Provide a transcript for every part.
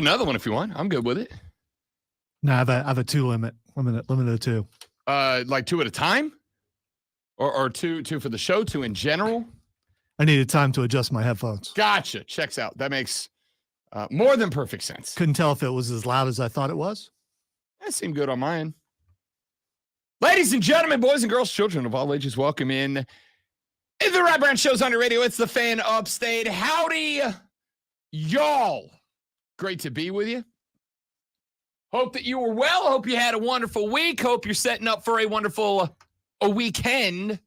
another one if you want. I'm good with it. No, I have a two limit of two. Like two at a time? Or two for the show, two in general? I needed time to adjust my headphones. Gotcha. Checks out. That makes more than perfect sense. Couldn't tell if it was as loud as I thought it was. That seemed good on my end. Ladies and gentlemen, boys and girls, children of all ages, welcome in. The Rod Brown Show's on your radio. It's the Fan Upstate. Howdy, y'all. Great to be with you. Hope that you were well. Hope you had a wonderful week. Hope you're setting up for a wonderful weekend.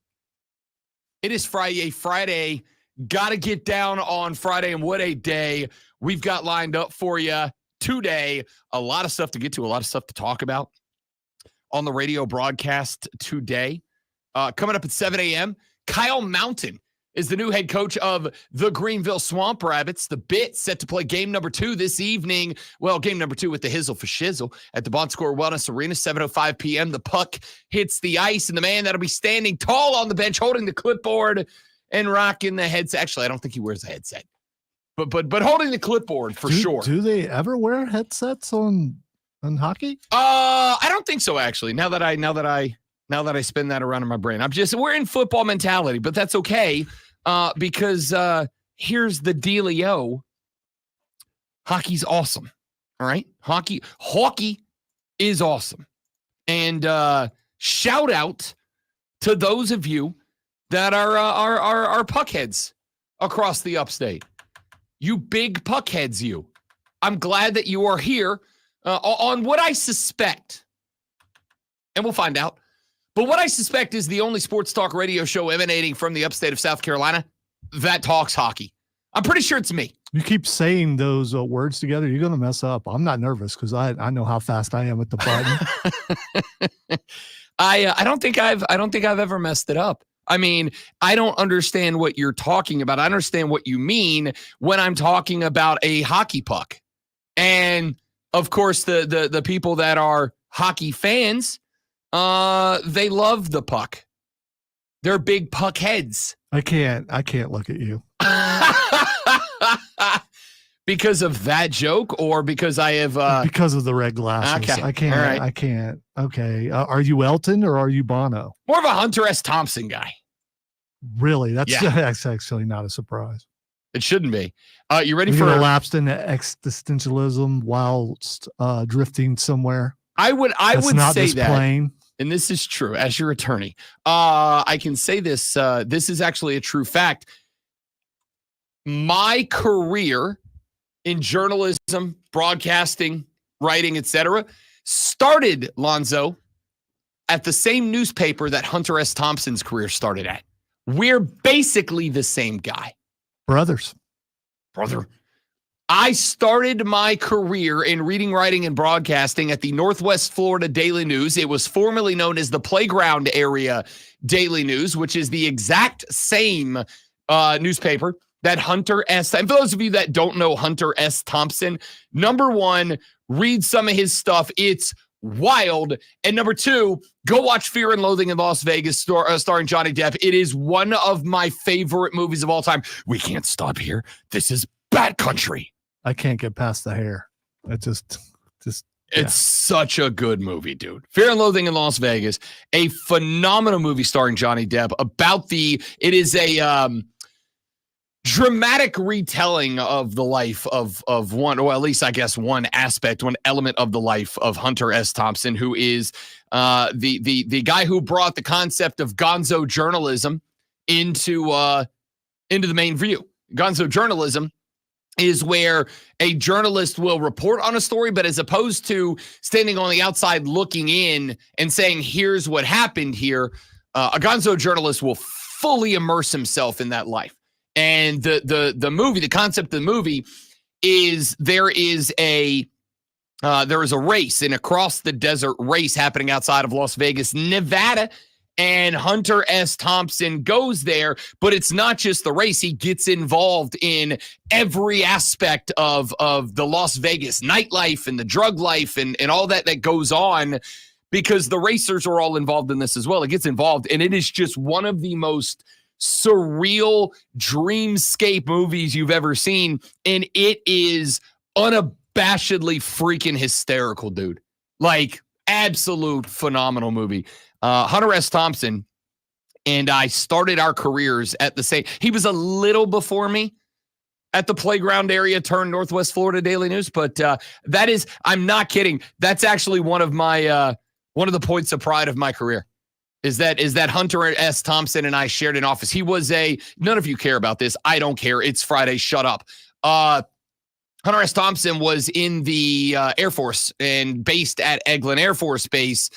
It is Friday. Got to get down on Friday, and what a day we've got lined up for you today. A lot of stuff to get to, a lot of stuff to talk about on the radio broadcast today. Coming up at 7 a.m., Kyle Mountain is the new head coach of the Greenville Swamp Rabbits. The Bit set to play game number 2 this evening. Well, game number 2 with the Hizzle for Shizzle at the Bon Score Wellness Arena, 7:05 p.m. The puck hits the ice, and the man that'll be standing tall on the bench holding the clipboard and rocking the headset. Actually, I don't think he wears a headset, but holding the clipboard for sure. Do they ever wear headsets on hockey? I don't think so, actually. Now that I spin that around in my brain, we're in football mentality, but that's okay. Because here's the dealio. Hockey's awesome. All right. Hockey is awesome. And shout out to those of you that are puckheads across the upstate. You big puckheads, you. I'm glad that you are here on what I suspect, and we'll find out, but what I suspect is the only sports talk radio show emanating from the upstate of South Carolina that talks hockey. I'm pretty sure it's me. You keep saying those words together, you're going to mess up. I'm not nervous because I know how fast I am with the button. I don't think I've ever messed it up. I mean, I don't understand what you're talking about. I understand what you mean when I'm talking about a hockey puck. And of course, the people that are hockey fans, they love the puck. They're big puck heads. I can't look at you. Because of that joke, or because I have because of the red glasses. Okay. I can't. All right. I can't. Okay. Are you Elton or are you Bono? More of a Hunter S. Thompson guy. Really? That's actually not a surprise. It shouldn't be. You ready you for lapsed into existentialism whilst drifting somewhere? I would not say this that. Plane. And this is true. As your attorney, I can say this. This is actually a true fact. My career in journalism, broadcasting, writing, etc., started, Lonzo, at the same newspaper that Hunter S. Thompson's career started at. We're basically the same guy. Brother. I started my career in reading, writing, and broadcasting at the Northwest Florida Daily News. It was formerly known as the Playground Area Daily News, which is the exact same newspaper that Hunter S. And for those of you that don't know Hunter S. Thompson, number one, read some of his stuff. It's wild. And number two, go watch Fear and Loathing in Las Vegas, starring Johnny Depp. It is one of my favorite movies of all time. We can't stop here. This is Bat Country. I can't get past the hair. It's such a good movie, dude. Fear and Loathing in Las Vegas, a phenomenal movie starring Johnny Depp it is a dramatic retelling of the life of one, or at least I guess one element of the life of Hunter S. Thompson, who is the guy who brought the concept of gonzo journalism into the main view. Gonzo journalism is where a journalist will report on a story, but as opposed to standing on the outside looking in and saying, here's what happened here, a gonzo journalist will fully immerse himself in that life. And the movie, the concept of the movie is there is a race, an across the desert race happening outside of Las Vegas, Nevada. And Hunter S. Thompson goes there, but it's not just the race. He gets involved in every aspect of the Las Vegas nightlife and the drug life and all that goes on, because the racers are all involved in this as well. It gets involved, and it is just one of the most surreal dreamscape movies you've ever seen, and it is unabashedly freaking hysterical, dude. Like, absolute phenomenal movie. Hunter S. Thompson and I started our careers at the same. He was a little before me at the playground area, turned Northwest Florida Daily News. But that is, I'm not kidding. That's actually one of the points of pride of my career. Is that Hunter S. Thompson and I shared an office. He was none of you care about this. I don't care. It's Friday. Shut up. Hunter S. Thompson was in the Air Force and based at Eglin Air Force Base,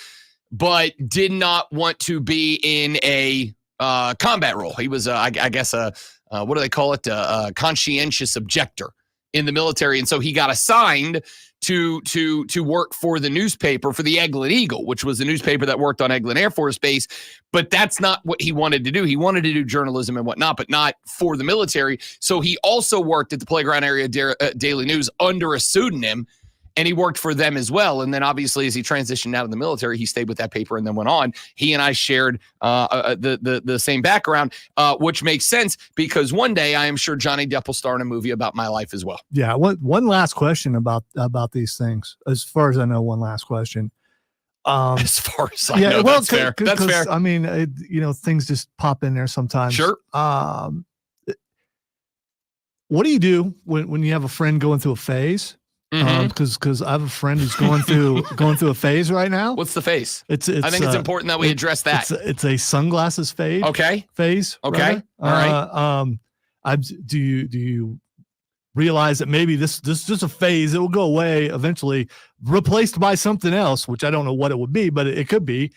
but did not want to be in a combat role. He was, I guess, what do they call it? A conscientious objector in the military. And so he got assigned to work for the newspaper, for the Eglin Eagle, which was the newspaper that worked on Eglin Air Force Base. But that's not what he wanted to do. He wanted to do journalism and whatnot, but not for the military. So he also worked at the Playground Area Daily News under a pseudonym, and he worked for them as well. And then obviously as he transitioned out of the military, he stayed with that paper and then went on. He and I shared the same background, which makes sense because one day I am sure Johnny Depp will star in a movie about my life as well. Yeah. One last question about these things. As far as I know, one last question. As far as I know, that's fair. That's fair. I mean, things just pop in there sometimes. Sure. What do you do when you have a friend going through a phase? Because I have a friend who's going through a phase right now. What's the phase? It's I think it's important that we address that. It's a sunglasses phase. Okay. Phase. Okay. Rather. All right. Do you realize that maybe this is just a phase? It will go away eventually, replaced by something else, which I don't know what it would be, but it could be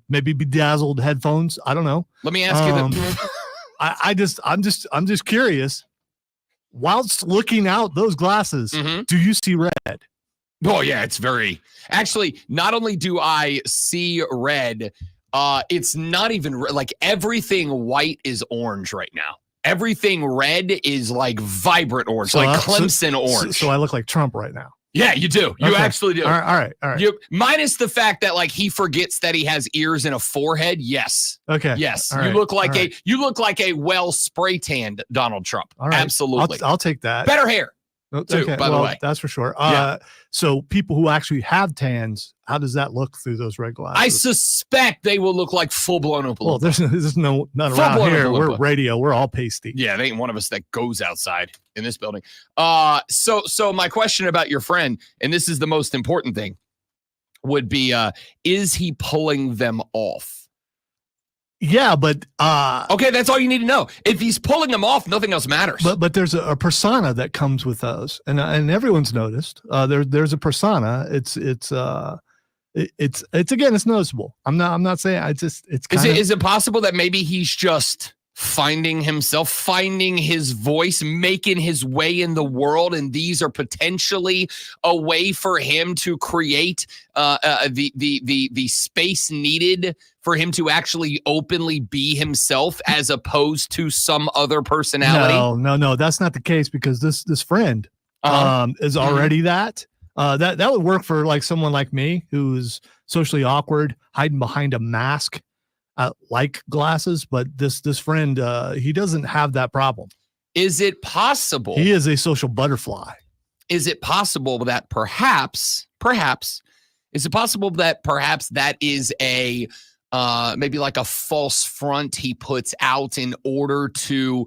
maybe bedazzled headphones. I don't know. Let me ask you I'm just curious. Whilst looking out those glasses, do you see red? Oh, yeah, it's very... Actually, not only do I see red, it's not even... Like, everything white is orange right now. Everything red is, like, vibrant orange, so like Clemson orange. So I look like Trump right now. Yeah, you do. You actually do. All right. Minus the fact that like he forgets that he has ears and a forehead. Yes. Okay. Yes. All you right. look like a well spray tanned Donald Trump. All right. Absolutely. I'll take that. Better hair too, by the way. That's for sure. Yeah. So people who actually have tans, how does that look through those red glasses? I suspect they will look like full blown Oompa Loompa. Well, there's none around here. We're radio. We're all pasty. Yeah, there ain't one of us that goes outside in this building. So my question about your friend, and this is the most important thing, would be, is he pulling them off? Yeah, but okay, that's all you need to know. If he's pulling them off, nothing else matters. But there's a persona that comes with those, and everyone's noticed. There's a persona. It's again, it's noticeable. I'm not saying is it possible that maybe he's just finding himself, finding his voice, making his way in the world, and these are potentially a way for him to create the space needed for him to actually openly be himself as opposed to some other personality? No, that's not the case, because this friend is already that would work for like someone like me who's socially awkward, hiding behind a mask. Like glasses, but this friend, he doesn't have that problem. Is it possible? He is a social butterfly. Is it possible that perhaps, is it possible that perhaps that is a maybe like a false front he puts out in order to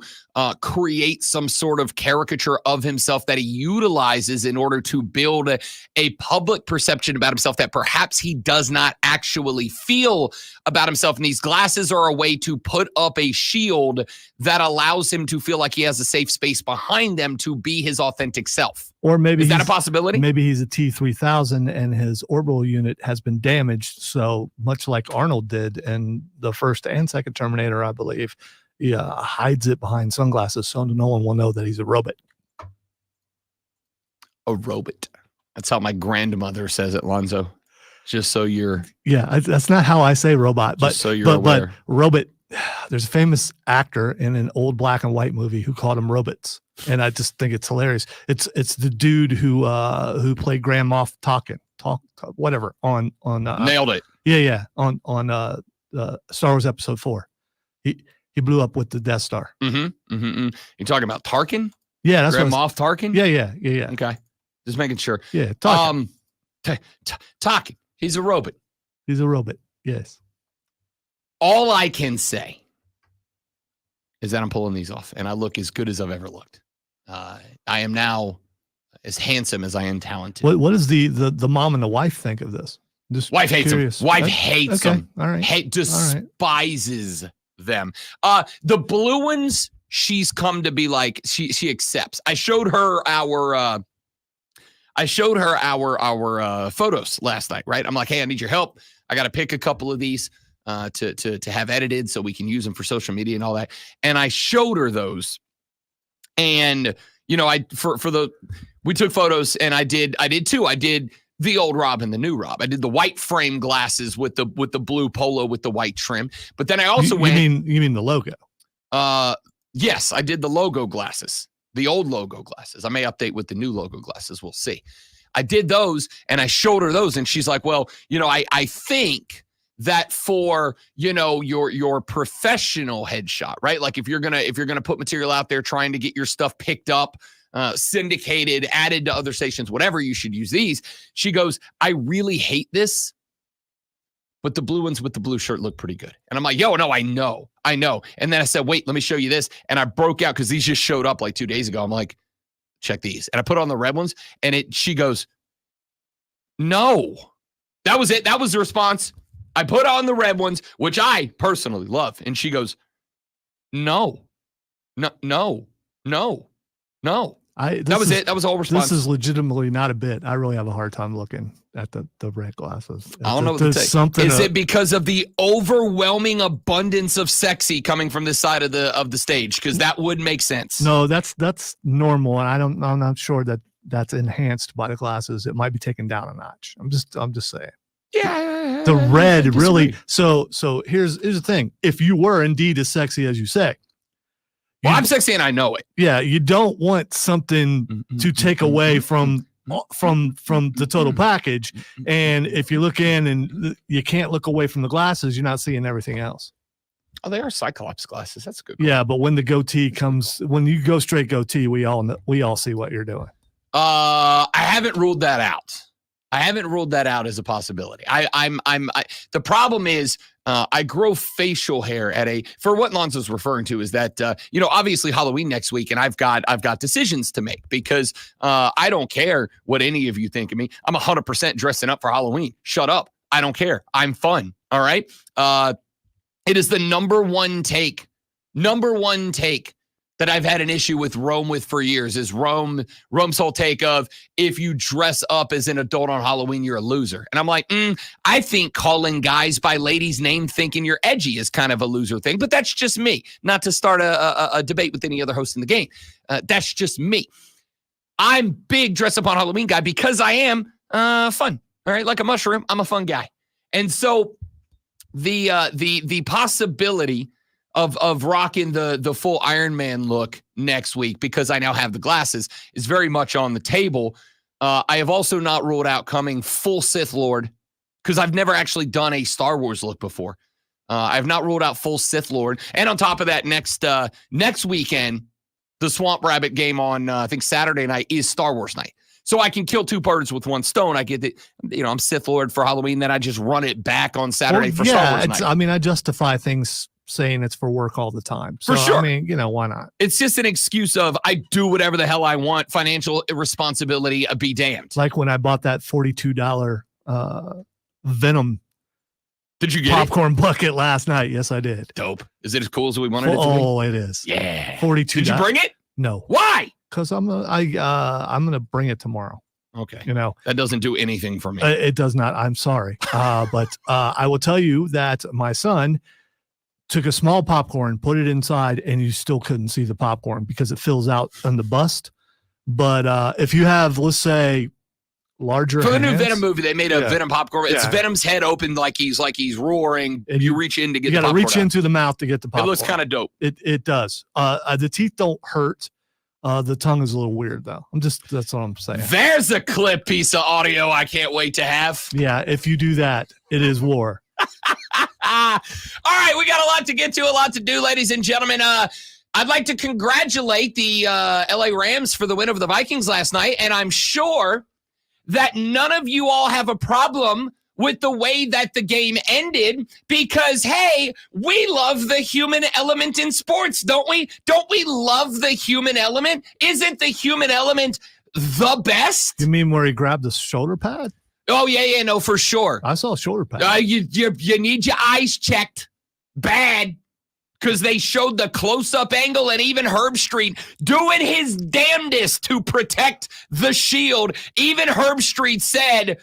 create some sort of caricature of himself that he utilizes in order to build a public perception about himself that perhaps he does not actually feel about himself? And these glasses are a way to put up a shield that allows him to feel like he has a safe space behind them to be his authentic self. Or maybe is that a possibility? Maybe he's a T-3000 and his orbital unit has been damaged. So much like Arnold did in the first and second Terminator, I believe, he hides it behind sunglasses so no one will know that he's a robot. A robot. That's how my grandmother says it, Lonzo. Just so you're... Yeah, that's not how I say robot. But so you're aware. But robot, there's a famous actor in an old black and white movie who called them robots. And I just think it's hilarious. It's the dude who played Grand Moff Talk whatever on nailed it. Yeah on Star Wars Episode 4. He blew up with the Death Star. You talking about Tarkin? Yeah, that's Grand Moff Tarkin. Yeah. Okay. Just making sure. Yeah, talking. Talking. He's a robot. He's a robot. Yes. All I can say is that I'm pulling these off, and I look as good as I've ever looked. I am now as handsome as I am talented. What does the mom and the wife think of this? Just wife hates curious. them. Wife hates them. All right. Despises them. The blue ones, she's come to be like, she accepts. I showed her our photos last night, right? I'm like, hey, I need your help. I got to pick a couple of these to have edited so we can use them for social media and all that. And I showed her those. And, we took photos, and I did too. I did the old Rob and the new Rob. I did the white frame glasses with the blue polo with the white trim. But then I also you mean the logo? Yes, I did the logo glasses, the old logo glasses. I may update with the new logo glasses. We'll see. I did those, and I showed her those, and she's like, well, I think that for, your professional headshot, right? Like if you're going to put material out there trying to get your stuff picked up, syndicated, added to other stations, whatever, you should use these. She goes, I really hate this, but the blue ones with the blue shirt look pretty good. And I'm like, yo, no, I know. And then I said, wait, let me show you this. And I broke out because these just showed up like 2 days ago. I'm like, check these. And I put on the red ones, and she goes, no. That was it. That was the response. I put on the red ones, which I personally love. And she goes, no. That was it. That was all response. This is legitimately not a bit. I really have a hard time looking at the red glasses. I don't know what to say. Is it because of the overwhelming abundance of sexy coming from this side of the stage? Because that would make sense. No, that's normal, and I'm not sure that that's enhanced by the glasses. It might be taken down a notch. I'm just saying. Yeah. The red really. So here's the thing. If you were indeed as sexy as you say. Well, I'm sexy and I know it. Yeah, you don't want something to take away from the total package. And if you look in and you can't look away from the glasses, you're not seeing everything else. Oh, they are Cyclops glasses. That's a good call. Yeah, but when the goatee comes, when you go straight goatee, we all see what you're doing. I haven't ruled that out. As a possibility. The problem is I grow facial hair for what Lonzo's referring to is that, obviously Halloween next week, and I've got decisions to make because I don't care what any of you think of me. I'm 100% dressing up for Halloween. Shut up. I don't care. I'm fun. All right. It is the number one take that I've had an issue with Rome with for years is Rome's whole take of if you dress up as an adult on Halloween, you're a loser. And I'm like, I think calling guys by ladies' name thinking you're edgy is kind of a loser thing, but that's just me. Not to start a debate with any other host in the game. That's just me. I'm big dress up on Halloween guy because I am fun. All right, like a mushroom, I'm a fun guy. And so the possibility of rocking the full Iron Man look next week because I now have the glasses is very much on the table. I have also not ruled out coming full Sith Lord because I've never actually done a Star Wars look before. I have not ruled out full Sith Lord. And on top of that, next weekend, the Swamp Rabbit game on, I think Saturday night is Star Wars night. So I can kill two birds with one stone. I get that, I'm Sith Lord for Halloween. Then I just run it back on Saturday for Star Wars night. I mean, I justify things saying it's for work all the time. So, for sure. I mean, why not? It's just an excuse of I do whatever the hell I want. Financial irresponsibility, be damned. Like when I bought that $42 Venom. Did you get popcorn bucket last night? Yes, I did. Dope. Is it as cool as we wanted it to be? Oh, it is. Yeah. $42. Did you bring it? No. Why? Because I'm gonna bring it tomorrow. Okay. That doesn't do anything for me. It does not. I'm sorry. But I will tell you that my son took a small popcorn, put it inside, and you still couldn't see the popcorn because it fills out on the bust. But if you have, let's say, larger for the hands, new Venom movie, they made a Venom popcorn. It's Venom's head opened like he's roaring, and you reach in to get. You got to reach into the mouth to get the popcorn. It looks kind of dope. It does. The teeth don't hurt. The tongue is a little weird though. That's what I'm saying. There's a clip piece of audio I can't wait to have. Yeah, if you do that, it is war. All right, we got a lot to get to, a lot to do, ladies and gentlemen. I'd like to congratulate the LA Rams for the win over the Vikings last night, and I'm sure that none of you all have a problem with the way that the game ended because, hey, we love the human element in sports, don't we? Don't we love the human element? Isn't the human element the best? You mean where he grabbed the shoulder pad? Oh, yeah, no, for sure. I saw a shoulder pad. You need your eyes checked bad because they showed the close-up angle and even Herb Street doing his damnedest to protect the shield. Even Herb Street said,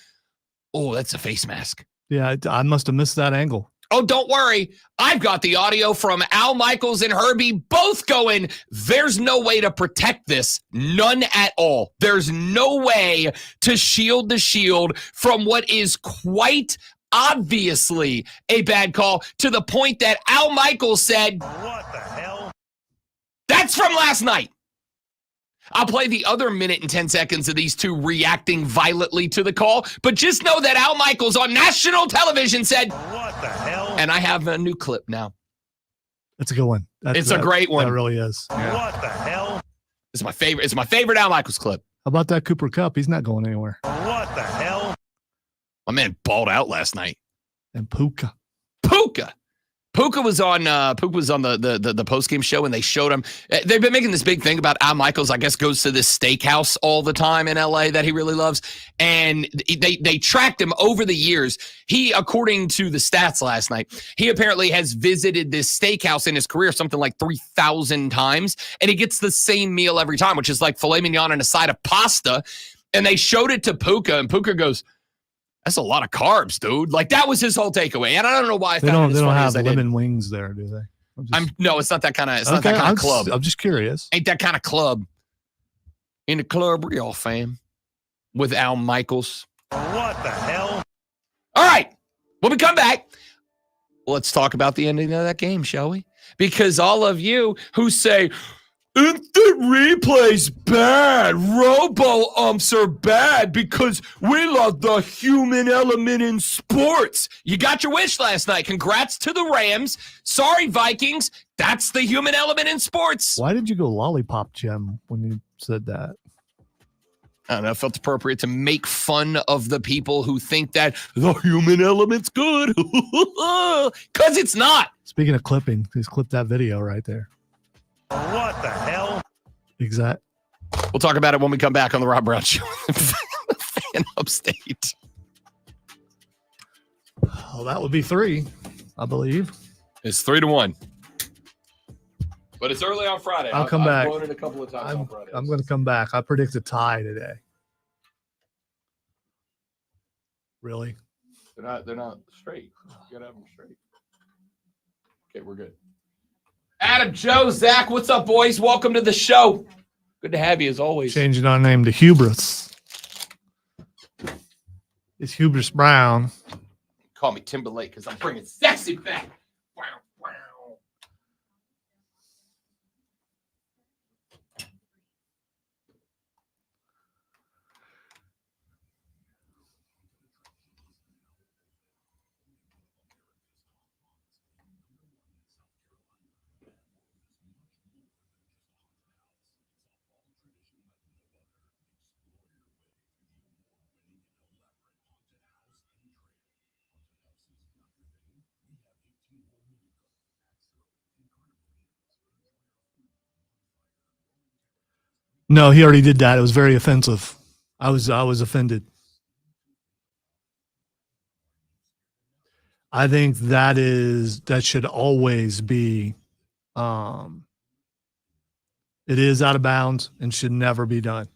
oh, that's a face mask. Yeah, I must have missed that angle. Oh, don't worry. I've got the audio from Al Michaels and Herbie both going, there's no way to protect this. None at all. There's no way to shield the shield from what is quite obviously a bad call, to the point that Al Michaels said, what the hell? That's from last night. I'll play the other minute and 10 seconds of these two reacting violently to the call, but just know that Al Michaels on national television said, what the hell? And I have a new clip now. That's a good one. It's a great one. That really is. Yeah. What the hell? It's my favorite. It's my favorite Al Michaels clip. How about that Cooper Kupp? He's not going anywhere. What the hell? My man balled out last night. And Puka was on the post-game show, and they showed him. They've been making this big thing about Al Michaels, I guess, goes to this steakhouse all the time in LA that he really loves. And they tracked him over the years. He, according to the stats last night, he apparently has visited this steakhouse in his career something like 3,000 times. And he gets the same meal every time, which is like filet mignon and a side of pasta. And they showed it to Puka, and Puka goes, that's a lot of carbs, dude. Like, that was his whole takeaway. And I don't know why they don't have lemon wings there, do they? No, it's not that kind of. It's not that kind of club. I'm just curious. Ain't that kind of club. In the club, we all fam with Al Michaels. What the hell? All right, when we come back, let's talk about the ending of that game, shall we? Because all of you who say, instant replay's bad. Robo-umps are bad because we love the human element in sports. You got your wish last night. Congrats to the Rams. Sorry, Vikings. That's the human element in sports. Why did you go lollipop gem when you said that? I don't know. It felt appropriate to make fun of the people who think that the human element's good. Because it's not. Speaking of clipping, please clip that video right there. What the hell? Exact. We'll talk about it when we come back on the Rob Brown Show. Fan Upstate. Well, that would be 3, I believe. It's 3-1. But it's early on Friday. I'll come back. I've blown it a couple of times on Friday. I'm going to come back. I predict a tie today. Really? They're not straight. You got to have them straight. Okay, we're good. Adam, Joe, Zach, what's up, boys? Welcome to the show. Good to have you, as always. Changing our name to Hubris. It's Hubris Brown. Call me Timberlake because I'm bringing sexy back. Wow, wow. No, he already did that. It was very offensive. I was offended. I think that should always be it is out of bounds and should never be done.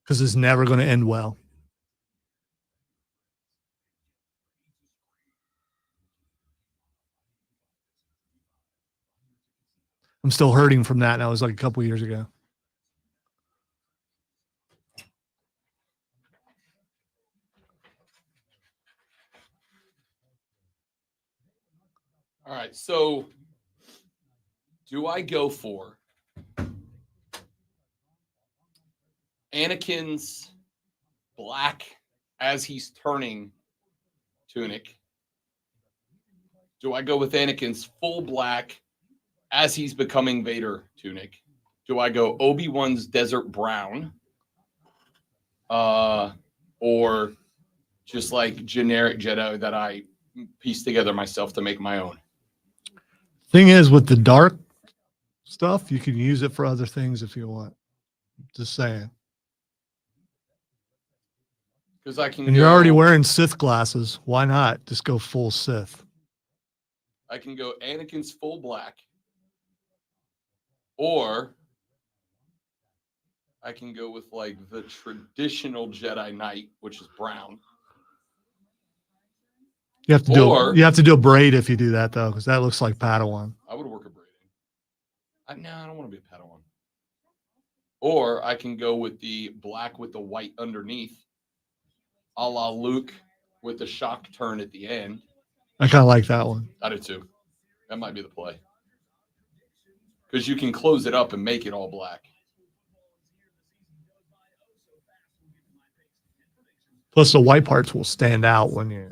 Because it's never going to end well. I'm still hurting from that. And that was like a couple years ago. All right, so do I go for Anakin's black as he's turning tunic? Do I go with Anakin's full black as he's becoming Vader tunic, do I go Obi-Wan's Desert Brown, or just like generic Jedi that I piece together myself to make my own? Thing is, with the dark stuff, you can use it for other things if you want. Just saying. Because I can. And you're already wearing Sith glasses. Why not just go full Sith? I can go Anakin's full black, or I can go with like the traditional Jedi Knight, which is brown. You have to do a braid if you do that though, because that looks like Padawan. I would work a braiding. No, I don't want to be a Padawan. Or I can go with the black with the white underneath, a la Luke with the shock turn at the end. I kind of like that one. I do too. That might be the play. Because you can close it up and make it all black. Plus the white parts will stand out when you,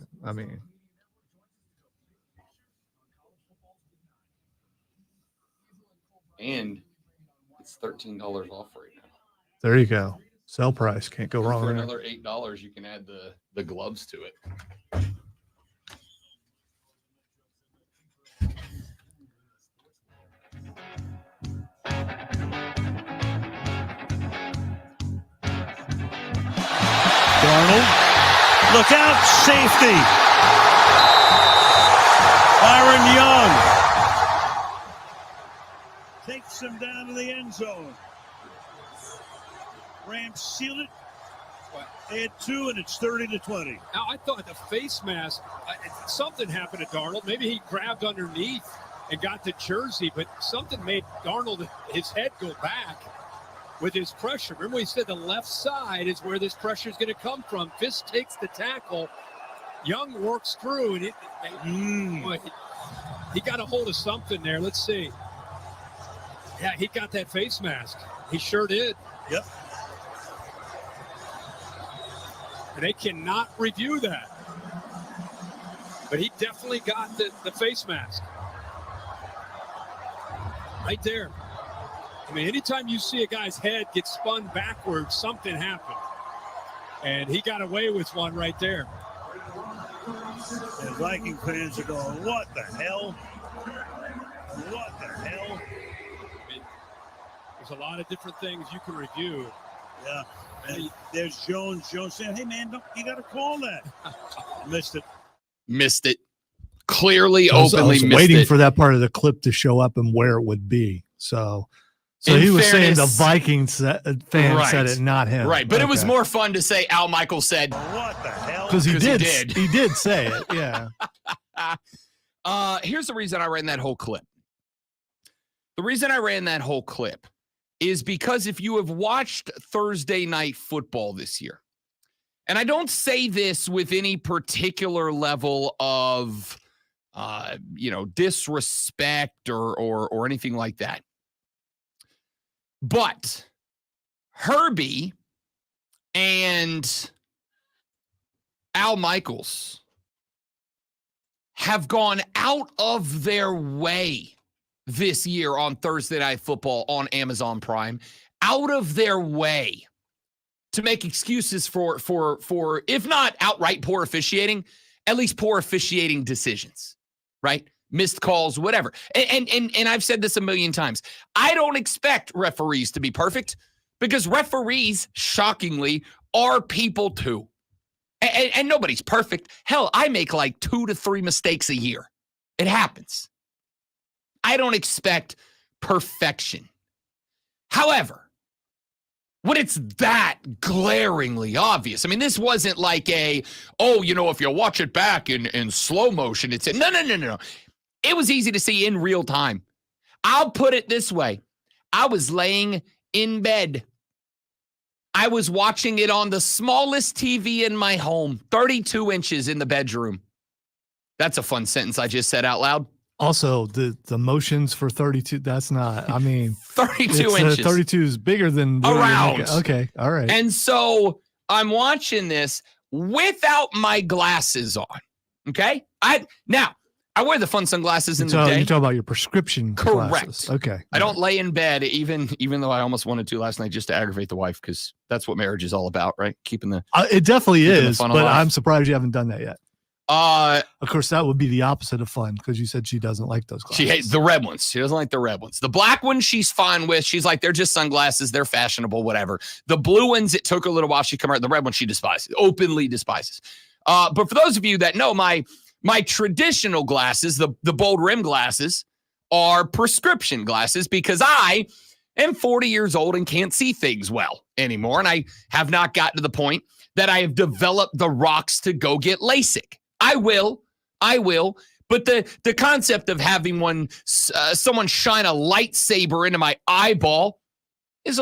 And it's $13 off right now. There you go. Sell price. Can't go wrong. For another $8, you can add the gloves to it. Darnold, look out, safety. Byron Young takes him down to the end zone. Rams seal it. They had 2, and it's 30-20. Now, I thought the face mask, something happened to Darnold. Maybe he grabbed underneath and got the jersey, but something made Darnold, his head go back with his pressure. Remember we said the left side is where this pressure is going to come from. Fisk takes the tackle. Young works through, and boy, he got a hold of something there. Let's see. Yeah, he got that face mask. He sure did. Yep. And they cannot review that. But he definitely got the face mask. Right there. I mean, anytime you see a guy's head get spun backwards, something happened. And he got away with one right there. And Viking fans are going, what the hell? What the hell? I mean, there's a lot of different things you can review. Yeah. And there's Jones. Jones saying, hey, man, you got to call that. Missed it. Missed it. Clearly, I was openly missed waiting it. for that part of the clip to show up and where it would be. So he was saying the Vikings fan said it, not him. Right, but it was more fun to say Al Michaels said. What the hell? Because he did say it, yeah. Here's the reason I ran that whole clip. The reason I ran that whole clip is because if you have watched Thursday Night Football this year, and I don't say this with any particular level of, disrespect or anything like that, but Herbie and Al Michaels have gone out of their way this year on Thursday Night Football on Amazon Prime, out of their way to make excuses for if not outright poor officiating, at least poor officiating decisions, right? Missed calls, whatever. And I've said this a million times. I don't expect referees to be perfect because referees, shockingly, are people too. And nobody's perfect. Hell, I make like 2 to 3 mistakes a year. It happens. I don't expect perfection. However, when it's that glaringly obvious, I mean, this wasn't like if you watch it back in slow motion, it's no. It was easy to see in real time. I'll put it this way. I was laying in bed. I was watching it on the smallest TV in my home, 32 inches in the bedroom. That's a fun sentence I just said out loud. Also, the motions for 32, that's not, 32 inches. 32 is bigger than around. Okay, all right. And so I'm watching this without my glasses on. Okay? I wear the fun sunglasses in the So day. you're talking about your prescription Correct. glasses. Okay. I don't lay in bed, even though I almost wanted to last night just to aggravate the wife, because that's what marriage is all about, right? Keeping the It definitely keeping the is, fun but alive. I'm surprised you haven't done that yet. Of course, that would be the opposite of fun because you said she doesn't like those glasses. She hates the red ones. She doesn't like the red ones. The black ones she's fine with. She's like, they're just sunglasses. They're fashionable, whatever. The blue ones, it took a little while. She come out. The red ones she despises, openly despises. But for those of you that know, my traditional glasses, the bold rim glasses, are prescription glasses because I am 40 years old and can't see things well anymore. And I have not gotten to the point that I have developed the rocks to go get LASIK. I will. But the concept of having someone shine a lightsaber into my eyeball is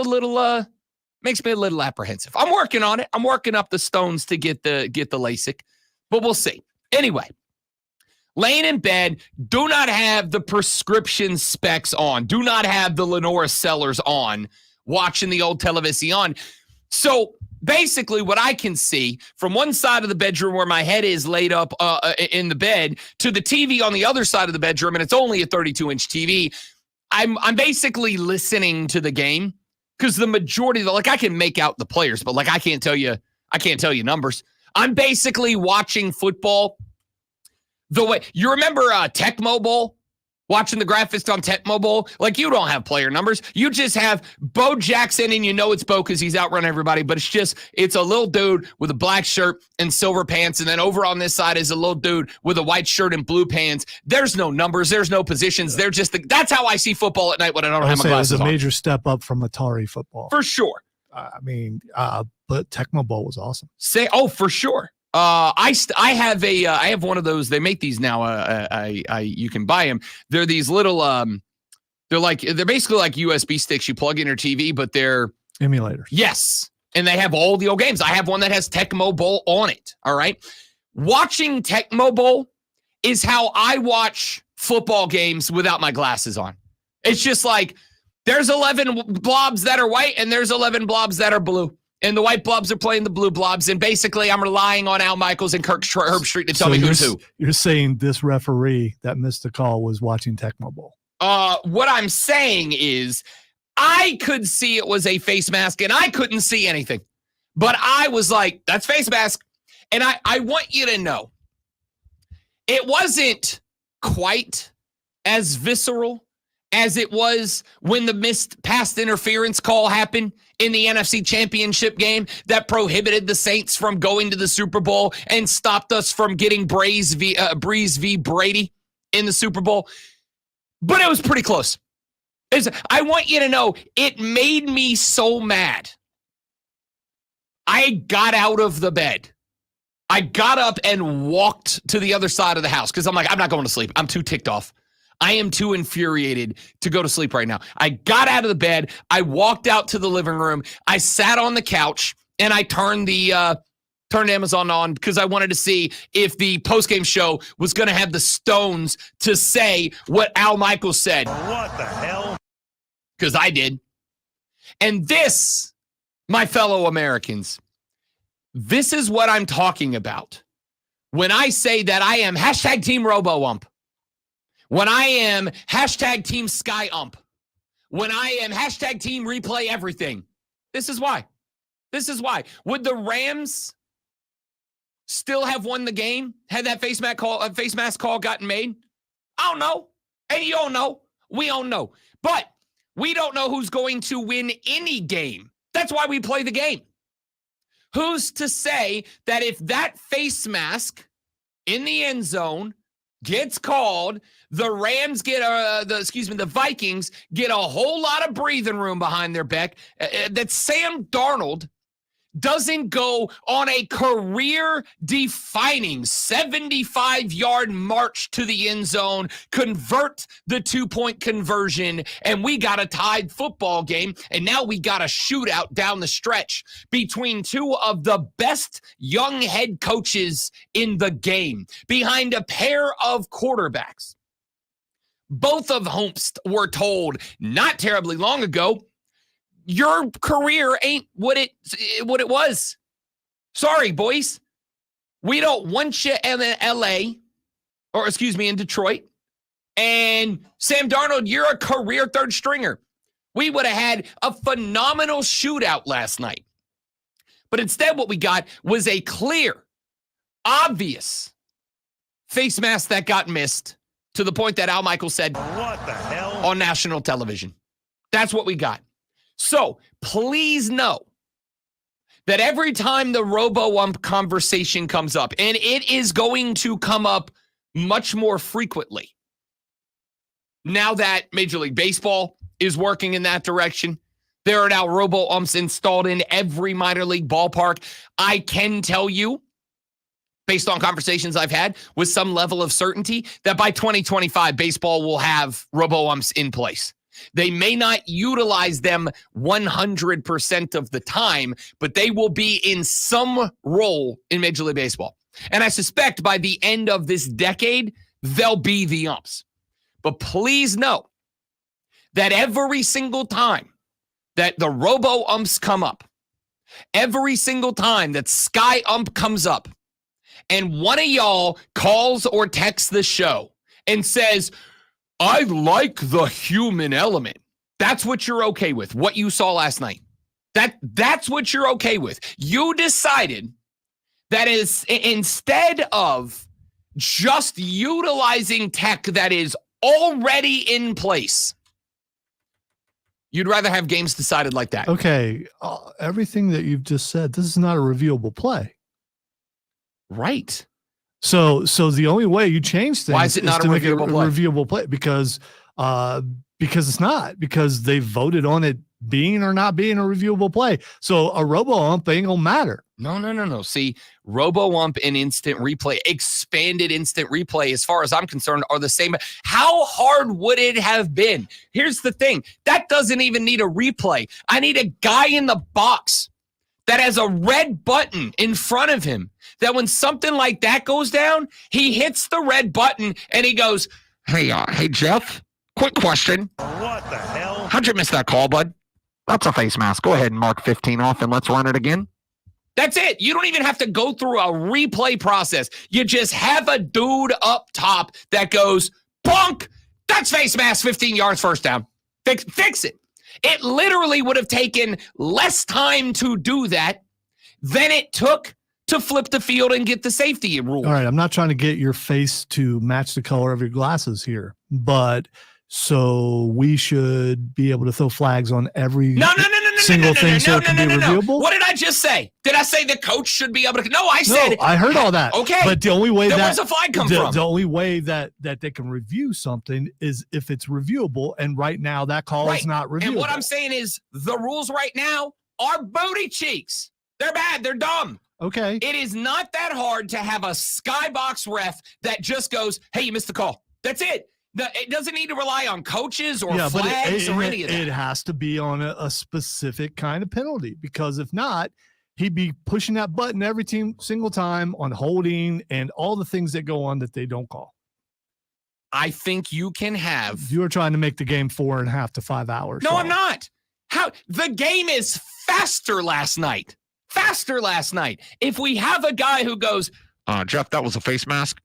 makes me a little apprehensive. I'm working on it. I'm working up the stones to get the LASIK, but we'll see. Anyway, laying in bed, do not have the prescription specs on. Do not have the Lenora Sellers on, watching the old television. So basically what I can see from one side of the bedroom where my head is laid up in the bed to the TV on the other side of the bedroom, and it's only a 32-inch TV, I'm basically listening to the game because the majority of I can make out the players, but I can't tell you numbers. I'm basically watching football the way you remember Tecmo Bowl, watching the graphics on Tecmo Bowl. You don't have player numbers. You just have Bo Jackson, and you know it's Bo because he's outrun everybody, but it's a little dude with a black shirt and silver pants, and then over on this side is a little dude with a white shirt and blue pants. There's no numbers. There's no positions. They're just that's how I see football at night when I don't have my glasses on. It was a major step up from Atari football. For sure. But Tecmo Bowl was awesome. For sure. I have one of those. They make these now. You can buy them. They're these little, they're basically like USB sticks you plug in your TV, but they're emulators. Yes. And they have all the old games. I have one that has Tecmo Bowl on it. All right. Watching Tecmo Bowl is how I watch football games without my glasses on. It's just there's 11 blobs that are white and there's 11 blobs that are blue. And the white blobs are playing the blue blobs. And basically, I'm relying on Al Michaels and Kirk Herbstreit to tell me who's who. You're saying this referee that missed the call was watching Tecmo Bowl. What I'm saying is I could see it was a face mask, and I couldn't see anything. But I was like, that's face mask. And I want you to know, it wasn't quite as visceral as it was when the missed pass interference call happened in the NFC Championship game that prohibited the Saints from going to the Super Bowl and stopped us from getting Breeze v. Brady in the Super Bowl. But it was pretty close. I want you to know, it made me so mad. I got out of the bed. I got up and walked to the other side of the house because I'm like, I'm not going to sleep. I'm too ticked off. I am too infuriated to go to sleep right now. I got out of the bed. I walked out to the living room. I sat on the couch and I turned Amazon on because I wanted to see if the postgame show was going to have the stones to say what Al Michaels said. What the hell? Because I did. And this, my fellow Americans, this is what I'm talking about when I say that I am hashtag Team RoboUmp. When I am hashtag Team SkyUmp. When I am hashtag Team Replay Everything. This is why. Would the Rams still have won the game had that face mask call gotten made? I don't know. And you don't know. We don't know. But we don't know who's going to win any game. That's why we play the game. Who's to say that if that face in the end zone gets called, the Rams get the Vikings get a whole lot of breathing room behind their back, that Sam Darnold doesn't go on a career-defining 75-yard march to the end zone, convert the two-point conversion, and we got a tied football game, and now we got a shootout down the stretch between two of the best young head coaches in the game, behind a pair of quarterbacks, both of whom were told not terribly long ago, your career ain't what it was. Sorry, boys. We don't want you in LA. in Detroit. And Sam Darnold, you're a career third stringer. We would have had a phenomenal shootout last night. But instead, what we got was a clear, obvious face mask that got missed to the point that Al Michaels said, "What the hell?" on national television. That's what we got. So please know that every time the robo-ump conversation comes up, and it is going to come up much more frequently now that Major League Baseball is working in that direction. There are now robo-umps installed in every minor league ballpark. I can tell you, based on conversations I've had with some level of certainty, that by 2025, baseball will have robo-umps in place. They may not utilize them 100% of the time, but they will be in some role in Major League Baseball. And I suspect by the end of this decade, they'll be the umps. But please know that every single time that the robo-umps come up, every single time that Sky Ump comes up, and one of y'all calls or texts the show and says, "I like the human element," that's what you're okay with, what you saw last night. That's what you're okay with. You decided that is, instead of just utilizing tech that is already in place, you'd rather have games decided like that. Okay, everything that you've just said, this is not a reviewable play. Right. So the only way you change things Why is it not to make it a reviewable play? reviewable play? Because it's not, because they voted on it being or not being a reviewable play. So a robo-ump ain't gonna matter. No. See, robo-ump and instant replay, expanded instant replay, as far as I'm concerned, are the same. How hard would it have been? Here's the thing. That doesn't even need a replay. I need a guy in the box that has a red button in front of him, that when something like that goes down, he hits the red button and he goes, hey, Jeff, quick question. What the hell? How'd you miss that call, bud? That's a face mask. Go ahead and mark 15 off and let's run it again. That's it. You don't even have to go through a replay process. You just have a dude up top that goes, bonk, that's face mask, 15 yards, first down. Fix it. It literally would have taken less time to do that than it took to flip the field and get the safety rule. All right, I'm not trying to get your face to match the color of your glasses here, but so we should be able to throw flags on every single thing so it can be reviewable? What did I just say? Did I say the coach should be able to? No, I said. No, I heard all that. Okay. But the only way where's the flag come from? The only way that they can review something is if it's reviewable, and right now that call is not reviewable. And what I'm saying is the rules right now are booty cheeks. They're bad. They're dumb. Okay. It is not that hard to have a skybox ref that just goes, hey, you missed the call. That's it. It doesn't need to rely on coaches or flags or any of that. It has to be on a specific kind of penalty, because if not, he'd be pushing that button every single time on holding and all the things that go on that they don't call. I think you can have. You are trying to make the game 4.5 to 5 hours. No, I'm not. The game is faster last night. If we have a guy who goes, Jeff, that was a face mask.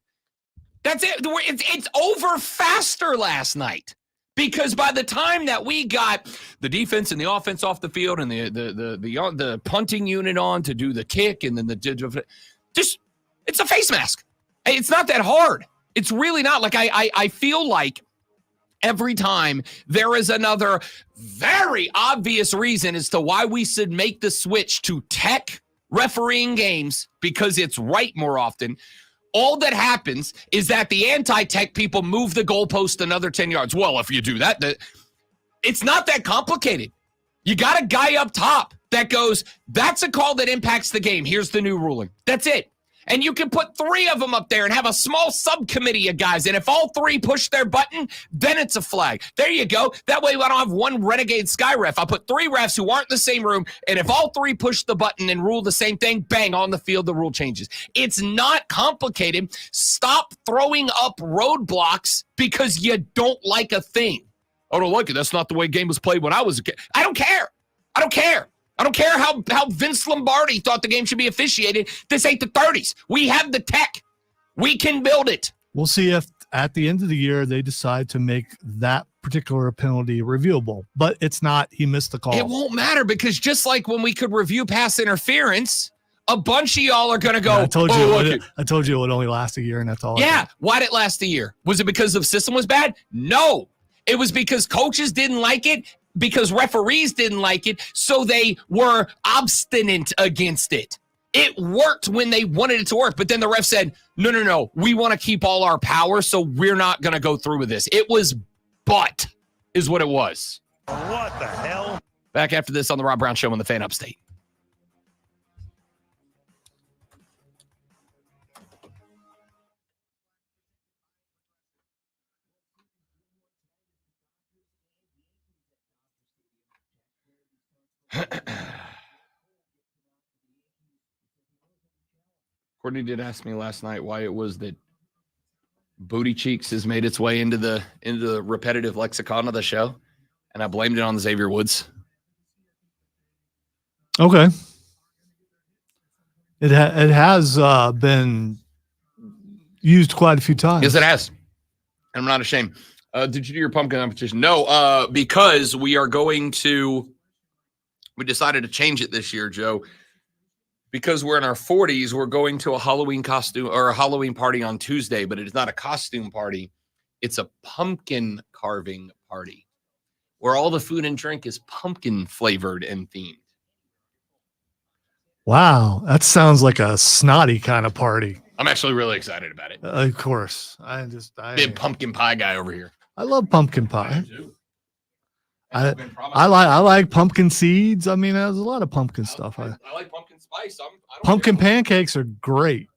That's it. It's over faster last night, because by the time that we got the defense and the offense off the field and the punting unit on to do the kick and then it's a face mask. It's not that hard. It's really not. Like I feel like every time there is another very obvious reason as to why we should make the switch to tech refereeing games, because it's right more often. All that happens is that the anti-tech people move the goalpost another 10 yards. Well, if you do that, it's not that complicated. You got a guy up top that goes, that's a call that impacts the game. Here's the new ruling. That's it. And you can put 3 of them up there and have a small subcommittee of guys. And if all 3 push their button, then it's a flag. There you go. That way I don't have one renegade sky ref. I'll put 3 refs who aren't in the same room. And if all 3 push the button and rule the same thing, bang, on the field, the rule changes. It's not complicated. Stop throwing up roadblocks because you don't like a thing. I don't like it. That's not the way game was played when I was a kid. I don't care. I don't care how Vince Lombardi thought the game should be officiated. This ain't the 30s. We have the tech. We can build it. We'll see if at the end of the year they decide to make that particular penalty reviewable. But it's not. He missed the call. It won't matter because just like when we could review pass interference, a bunch of y'all are going to go, I told you. oh, I told you it would only last a year, and that's all. Yeah. Why did it last a year? Was it because the system was bad? No. It was because coaches didn't like it, because referees didn't like it, so they were obstinate against it. It worked when they wanted it to work, but then the ref said, no, we want to keep all our power, so we're not going to go through with this. It was butt is what it was. What the hell? Back after this on the Rob Brown Show on the Fan Upstate. Courtney did ask me last night why it was that Booty Cheeks has made its way into the repetitive lexicon of the show, and I blamed it on Xavier Woods. Okay. It has been used quite a few times. Yes, it has. I'm not ashamed. Did you do your pumpkin competition? No, because we decided to change it this year, Joe. Because we're in our 40s, we're going to a Halloween costume or a Halloween party on Tuesday, but it is not a costume party. It's a pumpkin carving party where all the food and drink is pumpkin flavored and themed. Wow, that sounds like a snotty kind of party. I'm actually really excited about it. Of course. Big pumpkin pie guy over here. I love pumpkin pie. I like pumpkin seeds. I mean, there's a lot of pumpkin stuff. I like pumpkin spice. Pumpkin pancakes are great.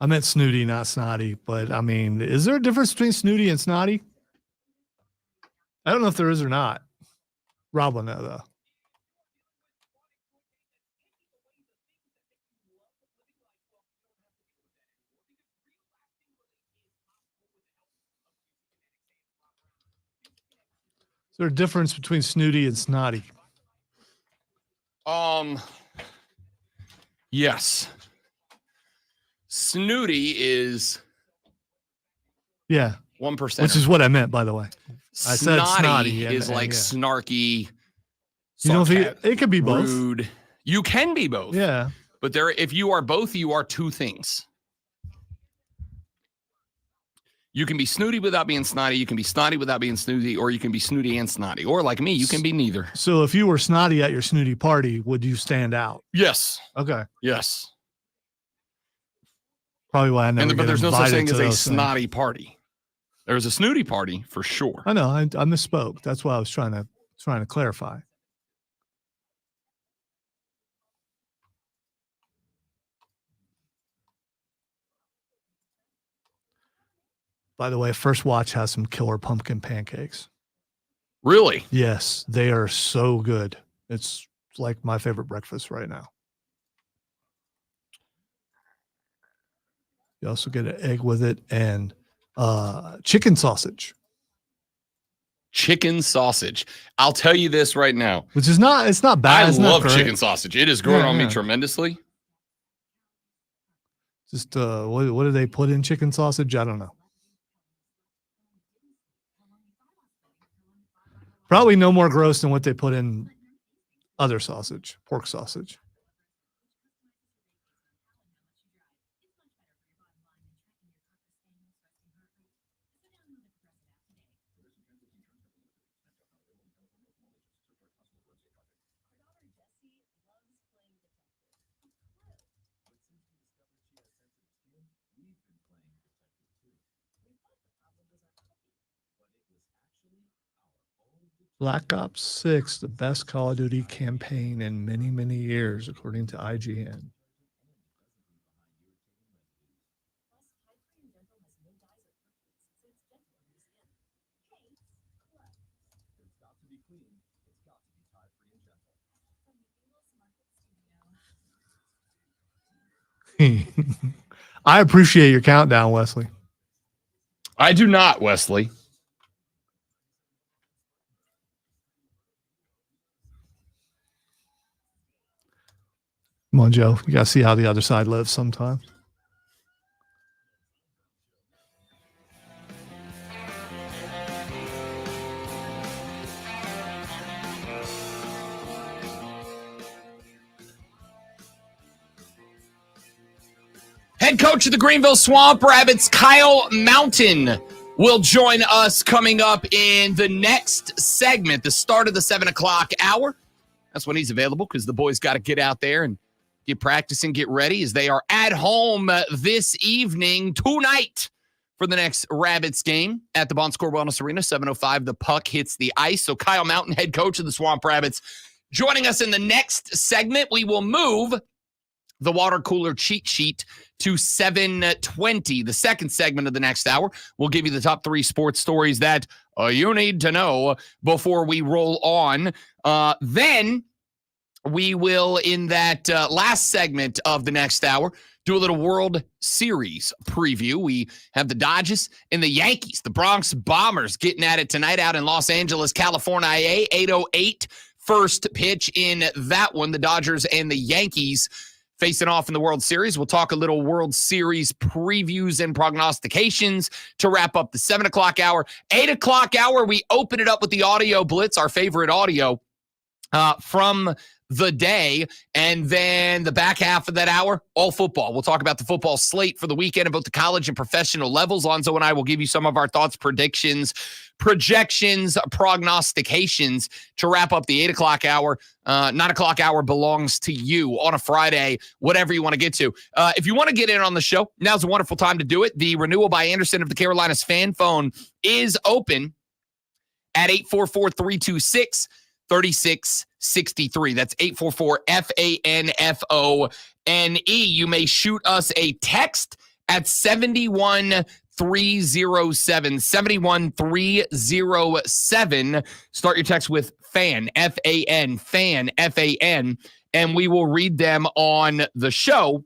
I meant snooty, not snotty. But I mean, is there a difference between snooty and snotty? I don't know if there is or not. Rob will know, though. Is there a difference between snooty and snotty? Yes. Snooty is 1%. Which is what I meant, by the way. I said snotty is like snarky. You know, it could be both. Rude. You can be both. Yeah. But if you are both, you are two things. You can be snooty without being snotty. You can be snotty without being snooty, or you can be snooty and snotty. Or like me, you can be neither. So if you were snotty at your snooty party, would you stand out? Yes. Okay. Yes. Probably why I never. But there's no such thing as a snotty party. There's a snooty party for sure. I know. I misspoke. That's why I was trying to clarify. By the way, First Watch has some killer pumpkin pancakes. Really? Yes, they are so good. It's like my favorite breakfast right now. You also get an egg with it and chicken sausage. Chicken sausage. I'll tell you this right now. Which is not, it's not bad. I love chicken sausage. It is growing on me tremendously. Just what do they put in chicken sausage? I don't know. Probably no more gross than what they put in other sausage, pork sausage. Black Ops 6, the best Call of Duty campaign in many, many years, according to IGN. I appreciate your countdown, Wesley. I do not, Wesley. Come on, Joe. You got to see how the other side lives sometimes. Head coach of the Greenville Swamp Rabbits, Kyle Mountain, will join us coming up in the next segment, the start of the 7 o'clock hour. That's when he's available because the boys got to get out there and get practicing, get ready as they are at home this evening, tonight, for the next Rabbits game at the Bon Score Wellness Arena. 7:05, the puck hits the ice. So Kyle Mountain, head coach of the Swamp Rabbits, joining us in the next segment. We will move the water cooler cheat sheet to 7:20. The second segment of the next hour will give you the top 3 sports stories that you need to know before we roll on. Then we will, in that last segment of the next hour, do a little World Series preview. We have the Dodgers and the Yankees, the Bronx Bombers, getting at it tonight out in Los Angeles, California. 8:08 first pitch in that one. The Dodgers and the Yankees facing off in the World Series. We'll talk a little World Series previews and prognostications to wrap up the 7 o'clock hour. 8 o'clock hour, we open it up with the audio blitz, our favorite audio from the day. And then the back half of that hour, all football. We'll talk about the football slate for the weekend at both the college and professional levels. Lonzo and I will give you some of our thoughts, predictions, projections, prognostications to wrap up the 8 o'clock hour. 9 o'clock hour belongs to you on a Friday, whatever you want to get to. If you want to get in on the show, now's a wonderful time to do it. The Renewal by Anderson of the Carolinas fan phone is open at 844-326-3663. That's 844-FANFONE. You may shoot us a text at 71307. 71307. Start your text with FAN, F-A-N, FAN, F-A-N, and we will read them on the show.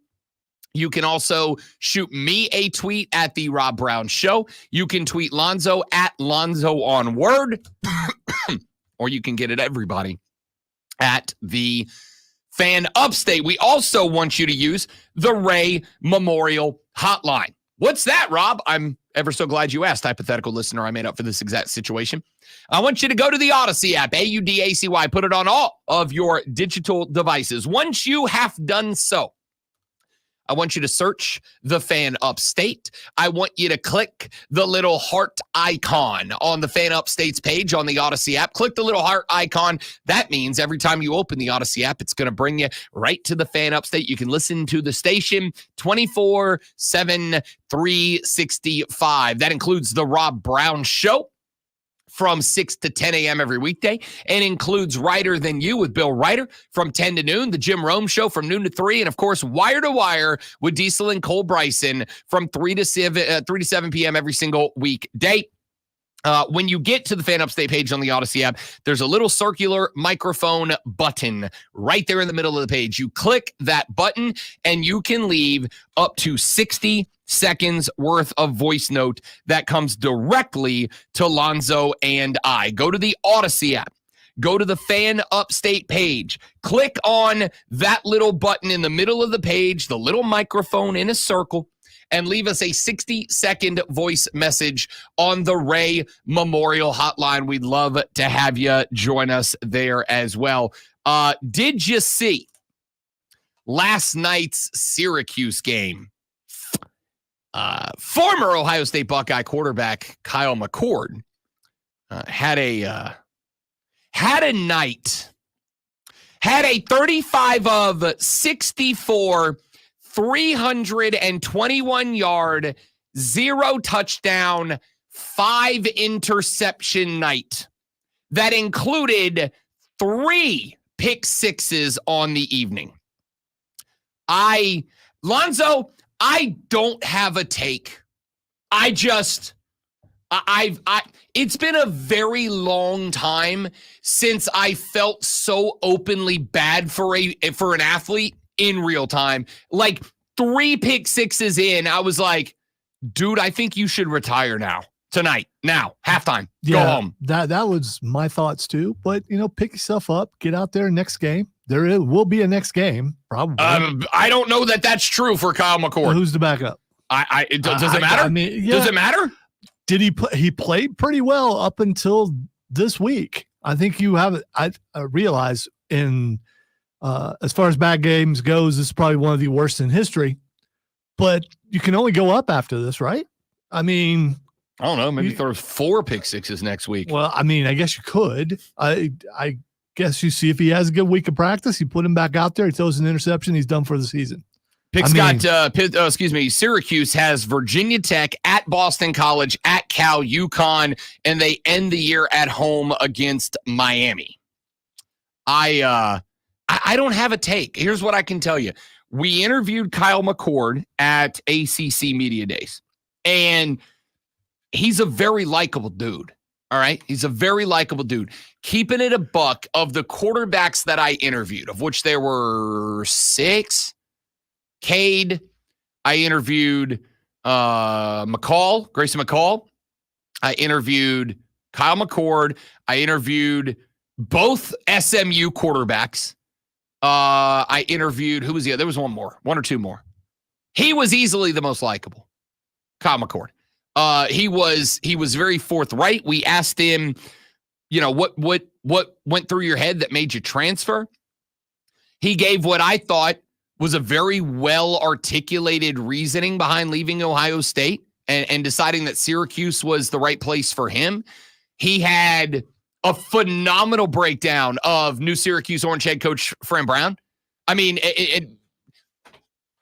You can also shoot me a tweet at The Rob Brown Show. You can tweet Lonzo at Lonzo on Word, or you can get it everybody at the Fan Upstate. We also want you to use the Ray Memorial Hotline. What's that, Rob? I'm ever so glad you asked, hypothetical listener I made up for this exact situation. I want you to go to the Odyssey app, AUDACY, put it on all of your digital devices. Once you have done so, I want you to search the Fan Upstate. I want you to click the little heart icon on the Fan Upstate's page on the Odyssey app. Click the little heart icon. That means every time you open the Odyssey app, it's going to bring you right to the Fan Upstate. You can listen to the station 24/7, 365. That includes the Rob Brown Show from 6 to 10 a.m. every weekday, and includes Writer Than You with Bill Ryder from 10 to noon, the Jim Rome Show from noon to 3, and of course, Wire to Wire with Diesel and Cole Bryson from 3 to 7 p.m. every single weekday. When you get to the Fan Upstate page on the Odyssey app, there's a little circular microphone button right there in the middle of the page. You click that button, and you can leave up to 60 seconds worth of voice note that comes directly to Lonzo and I. Go to the Odyssey app. Go to the Fan Upstate page. Click on that little button in the middle of the page, the little microphone in a circle, and leave us a 60-second voice message on the Ray Memorial Hotline. We'd love to have you join us there as well. Did you see last night's Syracuse game? Former Ohio State Buckeye quarterback Kyle McCord had a night, had a 35 of 64, 321-yard, 0 touchdown, 5 interception night that included 3 pick sixes on the evening. Lonzo, I don't have a take. It's been a very long time since I felt so openly bad for an athlete in real time. Like 3 pick sixes in, I was like, dude, I think you should retire tonight, halftime, go home. That was my thoughts too. But pick yourself up, get out there next game, will be a next game, probably. I don't know that that's true for Kyle McCord. Who's the backup? Does it matter? I mean, yeah. Does it matter? Did he play? He played pretty well up until this week. I think you have. I realize in as far as bad games goes, this is probably one of the worst in history. But you can only go up after this, right? I mean, I don't know. Maybe throw 4 pick sixes next week. Well, I mean, I guess you could. I guess you see if he has a good week of practice, you put him back out there. He throws an interception. He's done for the season. Syracuse has Virginia Tech, at Boston College, at Cal, UConn, and they end the year at home against Miami. I don't have a take. Here's what I can tell you. We interviewed Kyle McCord at ACC Media Days, and he's a very likable dude. All right? He's a very likable dude. Keeping it a buck, of the quarterbacks that I interviewed, of which there were 6, Cade, I interviewed Grayson McCall. I interviewed Kyle McCord. I interviewed both SMU quarterbacks. I interviewed, who was the other? There was one or two more. He was easily the most likable, Kyle McCord. He was very forthright. We asked him, what went through your head that made you transfer? He gave what I thought was a very well-articulated reasoning behind leaving Ohio State and deciding that Syracuse was the right place for him. He had a phenomenal breakdown of new Syracuse Orange head coach Fran Brown. I mean,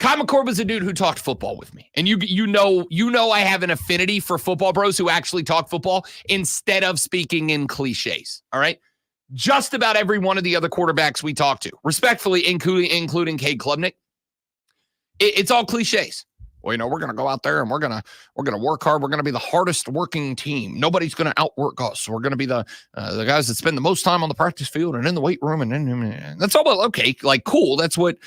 Kyle McCord was a dude who talked football with me. And you know I have an affinity for football bros who actually talk football instead of speaking in cliches, all right? Just about every one of the other quarterbacks we talked to, respectfully, including Cade Klubnik, it's all cliches. Well, we're going to go out there and we're going to work hard. We're going to be the hardest working team. Nobody's going to outwork us. We're going to be the guys that spend the most time on the practice field and in the weight room. And that's all. Okay, like, cool. That's what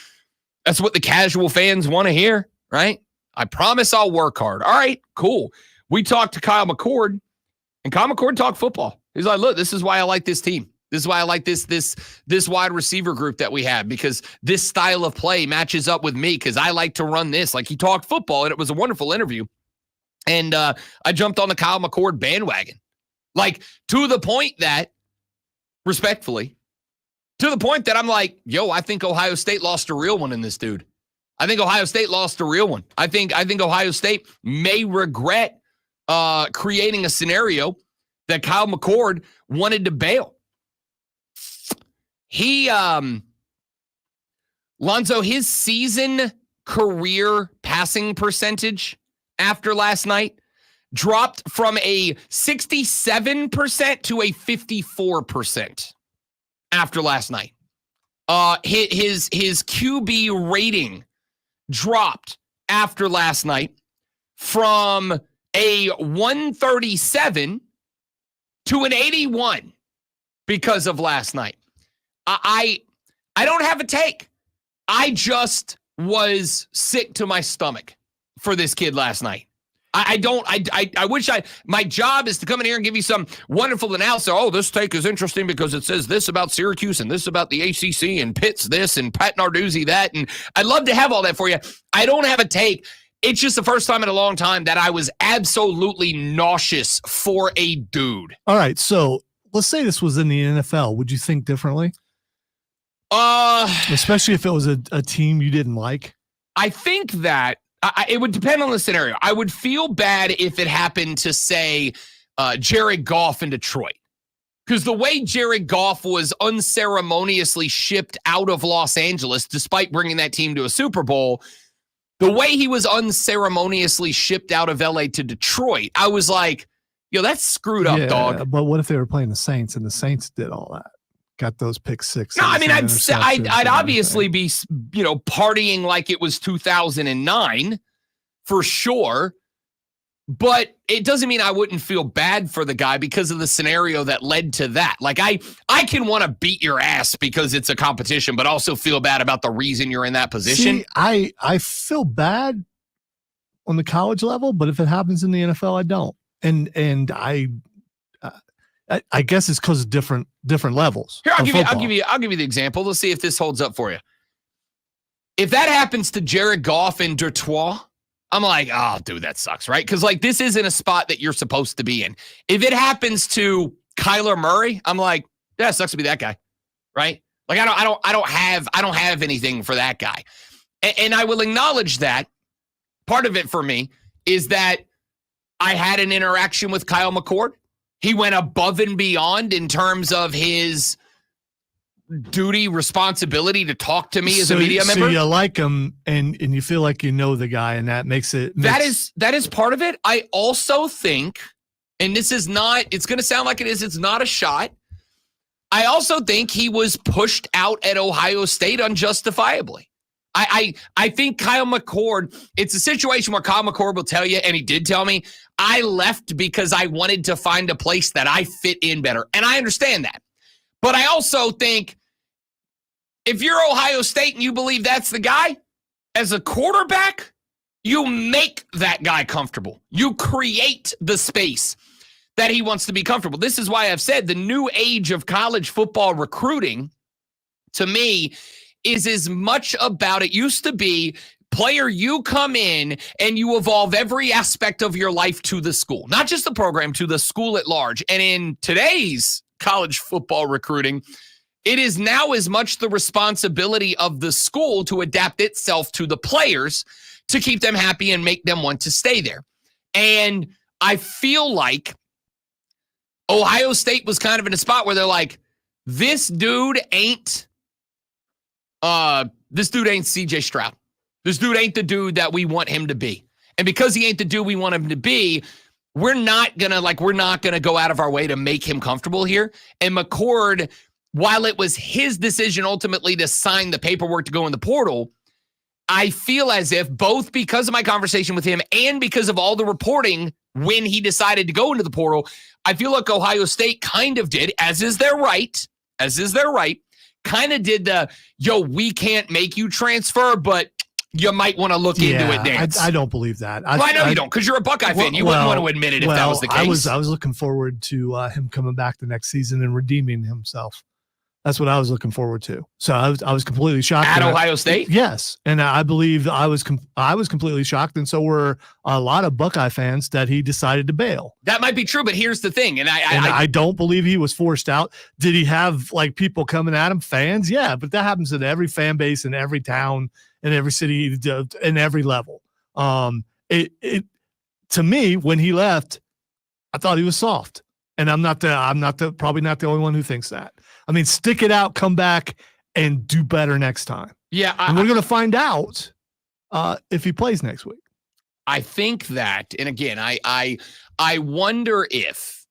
the casual fans want to hear, right? I promise I'll work hard. All right, cool. We talked to Kyle McCord, and Kyle McCord talked football. He's like, look, this is why I like this team. This is why I like this wide receiver group that we have, because this style of play matches up with me, because I like to run this. Like, he talked football, and it was a wonderful interview. And I jumped on the Kyle McCord bandwagon. Like, to the point that, respectfully, I'm like, I think Ohio State lost a real one in this dude. I think Ohio State lost a real one. I think Ohio State may regret creating a scenario that Kyle McCord wanted to bail. Lonzo, his season career passing percentage after last night dropped from a 67% to a 54% after last night. His QB rating dropped after last night from a 137 to an 81 because of last night. I don't have a take. I just was sick to my stomach for this kid last night. I wish my job is to come in here and give you some wonderful analysis. Oh, this take is interesting because it says this about Syracuse and this about the ACC and Pitt's this and Pat Narduzzi that. And I'd love to have all that for you. I don't have a take. It's just the first time in a long time that I was absolutely nauseous for a dude. All right. So let's say this was in the NFL. Would you think differently? Especially if it was a team you didn't like. I think that it would depend on the scenario. I would feel bad if it happened to, say, Jared Goff in Detroit. Because the way Jared Goff was unceremoniously shipped out of Los Angeles, despite bringing that team to a Super Bowl, the way he was unceremoniously shipped out of LA to Detroit, I was like, that's screwed up, dog. But what if they were playing the Saints and the Saints did all that? Got those pick sixes. No, I mean, I'd obviously be, partying like it was 2009 for sure. But it doesn't mean I wouldn't feel bad for the guy because of the scenario that led to that. Like, I can want to beat your ass because it's a competition, but also feel bad about the reason you're in that position. See, I feel bad on the college level, but if it happens in the NFL, I don't. And I guess it's because of different levels. Here, I'll of give you the example. Let's see if this holds up for you. If that happens to Jared Goff and Detroit, I'm like, oh, dude, that sucks, right? Because like this isn't a spot that you're supposed to be in. If it happens to Kyler Murray, I'm like, yeah, it sucks to be that guy, right? Like I don't have anything for that guy, and I will acknowledge that. Part of it for me is that I had an interaction with Kyle McCord. He went above and beyond in terms of his duty, responsibility to talk to me as a media member. So you like him and you feel like you know the guy, and that makes it. That is part of it. I also think, and this is not, it's going to sound like it is, it's not a shot. I also think he was pushed out at Ohio State unjustifiably. I think Kyle McCord, it's a situation where Kyle McCord will tell you, and he did tell me, I left because I wanted to find a place that I fit in better. And I understand that. But I also think if you're Ohio State and you believe that's the guy, as a quarterback, you make that guy comfortable. You create the space that he wants to be comfortable. This is why I've said the new age of college football recruiting, to me, is as much about, it used to be, player, you come in and you evolve every aspect of your life to the school, not just the program, to the school at large. And in today's college football recruiting, it is now as much the responsibility of the school to adapt itself to the players to keep them happy and make them want to stay there. And I feel like Ohio State was kind of in a spot where they're like, this dude ain't CJ Stroud. This dude ain't the dude that we want him to be. And because he ain't the dude we want him to be, we're not gonna go out of our way to make him comfortable here. And McCord, while it was his decision ultimately to sign the paperwork to go in the portal, I feel as if both because of my conversation with him and because of all the reporting when he decided to go into the portal, I feel like Ohio State kind of did, as is their right, kind of did the, we can't make you transfer, but you might want to look into it dance. I don't believe that. I know you don't, because you're a Buckeye fan. You wouldn't want to admit it if that was the case. I was looking forward to him coming back the next season and redeeming himself. That's what I was looking forward to. So I was completely shocked at Ohio State. Yes, and I believe I was completely shocked, and so were a lot of Buckeye fans that he decided to bail. That might be true, but here's the thing, and I don't believe he was forced out. Did he have like people coming at him? Fans, yeah, but that happens in every fan base, in every town, in every city, in every level. To me, when he left, I thought he was soft, and I'm probably not the only one who thinks that. I mean, stick it out, come back, and do better next time. Yeah, and we're going to find out if he plays next week. I think that, and again, I wonder if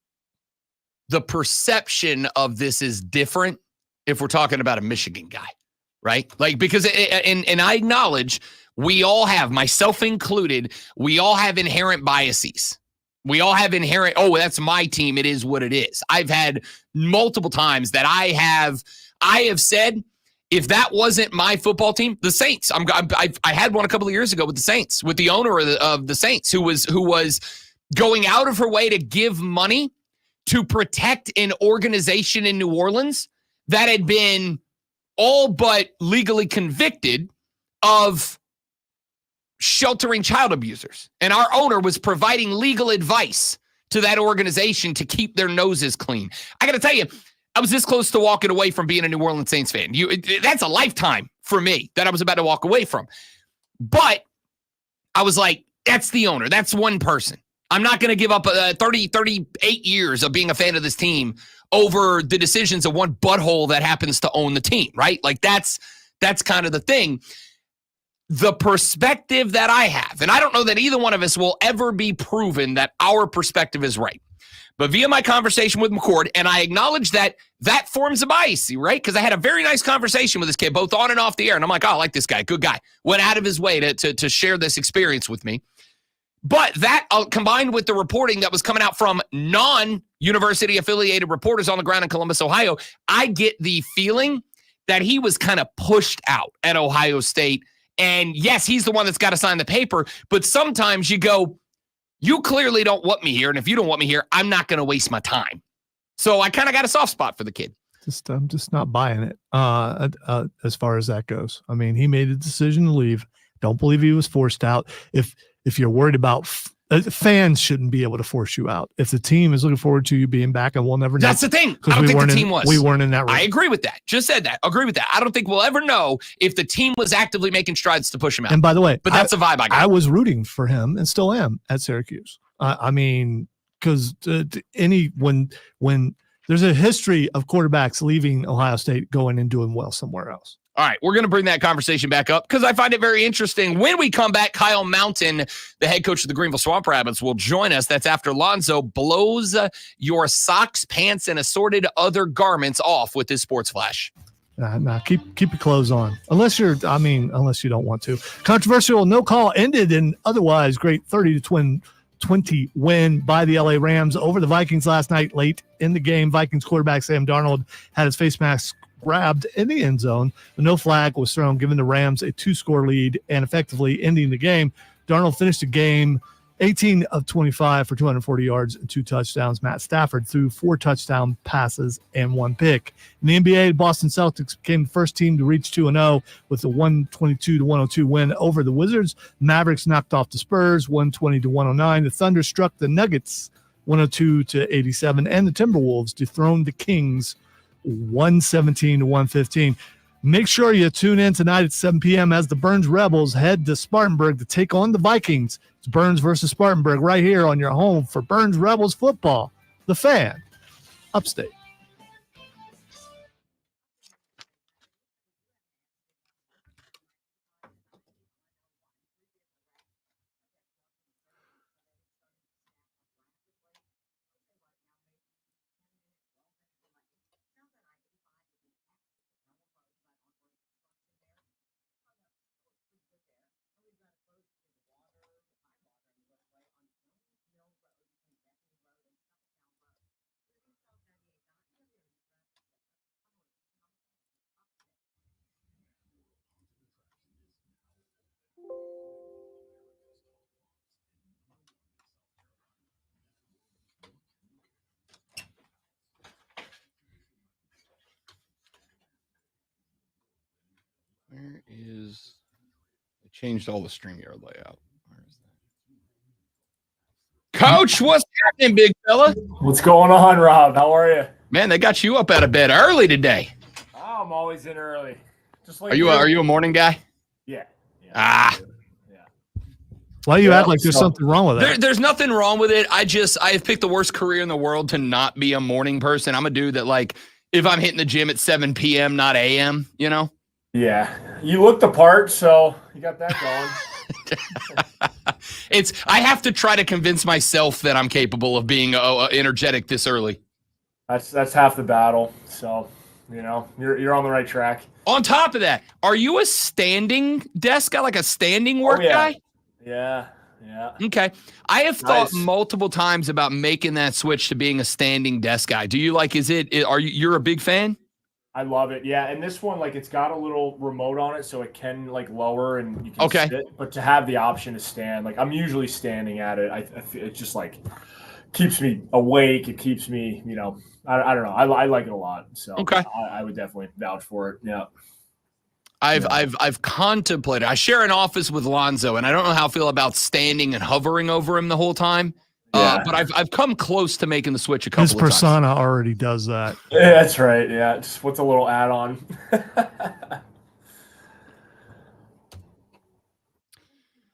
the perception of this is different if we're talking about a Michigan guy, right? Like, because, and I acknowledge we all have, myself included, we all have inherent biases. We all have inherent, that's my team, it is what it is. I've had multiple times that I have said, if that wasn't my football team, the Saints, I had one a couple of years ago with the Saints, with the owner of the Saints, who was going out of her way to give money to protect an organization in New Orleans that had been all but legally convicted of sheltering child abusers. And our owner was providing legal advice to that organization to keep their noses clean. I got to tell you, I was this close to walking away from being a New Orleans Saints fan. That's a lifetime for me that I was about to walk away from. But I was like, that's the owner. That's one person. I'm not going to give up 38 years of being a fan of this team over the decisions of one butthole that happens to own the team, right? Like that's kind of the thing. The perspective that I have, and I don't know that either one of us will ever be proven that our perspective is right, but via my conversation with McCord, and I acknowledge that forms a bias, right? Because I had a very nice conversation with this kid, both on and off the air, and I'm like, I like this guy, good guy. Went out of his way to share this experience with me. But that combined with the reporting that was coming out from non-university affiliated reporters on the ground in Columbus, Ohio, I get the feeling that he was kind of pushed out at Ohio State. And yes, he's the one that's got to sign the paper, but sometimes you go, you clearly don't want me here. And if you don't want me here, I'm not going to waste my time. So I kind of got a soft spot for the kid. I'm just not buying it as far as that goes. I mean, he made a decision to leave. Don't believe he was forced out. If you're worried about fans shouldn't be able to force you out. If the team is looking forward to you being back, and we'll never know. That's the thing. I don't think the team was. We weren't in that room. I agree with that. Just said that. Agree with that. I don't think we'll ever know if the team was actively making strides to push him out. And by the way, but that's the vibe I got. I was rooting for him and still am at Syracuse. I mean, because when there's a history of quarterbacks leaving Ohio State, going and doing well somewhere else. All right, we're going to bring that conversation back up because I find it very interesting. When we come back, Kyle Mountain, the head coach of the Greenville Swamp Rabbits, will join us. That's after Lonzo blows your socks, pants, and assorted other garments off with his sports flash. Nah, keep your clothes on. Unless you don't want to. Controversial no call ended in otherwise great 30-20 win by the LA Rams over the Vikings last night late in the game. Vikings quarterback Sam Darnold had his face mask grabbed in the end zone, but no flag was thrown, giving the Rams a 2-score lead and effectively ending the game. Darnold finished the game 18 of 25 for 240 yards and 2 touchdowns. Matt Stafford threw 4 touchdown passes and 1 pick. In the NBA, the Boston Celtics became the first team to reach 2-0 with a 122-102 win over the Wizards. Mavericks knocked off the Spurs 120-109. The Thunder struck the Nuggets 102-87, and the Timberwolves dethroned the Kings 117-115. Make sure you tune in tonight at 7 p.m. as the Burns Rebels head to Spartanburg to take on the Vikings. It's Burns versus Spartanburg right here on your home for Burns Rebels football. The Fan, Upstate. Where is I changed all the StreamYard layout. Where is that? Coach, what's happening, big fella? What's going on, Rob? How are you? Man, they got you up out of bed early today. Oh, I'm always in early. Just like are you a morning guy? Yeah. Ah. Why do you act like there's something wrong with that? There's nothing wrong with it. I have picked the worst career in the world to not be a morning person. I'm a dude that, like, if I'm hitting the gym at 7 p.m., not a.m., you know? Yeah. You look the part, so you got that going. I have to try to convince myself that I'm capable of being energetic this early. That's half the battle. So, you're on the right track. On top of that, are you a standing desk guy, like a standing work guy? Yeah. Okay. I have thought multiple times about making that switch to being a standing desk guy. Do you like, you're a big fan? I love it. Yeah. And this one, like, it's got a little remote on it, so it can, like, lower and you can sit. But to have the option to stand, like, I'm usually standing at it. It just, like, keeps me awake. It keeps me, I don't know. I like it a lot. So I would definitely vouch for it. Yeah. I've contemplated. I share an office with Lonzo, and I don't know how I feel about standing and hovering over him the whole time. But I've come close to making the switch a couple of times. His persona already does that. Yeah, that's right. Yeah, just what's a little add-on.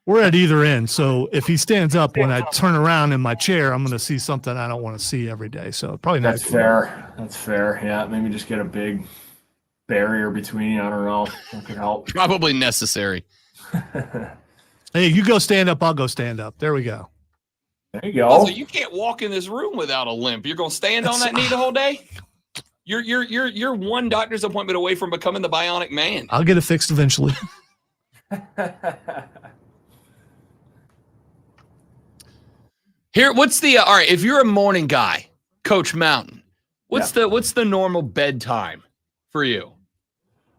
We're at either end, so if he stands up when I turn around in my chair, I'm going to see something I don't want to see every day. So probably not. That's fair. That's fair. Yeah, maybe just get a big barrier between you. I don't know. That could help. Probably necessary. Hey, you go stand up. I'll go stand up. There we go. There you go. Also, you can't walk in this room without a limp. You're gonna stand on that knee the whole day. You're one doctor's appointment away from becoming the bionic man. I'll get it fixed eventually. Here, what's the all right? If you're a morning guy, Coach Mountain, what's the normal bedtime for you?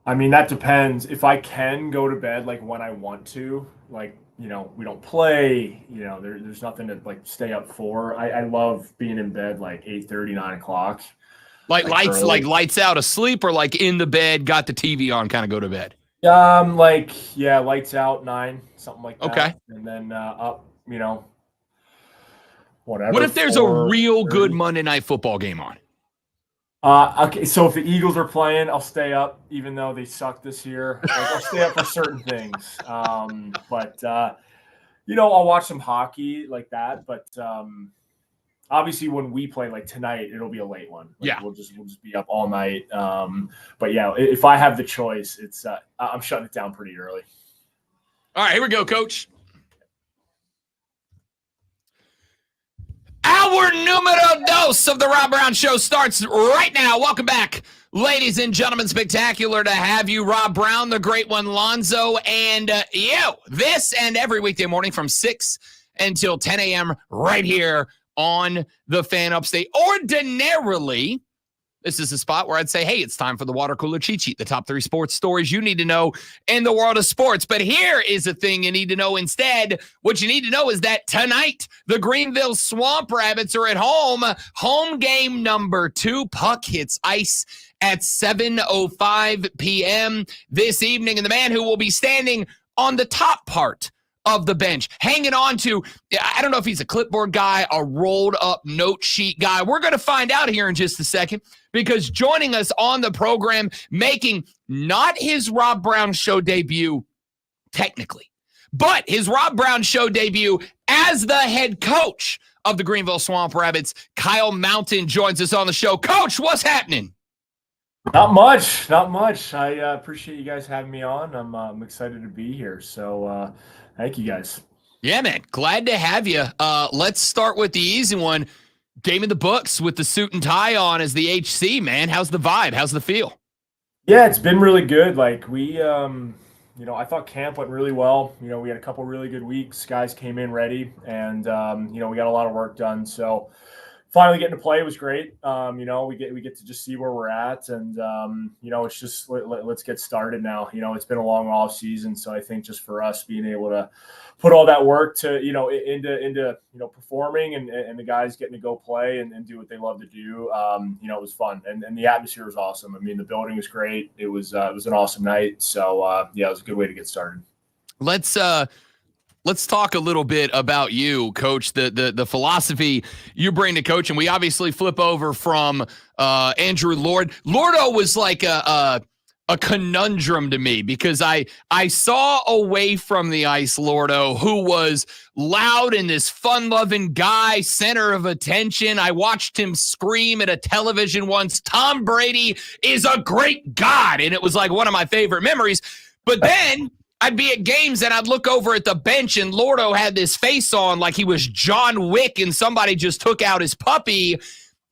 I mean, that depends. If I can go to bed like when I want to, like, we don't play, there's nothing to like stay up for. I love being in bed like 8:30, 9 o'clock. Like lights, early. like lights out asleep, or like in the bed, got the TV on, kind of go to bed. Lights out 9, something like that. Okay. And then up, whatever. What if there's a real good Monday Night Football game on? Okay, so if the Eagles are playing, I'll stay up, even though they suck this year. Like, I'll stay up for certain things. But I'll watch some hockey like that. But obviously, when we play like tonight, it'll be a late one. Like, yeah, we'll just be up all night. But yeah, if I have the choice, it's I'm shutting it down pretty early. All right, here we go, Coach. Our numero dos of the Rob Brown Show starts right now. Welcome back, ladies and gentlemen. Spectacular to have you, Rob Brown, the great one, Lonzo, and you. This and every weekday morning from 6 until 10 a.m. right here on the Fan Upstate. Ordinarily, this is a spot where I'd say, hey, it's time for the water cooler cheat sheet, the top 3 sports stories you need to know in the world of sports. But here is a thing you need to know instead. What you need to know is that tonight, the Greenville Swamp Rabbits are at home. Home game number 2. Puck hits ice at 7:05 p.m. this evening. And the man who will be standing on the top part of the bench, hanging on to, I don't know if he's a clipboard guy, a rolled up note sheet guy. We're going to find out here in just a second, because joining us on the program, making not his Rob Brown Show debut technically, but his Rob Brown Show debut as the head coach of the Greenville Swamp Rabbits, Kyle Mountain joins us on the show. Coach, what's happening? Not much. I appreciate you guys having me on. I'm excited to be here. So, thank you guys. Yeah, man. Glad to have you. Let's start with the easy one. Game in the books with the suit and tie on as the HC, man. How's the vibe? How's the feel? Yeah, it's been really good. Like we, I thought camp went really well. We had a couple really good weeks. Guys came in ready, and we got a lot of work done. So finally getting to play was great. We get to just see where we're at, and it's just let's get started now. It's been a long off season, so I think just for us being able to put all that work to into performing and the guys getting to go play and do what they love to do. It was fun, and the atmosphere was awesome. I mean, the building was great. It was an awesome night. So it was a good way to get started. Let's talk a little bit about you, Coach, the philosophy you bring to coaching. We obviously flip over from Andrew Lord. Lordo was like a conundrum to me, because I saw away from the ice Lordo, who was loud and this fun-loving guy, center of attention. I watched him scream at a television once, "Tom Brady is a great God," and it was like one of my favorite memories. But then I'd be at games and I'd look over at the bench and Lordo had this face on like he was John Wick and somebody just took out his puppy.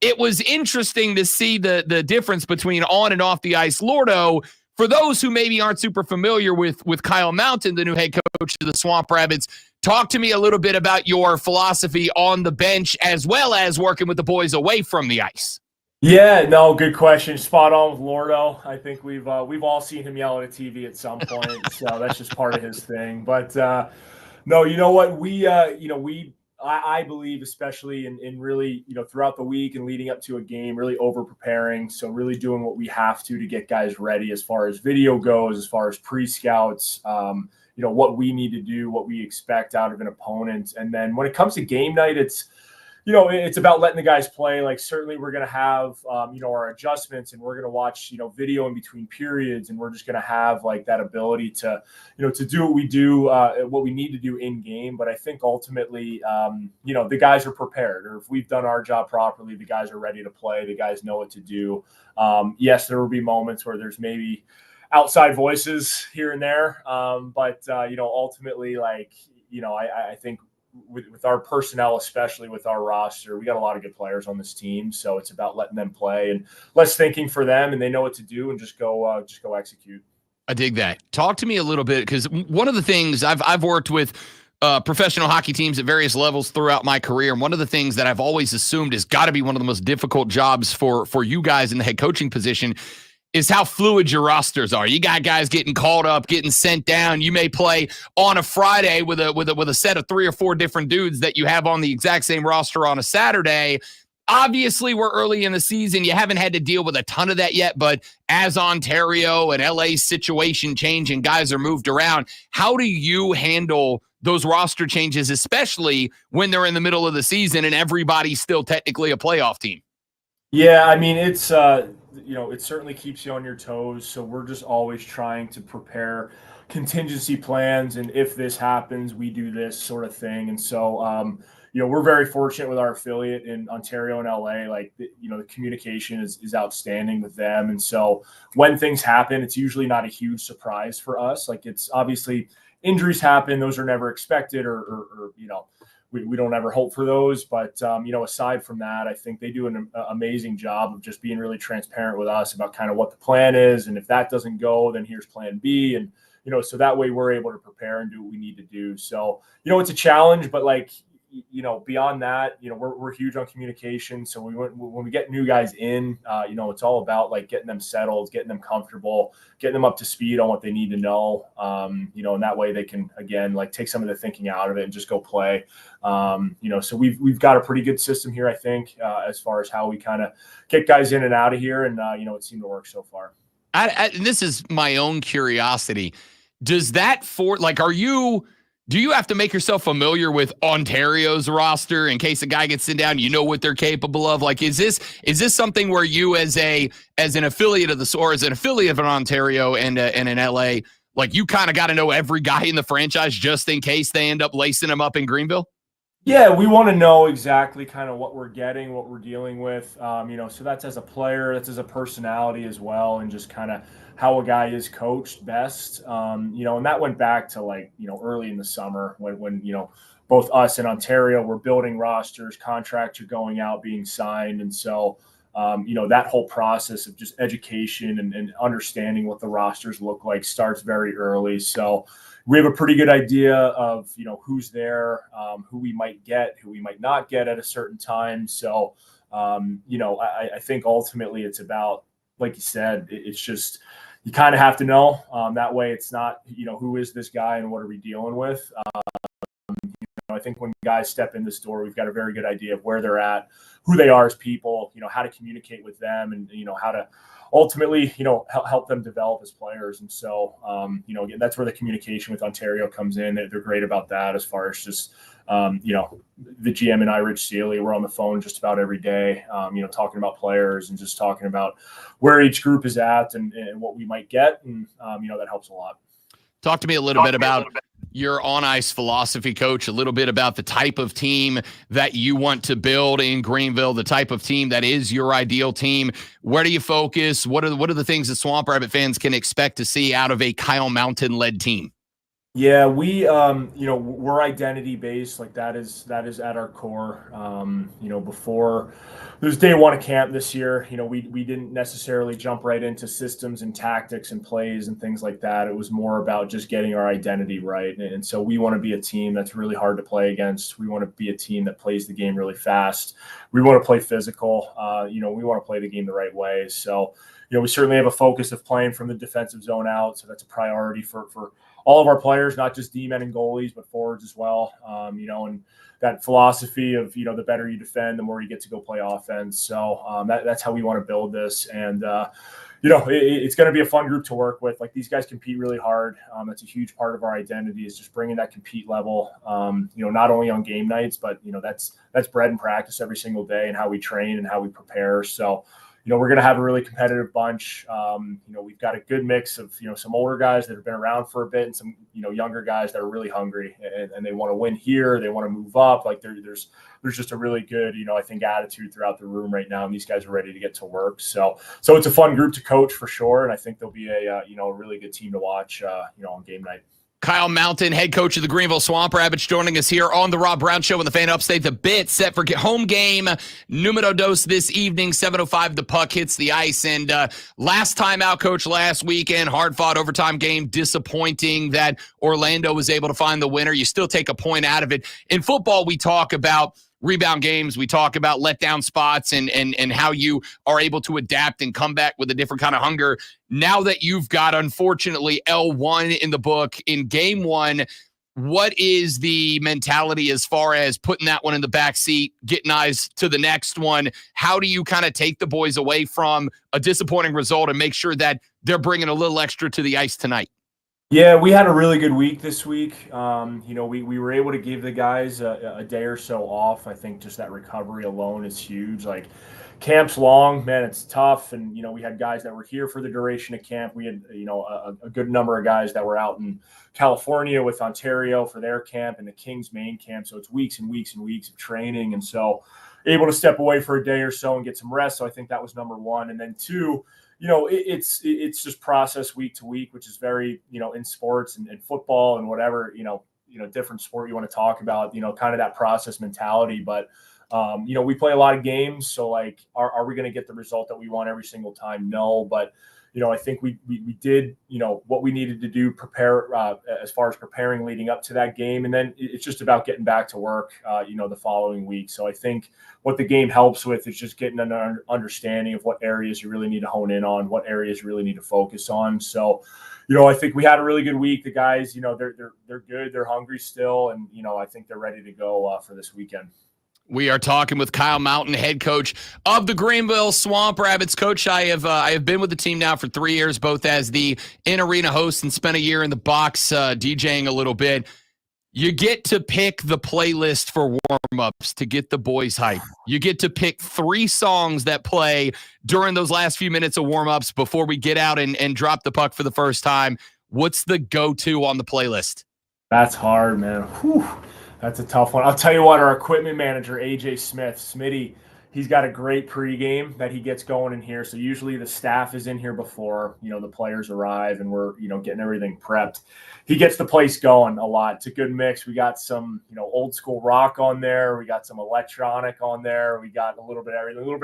It was interesting to see the difference between on and off the ice Lordo. For those who maybe aren't super familiar with Kyle Mountain, the new head coach of the Swamp Rabbits, talk to me a little bit about your philosophy on the bench as well as working with the boys away from the ice. Yeah, no, good question. Spot on with Lordo. I think we've all seen him yell at a TV at some point, so that's just part of his thing. But no, you know what? I believe, especially in really, throughout the week and leading up to a game, really over preparing. So really doing what we have to get guys ready as far as video goes, as far as pre-scouts, what we need to do, what we expect out of an opponent. And then when it comes to game night, it's about letting the guys play. Like, certainly we're going to have, our adjustments, and we're going to watch, video in between periods. And we're just going to have like that ability to, to do what we do, what we need to do in game. But I think ultimately, the guys are prepared, or if we've done our job properly, the guys are ready to play. The guys know what to do. Yes, there will be moments where there's maybe outside voices here and there. But ultimately, like, I think, with our personnel, especially with our roster, we got a lot of good players on this team. So it's about letting them play and less thinking for them, and they know what to do, and just go execute. I dig that. Talk to me a little bit, because one of the things I've worked with professional hockey teams at various levels throughout my career, and one of the things that I've always assumed has got to be one of the most difficult jobs for you guys in the head coaching position is how fluid your rosters are. You got guys getting called up, getting sent down. You may play on a Friday with a set of 3 or 4 different dudes that you have on the exact same roster on a Saturday. Obviously, we're early in the season. You haven't had to deal with a ton of that yet, but as Ontario and LA's situation change and guys are moved around, how do you handle those roster changes, especially when they're in the middle of the season and everybody's still technically a playoff team? Yeah, I mean, it's it certainly keeps you on your toes. So we're just always trying to prepare contingency plans, and if this happens, we do this sort of thing. And so, we're very fortunate with our affiliate in Ontario and LA. Like, the communication is outstanding with them. And so when things happen, it's usually not a huge surprise for us. Like, it's obviously injuries happen; those are never expected, or we don't ever hope for those. But, aside from that, I think they do an amazing job of just being really transparent with us about kind of what the plan is. And if that doesn't go, then here's plan B. And, so that way we're able to prepare and do what we need to do. So, it's a challenge, but beyond that, we're huge on communication. So when we get new guys in, it's all about getting them settled, getting them comfortable, getting them up to speed on what they need to know. And that way they can, again, take some of the thinking out of it and just go play. So we've got a pretty good system here, I think, as far as how we kind of get guys in and out of here. And, it seemed to work so far. And this is my own curiosity. Does that do you have to make yourself familiar with Ontario's roster in case a guy gets sent down, what they're capable of? Is this something where you as an affiliate of as an affiliate of an Ontario and an LA, you kind of got to know every guy in the franchise just in case they end up lacing them up in Greenville? Yeah, we want to know exactly kind of what we're getting, what we're dealing with. So that's as a player, that's as a personality as well, and just kind of how a guy is coached best. And that went back to early in the summer when both us and Ontario were building rosters, contracts are going out, being signed. And so, that whole process of just education and understanding what the rosters look like starts very early. So we have a pretty good idea of, who's there, who we might get, who we might not get at a certain time. So, I think ultimately it's about, like you said, it's just, you kind of have to know. That way it's not, who is this guy and what are we dealing with? I think when guys step in this door, we've got a very good idea of where they're at, who they are as people, how to communicate with them, and, how to ultimately, help them develop as players. And so, again, that's where the communication with Ontario comes in. They're great about that as far as just, the GM and I, Rich Seeley, we're on the phone just about every day, talking about players and just talking about where each group is at and what we might get. And, that helps a lot. Talk to me a little bit about your on-ice philosophy, Coach, a little bit about the type of team that you want to build in Greenville, the type of team that is your ideal team. Where do you focus? What are the things that Swamp Rabbit fans can expect to see out of a Kyle Mountain-led team? Yeah, we, we're identity based. That is at our core. Before there's day one of camp this year, we didn't necessarily jump right into systems and tactics and plays and things like that. It was more about just getting our identity right. And so we want to be a team that's really hard to play against. We want to be a team that plays the game really fast. We want to play physical. We want to play the game the right way. So, we certainly have a focus of playing from the defensive zone out. So that's a priority for all of our players, not just D-men and goalies, but forwards as well. And that philosophy of, the better you defend, the more you get to go play offense. So that's how we want to build this. And, it's going to be a fun group to work with. These guys compete really hard. That's a huge part of our identity, is just bringing that compete level, not only on game nights, but, that's bread and practice every single day, and how we train and how we prepare. So, we're going to have a really competitive bunch. We've got a good mix of, some older guys that have been around for a bit, and some, younger guys that are really hungry and they want to win here. They want to move up. There's just a really good, I think, attitude throughout the room right now. And these guys are ready to get to work. So it's a fun group to coach for sure. And I think they'll be a really good team to watch, on game night. Kyle Mountain, head coach of the Greenville Swamp Rabbits, joining us here on the Rob Brown Show on the Fan Upstate. The Bit set for home game numero dos this evening, 7:05. The puck hits the ice. And last time out, Coach, last weekend, hard-fought overtime game. Disappointing that Orlando was able to find the winner. You still take a point out of it. In football, we talk about rebound games. We talk about letdown spots and how you are able to adapt and come back with a different kind of hunger. Now that you've got, unfortunately, L1 in the book in game one, what is the mentality as far as putting that one in the back seat, getting eyes to the next one? How do you kind of take the boys away from a disappointing result and make sure that they're bringing a little extra to the ice tonight? Yeah, we had a really good week this week. We were able to give the guys a day or so off. I think just that recovery alone is huge. Like, camp's long, man, it's tough. And, we had guys that were here for the duration of camp. We had, a good number of guys that were out in California with Ontario for their camp and the Kings main camp. So it's weeks and weeks and weeks of training. And so able to step away for a day or so and get some rest. So I think that was number one. And then two, it's just process week to week, which is very, in sports and football and whatever, different sport you want to talk about, kind of that process mentality. But, we play a lot of games. So like, are we going to get the result that we want every single time? No, but, I think we did, what we needed to do, prepare as far as preparing leading up to that game. And then it's just about getting back to work, the following week. So I think what the game helps with is just getting an understanding of what areas you really need to hone in on, what areas you really need to focus on. So, I think we had a really good week. The guys, they're good. They're hungry still. And, I think they're ready to go for this weekend. We are talking with Kyle Mountain, head coach of the Greenville Swamp Rabbits. Coach, I have been with the team now for 3 years, both as the in-arena host and spent a year in the box DJing a little bit. You get to pick the playlist for warm-ups to get the boys hyped. You get to pick 3 songs that play during those last few minutes of warm-ups before we get out and drop the puck for the first time. What's the go-to on the playlist? That's hard, man. Whew. That's a tough one. I'll tell you what, our equipment manager, AJ Smith, Smitty, he's got a great pregame that he gets going in here. So usually the staff is in here before, the players arrive and we're, getting everything prepped. He gets the place going a lot. It's a good mix. We got some, old school rock on there. We got some electronic on there. We got a little bit of everything, a little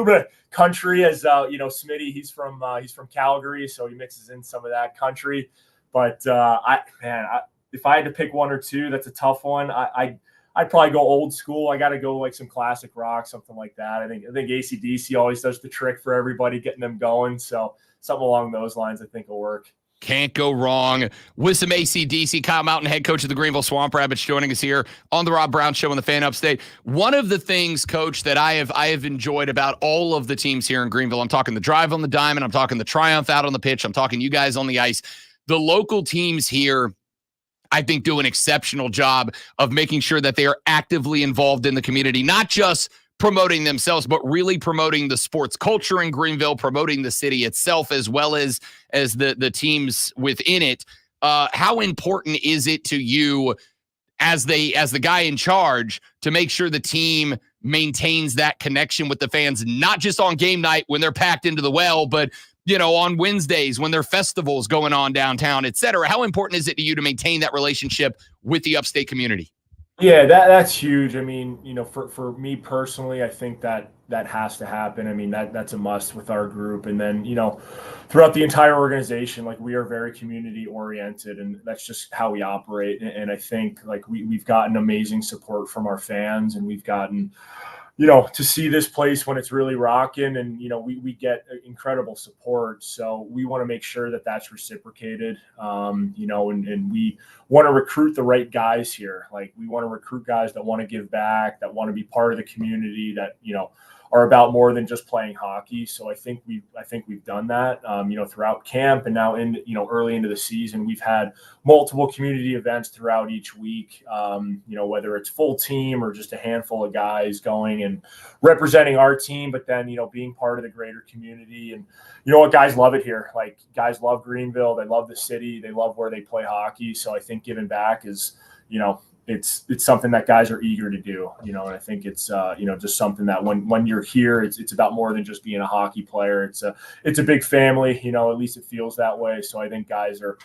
bit of country as, Smitty, he's from Calgary. So he mixes in some of that country, but if I had to pick one or two, that's a tough one. I'd probably go old school. I got to go like some classic rock, something like that. I think AC/DC always does the trick for everybody, getting them going. So something along those lines, I think will work. Can't go wrong with some AC/DC. Kyle Mountain, head coach of the Greenville Swamp Rabbits, joining us here on the Rob Brown Show on the Fan Upstate. One of the things, Coach, that I have enjoyed about all of the teams here in Greenville, I'm talking the Drive on the Diamond, I'm talking the Triumph out on the pitch, I'm talking you guys on the ice. The local teams here, I think, do an exceptional job of making sure that they are actively involved in the community, not just promoting themselves, but really promoting the sports culture in Greenville, promoting the city itself, as well as the teams within it. How important is it to you as the guy in charge to make sure the team maintains that connection with the fans, not just on game night when they're packed into the well, but on Wednesdays when there are festivals going on downtown, et cetera? How important is it to you to maintain that relationship with the upstate community? Yeah, that's huge. I mean, for me personally, I think that has to happen. I mean, that's a must with our group. And then, throughout the entire organization, like, we are very community oriented, and that's just how we operate. And I think like we've gotten amazing support from our fans, and we've gotten, to see this place when it's really rocking, and, we get incredible support. So we want to make sure that that's reciprocated, and we want to recruit the right guys here. Like, we want to recruit guys that want to give back, that want to be part of the community, that, are about more than just playing hockey. So I think we've done that, throughout camp, and now in, early into the season, we've had multiple community events throughout each week, whether it's full team or just a handful of guys going and representing our team, but then, being part of the greater community. And guys love it here. Like, guys love Greenville. They love the city. They love where they play hockey. So I think giving back is, it's something that guys are eager to do, and I think it's, just something that when you're here, it's about more than just being a hockey player. It's a big family, at least it feels that way. So I think guys are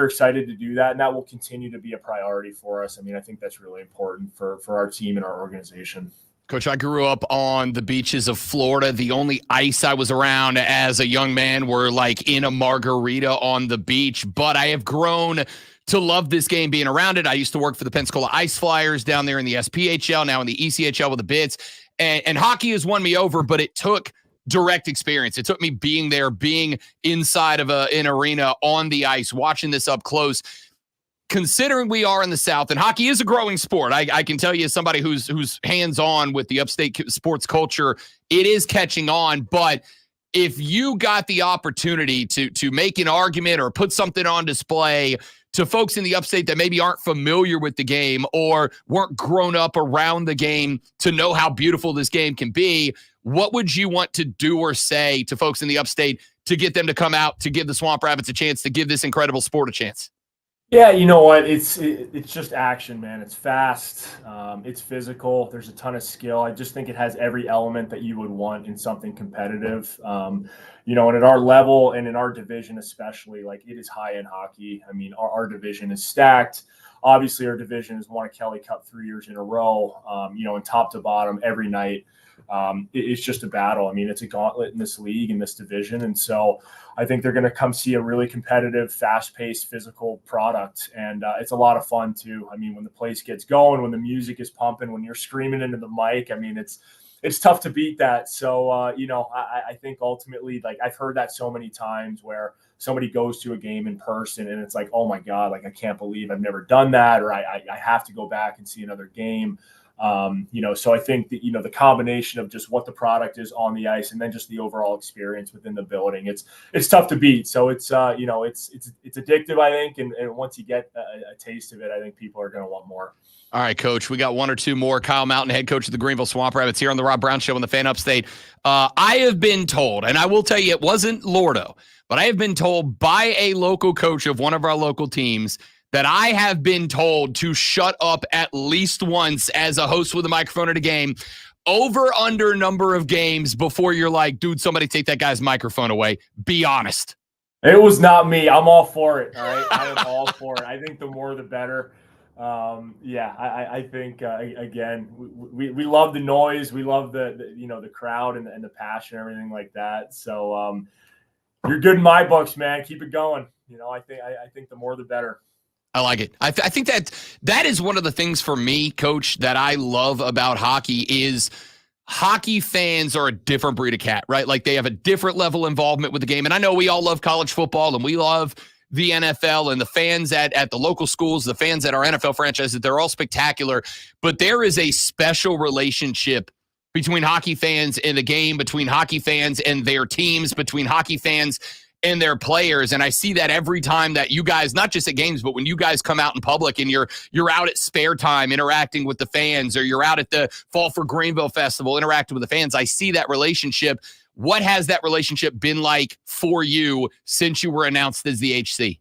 excited to do that, and that will continue to be a priority for us. I mean, I think that's really important for our team and our organization. Coach, I grew up on the beaches of Florida. The only ice I was around as a young man were like in a margarita on the beach, but I have grown to love this game being around it. I used to work for the Pensacola Ice Flyers down there in the SPHL, now in the ECHL with the Bits. And hockey has won me over, but it took direct experience. It took me being there, being inside of an arena on the ice, watching this up close. Considering we are in the South, and hockey is a growing sport, I can tell you as somebody who's hands-on with the upstate sports culture, it is catching on. But if you got the opportunity to make an argument or put something on display to folks in the upstate that maybe aren't familiar with the game or weren't grown up around the game to know how beautiful this game can be, what would you want to do or say to folks in the upstate to get them to come out, to give the Swamp Rabbits a chance, to give this incredible sport a chance? Yeah, you know what? It's just action, man. It's fast. It's physical. There's a ton of skill. I just think it has every element that you would want in something competitive. And at our level and in our division especially, like, it is high-end hockey. I mean, our division is stacked. Obviously, our division has won a Kelly Cup 3 years in a row, and top to bottom every night. It's just a battle. I mean, it's a gauntlet in this league, in this division. And so I think they're going to come see a really competitive, fast-paced, physical product. And it's a lot of fun, too. I mean, when the place gets going, when the music is pumping, when you're screaming into the mic, I mean, it's tough to beat that. So, I think ultimately, like, I've heard that so many times where somebody goes to a game in person and it's like, oh, my God, like, I can't believe I've never done that, or I have to go back and see another game. So I think that, the combination of just what the product is on the ice and then just the overall experience within the building, it's tough to beat. So it's addictive, I think. And once you get a taste of it, I think people are going to want more. All right, Coach, we got one or two more. Kyle Mountain, head coach of the Greenville Swamp Rabbits, here on the Rob Brown Show on the Fan Upstate. I have been told, and I will tell you, it wasn't Lordo, but I have been told by a local coach of one of our local teams that I have been told to shut up at least once as a host with a microphone at a game, over under number of games before you're like, dude, somebody take that guy's microphone away. Be honest. It was not me. I'm all for it. All right. I am all for it. I think the more, the better. I think, again, we love the noise. We love the crowd and the passion, everything like that. So you're good in my books, man. Keep it going. I think the more, the better. I like it. I think that is one of the things for me, Coach, that I love about hockey is hockey fans are a different breed of cat, right? Like, they have a different level of involvement with the game. And I know we all love college football and we love the NFL, and the fans at the local schools, the fans at our NFL franchises, they're all spectacular. But there is a special relationship between hockey fans and the game, between hockey fans and their teams, between hockey fans and their players. And I see that every time that you guys, not just at games, but when you guys come out in public and you're out at spare time interacting with the fans, or you're out at the Fall for Greenville Festival interacting with the fans, I see that relationship. What has that relationship been like for you since you were announced as the HC?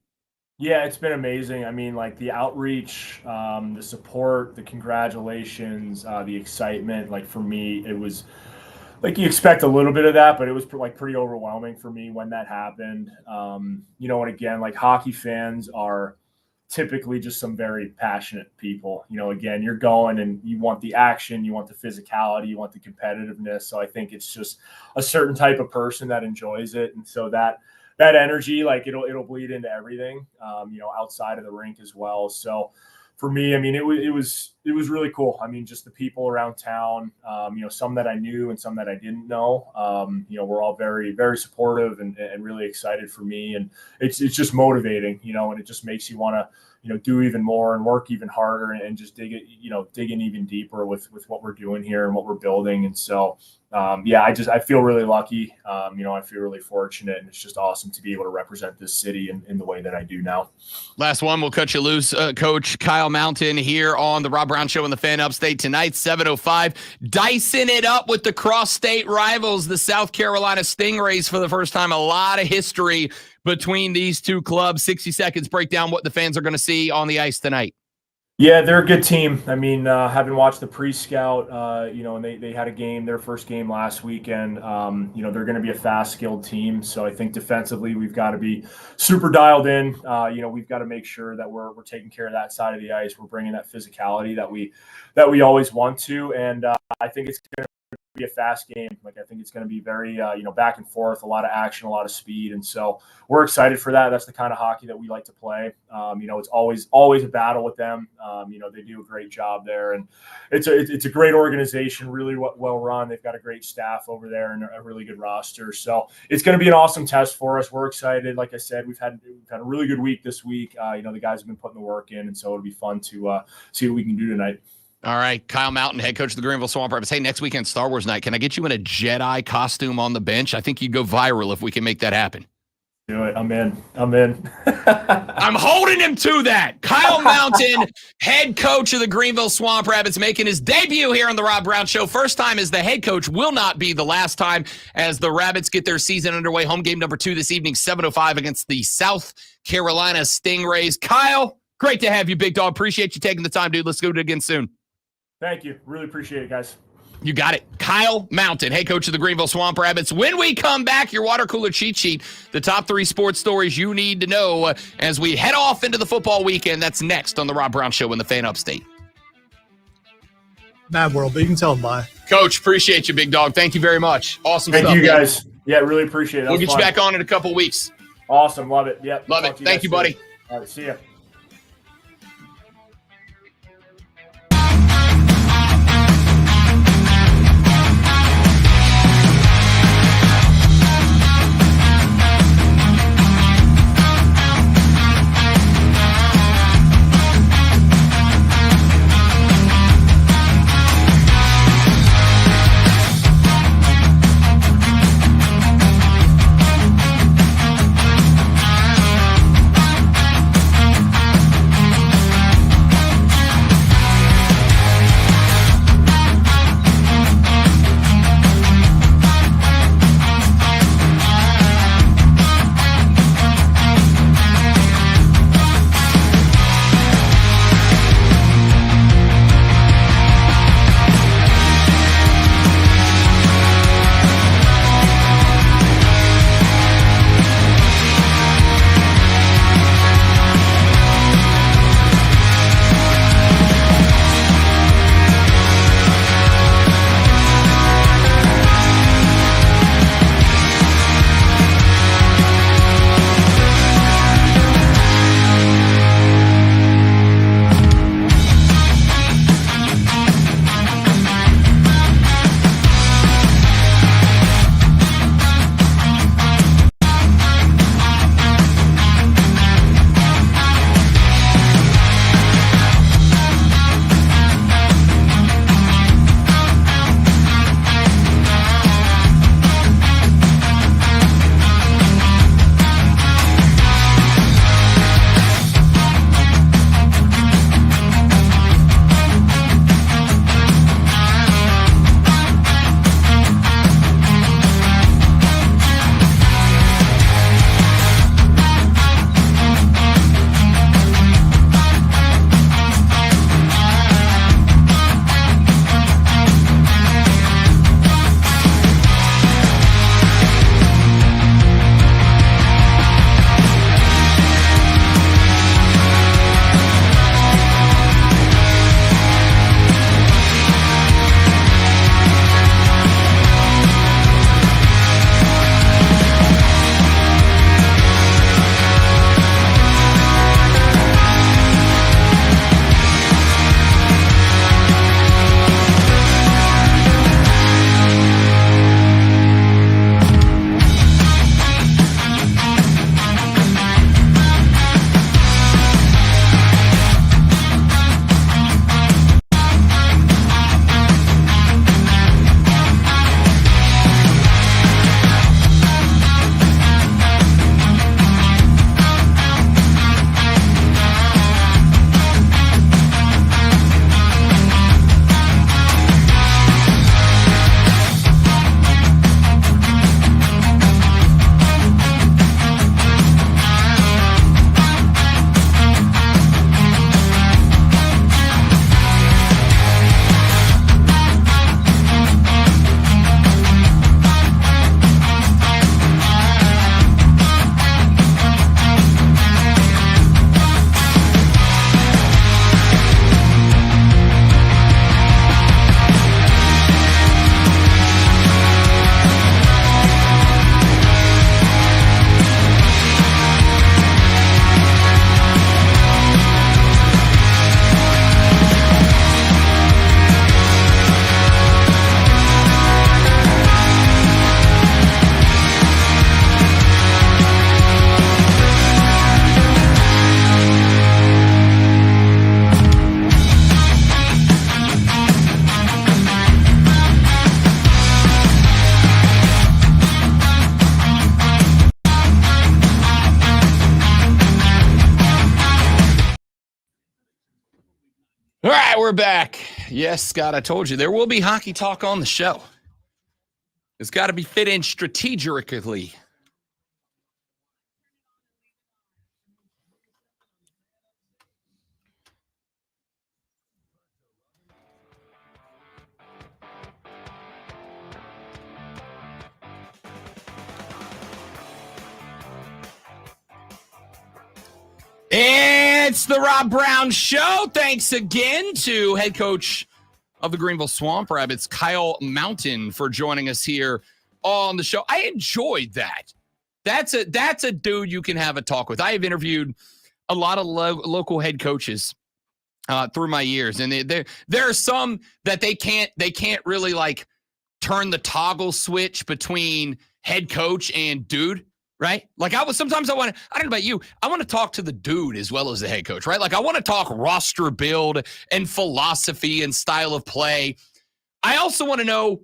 Yeah, it's been amazing. I mean, like, the outreach, the support, the congratulations, the excitement, like, for me, it was like, you expect a little bit of that, but it was like pretty overwhelming for me when that happened. And again, like, hockey fans are typically just some very passionate people. Again, you're going and you want the action, you want the physicality, you want the competitiveness. So I think it's just a certain type of person that enjoys it. And so that energy, like, it'll bleed into everything, outside of the rink as well. So for me, I mean, it was really cool. I mean, just the people around town, some that I knew and some that I didn't know, we're all very, very supportive and really excited for me. And it's just motivating, and it just makes you want to, do even more and work even harder and just dig in even deeper with what we're doing here and what we're building. And so, I feel really lucky. I feel really fortunate, and it's just awesome to be able to represent this city in the way that I do now. Last one, we'll cut you loose. Coach Kyle Mountain here on the Rob Brown Show in the Fan Upstate tonight, 7:05. Dicing it up with the cross-state rivals, the South Carolina Stingrays, for the first time. A lot of history between these two clubs. 60 seconds, break down what the fans are going to see on the ice tonight. Yeah, they're a good team. I mean, having watched the pre-scout, and they had their first game last weekend. They're going to be a fast, skilled team. So I think defensively, we've got to be super dialed in. We've got to make sure that we're taking care of that side of the ice. We're bringing that physicality that we always want to. And I think it's going to be a fast game. Like, I think it's going to be very, back and forth, a lot of action, a lot of speed. And so we're excited for that. That's the kind of hockey that we like to play. It's always a battle with them. They do a great job there, and it's a great organization, really well run. They've got a great staff over there and a really good roster. So it's going to be an awesome test for us. We're excited. Like I said, we've had a really good week this week. The guys have been putting the work in, and so it'll be fun to see what we can do tonight. All right, Kyle Mountain, head coach of the Greenville Swamp Rabbits. Hey, next weekend, Star Wars night. Can I get you in a Jedi costume on the bench? I think you'd go viral if we can make that happen. Do it. I'm in. I'm holding him to that. Kyle Mountain, head coach of the Greenville Swamp Rabbits, making his debut here on the Rob Brown Show. First time as the head coach, will not be the last time as the Rabbits get their season underway. Home game number 2 this evening, 7:05 against the South Carolina Stingrays. Kyle, great to have you, big dog. Appreciate you taking the time, dude. Let's do it again soon. Thank you. Really appreciate it, guys. You got it. Kyle Mountain, head coach of the Greenville Swamp Rabbits. When we come back, your water cooler cheat sheet, the top 3 sports stories you need to know as we head off into the football weekend. That's next on the Rob Brown Show in the Fan Upstate. Mad world, but you can tell them bye. Coach, appreciate you, big dog. Thank you very much. Awesome stuff. Thank you, guys. Yeah, really appreciate it. We'll get you back on in a couple weeks. Awesome. Love it. Yep. Love it. Thank you, buddy. All right. See ya. All right, we're back. Yes, Scott, I told you there will be hockey talk on the show. It's got to be fit in strategically. It's the Rob Brown Show. Thanks again to head coach of the Greenville Swamp Rabbits, Kyle Mountain, for joining us here on the show. I enjoyed that. That's a dude you can have a talk with. I have interviewed a lot of local head coaches through my years, and there are some that they can't really like turn the toggle switch between head coach and dude. Right? Like I don't know about you. I want to talk to the dude as well as the head coach, right? Like I want to talk roster build and philosophy and style of play. I also want to know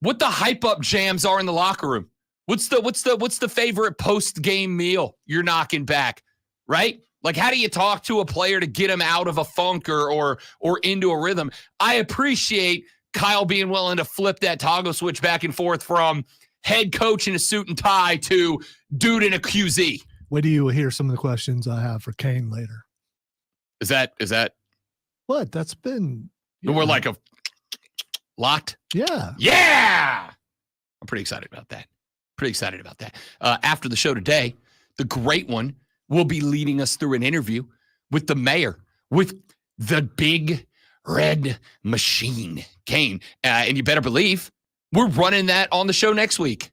what the hype up jams are in the locker room. What's the favorite post-game meal you're knocking back, right? Like how do you talk to a player to get him out of a funk or into a rhythm? I appreciate Kyle being willing to flip that toggle switch back and forth from head coach in a suit and tie to dude in a QZ. Wait do you hear some of the questions I have for Kane later? Is that what? That's been we're like a locked? Yeah. Yeah. I'm pretty excited about that. After the show today, the great one will be leading us through an interview with the mayor, with the big red machine, Kane. And you better believe we're running that on the show next week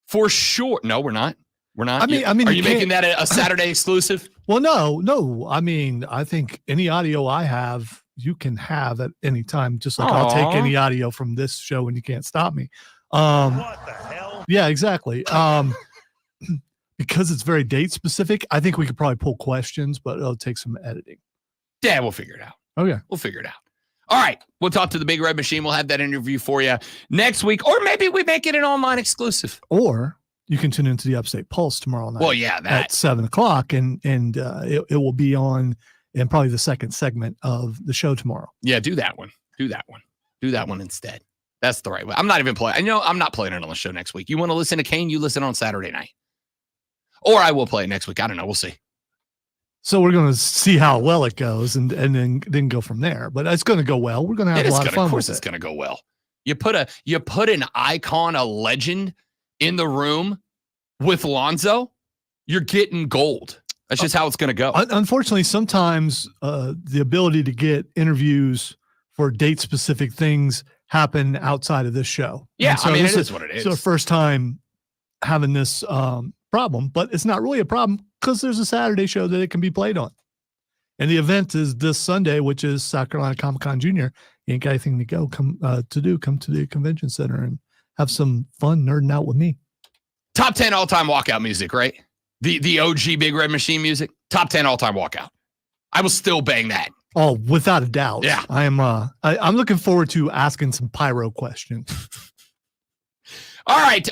for sure. No, we're not. We're not. I mean, are you making that a Saturday exclusive? Well, no. I mean, I think any audio I have, you can have at any time. Just like I'll take any audio from this show, and you can't stop me. What the hell? Yeah, exactly. Because it's very date specific, I think we could probably pull questions, but it'll take some editing. Yeah, we'll figure it out. Okay, we'll figure it out. All right, we'll talk to the Big Red Machine. We'll have that interview for you next week, or maybe we make it an online exclusive. Or you can tune into the Upstate Pulse tomorrow night. Well, yeah, at 7:00, and it will be on in probably the second segment of the show tomorrow. Yeah, do that one instead. That's the right way. I'm not even playing. I know I'm not playing it on the show next week. You want to listen to Kane? You listen on Saturday night, or I will play it next week. I don't know. We'll see. So we're going to see how well it goes, and then go from there. But it's going to go well. We're going to have a lot of fun. Of course, it's going to go well. You put an icon, a legend, in the room with Lonzo, you're getting gold. That's just how it's going to go. Unfortunately, sometimes the ability to get interviews for date-specific things happen outside of this show. Yeah, so it is what it is. It's our first time having this problem, but it's not really a problem because there's a Saturday show that it can be played on. And the event is this Sunday, which is South Carolina Comic-Con Junior. You ain't got anything to go, come to the convention center and have some fun nerding out with me. Top 10 all-time walkout music, right? The OG Big Red Machine music. Top 10 all-time walkout. I will still bang that. Oh, without a doubt. Yeah. I'm looking forward to asking some pyro questions. All right,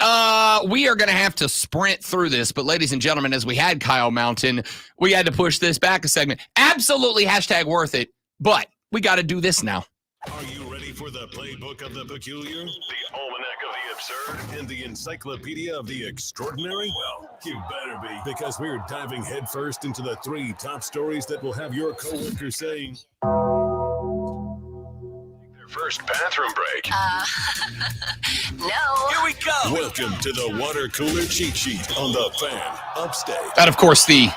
we are going to have to sprint through this, but ladies and gentlemen, as we had Kyle Mountain, we had to push this back a segment. Absolutely #worth it, but we got to do this now. Are you ready for the playbook of the peculiar, the almanac of the absurd, and the encyclopedia of the extraordinary? Well, you better be, because we're diving headfirst into the 3 top stories that will have your coworkers saying their first bathroom break. No. Here we go. Welcome to the water cooler cheat sheet on the Fan Upstate. And of course, the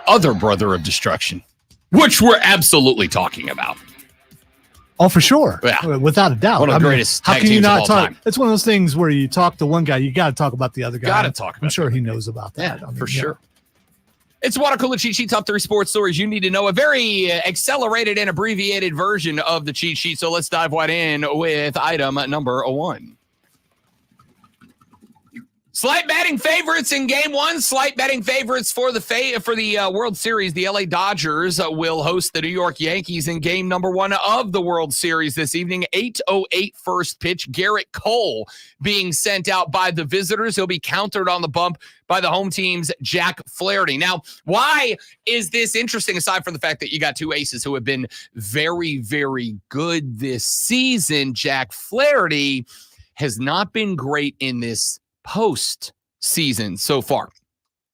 other brother of destruction, which we're absolutely talking about. Oh, for sure. Yeah. Without a doubt. One of the greatest how tag can you teams of not all talk? time. It's one of those things where you talk to one guy, you got to talk about the other guy. Got to talk about I'm sure he knows about that. Yeah, for sure. It's Water Cooler Cheat Sheet, top 3 sports stories you need to know. A very accelerated and abbreviated version of the cheat sheet. So let's dive right in with item number 1. Slight betting favorites in game one. Slight betting favorites for the World Series. The LA Dodgers will host the New York Yankees in game number one of the World Series this evening. 8:08 first pitch. Garrett Cole being sent out by the visitors. He'll be countered on the bump by the home team's Jack Flaherty. Now, why is this interesting aside from the fact that you got two aces who have been very, very good this season? Jack Flaherty has not been great in this post-season so far.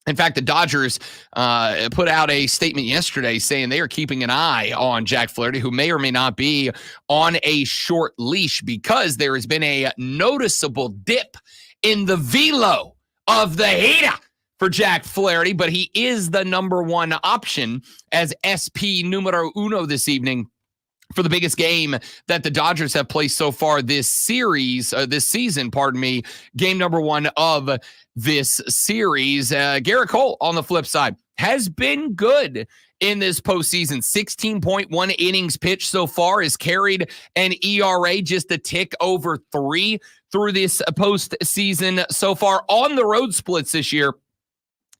In fact, the Dodgers put out a statement yesterday saying they are keeping an eye on Jack Flaherty, who may or may not be on a short leash because there has been a noticeable dip in the velo of the heater for Jack Flaherty, but he is the number one option as SP numero uno this evening for the biggest game that the Dodgers have played so far this season, game number one of this series. Garrett Cole, on the flip side, has been good in this postseason. 16.1 innings pitched so far, has carried an ERA just a tick over 3 through this postseason so far. On the road splits this year,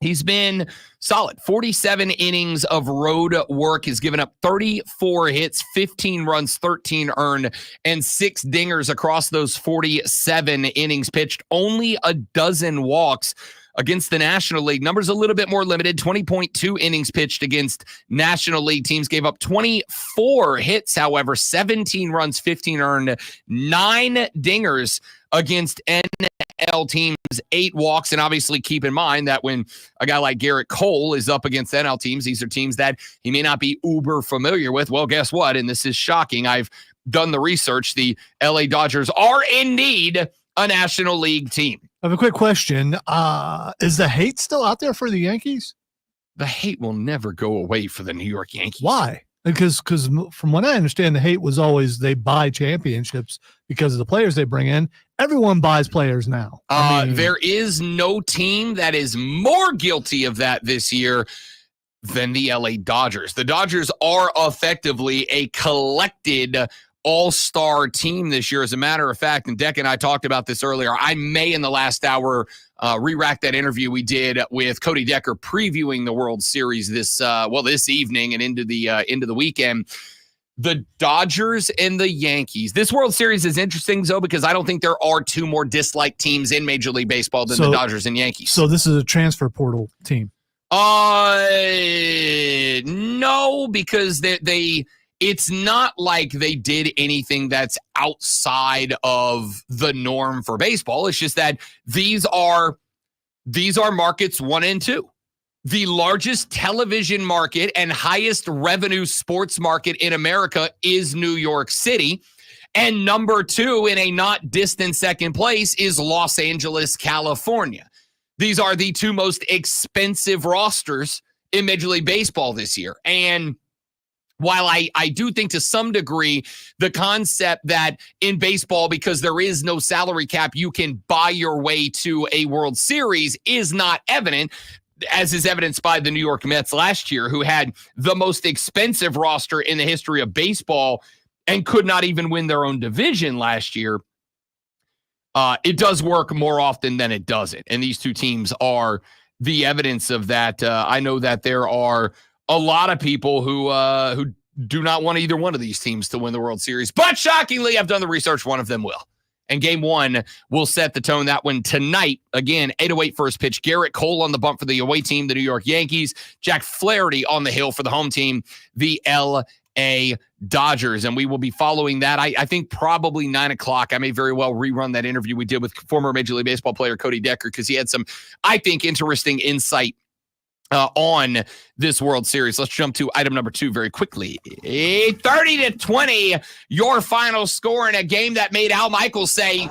he's been solid. 47 innings of road work. He's given up 34 hits, 15 runs, 13 earned, and 6 dingers across those 47 innings pitched. Only a dozen walks against the National League. Numbers a little bit more limited. 20.2 innings pitched against National League teams. Gave up 24 hits, however, 17 runs, 15 earned, 9 dingers against NL teams, 8 walks. And obviously keep in mind that when a guy like Garrett Cole is up against NL teams, these are teams that he may not be uber familiar with. Well, guess what? And this is shocking. I've done the research. The LA Dodgers are indeed a National League team. I have a quick question. Is the hate still out there for the Yankees? The hate will never go away for the New York Yankees. Why? Because from what I understand, the hate was always they buy championships because of the players they bring in. Everyone buys players now. There is no team that is more guilty of that this year than the LA Dodgers. The Dodgers are effectively a collected all-star team this year. As a matter of fact, and Deck and I talked about this earlier, I may in the last hour re-rack that interview we did with Cody Decker previewing the World Series this evening and into the weekend. The Dodgers and the Yankees. This World Series is interesting, though, because I don't think there are two more disliked teams in Major League Baseball than the Dodgers and Yankees. So this is a transfer portal team. No, because it's not like they did anything that's outside of the norm for baseball. It's just that these are markets 1 and 2. The largest television market and highest revenue sports market in America is New York City. And number 2 in a not distant second place is Los Angeles, California. These are the 2 most expensive rosters in Major League Baseball this year. And while I do think to some degree the concept that in baseball, because there is no salary cap, you can buy your way to a World Series is not evident, as is evidenced by the New York Mets last year, who had the most expensive roster in the history of baseball and could not even win their own division last year. It does work more often than it doesn't. And these 2 teams are the evidence of that. I know that there are a lot of people who do not want either one of these teams to win the World Series. But shockingly, I've done the research. One of them will. And game 1 will set the tone. That one tonight, again, 8:08 first pitch. Garrett Cole on the bump for the away team, the New York Yankees. Jack Flaherty on the hill for the home team, the LA Dodgers. And we will be following that. I think probably 9 o'clock. I may very well rerun that interview we did with former Major League Baseball player Cody Decker because he had some, I think, interesting insight on this World Series. Let's jump to item number 2 very quickly. 30-20, your final score in a game that made Al Michaels say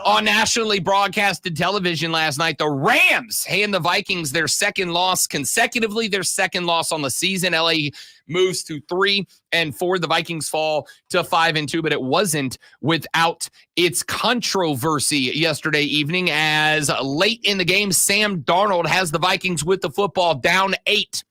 on nationally broadcasted television last night, the Rams hand the Vikings their second loss consecutively, their second loss on the season. LA moves to 3-4. The Vikings fall to 5-2, but it wasn't without its controversy yesterday evening, as late in the game, Sam Darnold has the Vikings with the football down 8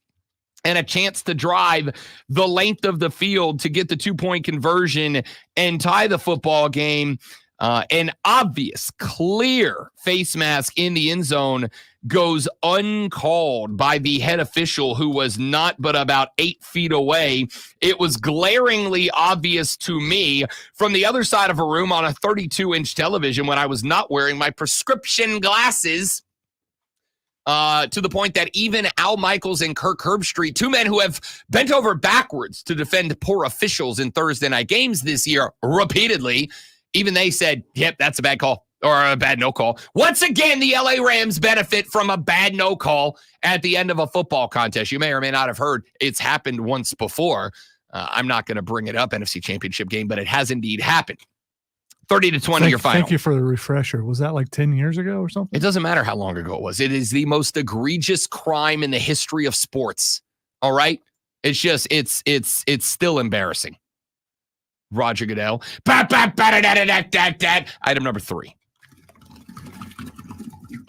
and a chance to drive the length of the field to get the 2-point conversion and tie the football game. An obvious, clear face mask in the end zone goes uncalled by the head official who was not but about 8 feet away. It was glaringly obvious to me from the other side of a room on a 32-inch television when I was not wearing my prescription glasses. To the point that even Al Michaels and Kirk Herbstreit, two men who have bent over backwards to defend poor officials in Thursday night games this year repeatedly, even they said, yep, that's a bad call or a bad no call. Once again, the LA Rams benefit from a bad no call at the end of a football contest. You may or may not have heard it's happened once before. I'm not going to bring it up, NFC Championship game, but it has indeed happened. 30-20 your final. Thank you for the refresher. Was that like 10 years ago or something? It doesn't matter how long ago it was. It is the most egregious crime in the history of sports. All right? It's just, it's still embarrassing. Roger Goodell. Item number 3.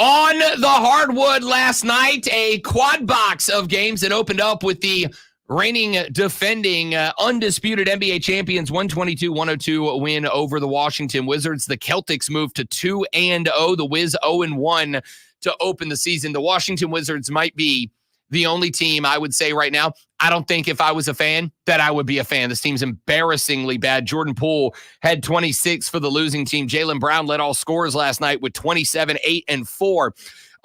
On the hardwood last night, a quad box of games that opened up with the reigning, defending, undisputed NBA champions 122-102 win over the Washington Wizards. The Celtics moved to 2-0. The Wiz 0-1 to open the season. The Washington Wizards might be the only team I would say right now. I don't think if I was a fan that I would be a fan. This team's embarrassingly bad. Jordan Poole had 26 for the losing team. Jaylen Brown led all scorers last night with 27, 8, and 4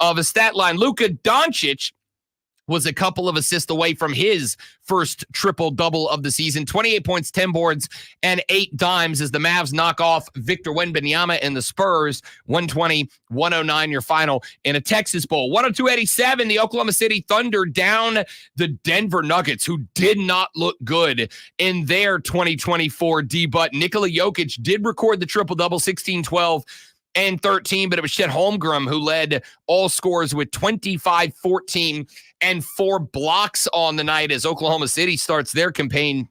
of a stat line. Luka Doncic was a couple of assists away from his first triple-double of the season. 28 points, 10 boards, and 8 dimes as the Mavs knock off Victor Wembanyama and the Spurs. 120-109 your final in a Texas Bowl. 102-87, the Oklahoma City Thunder down the Denver Nuggets, who did not look good in their 2024 debut. Nikola Jokic did record the triple-double, 16, 12, and 13, but it was Chet Holmgren who led all scores with 25, 14, and 4 blocks on the night as Oklahoma City starts their campaign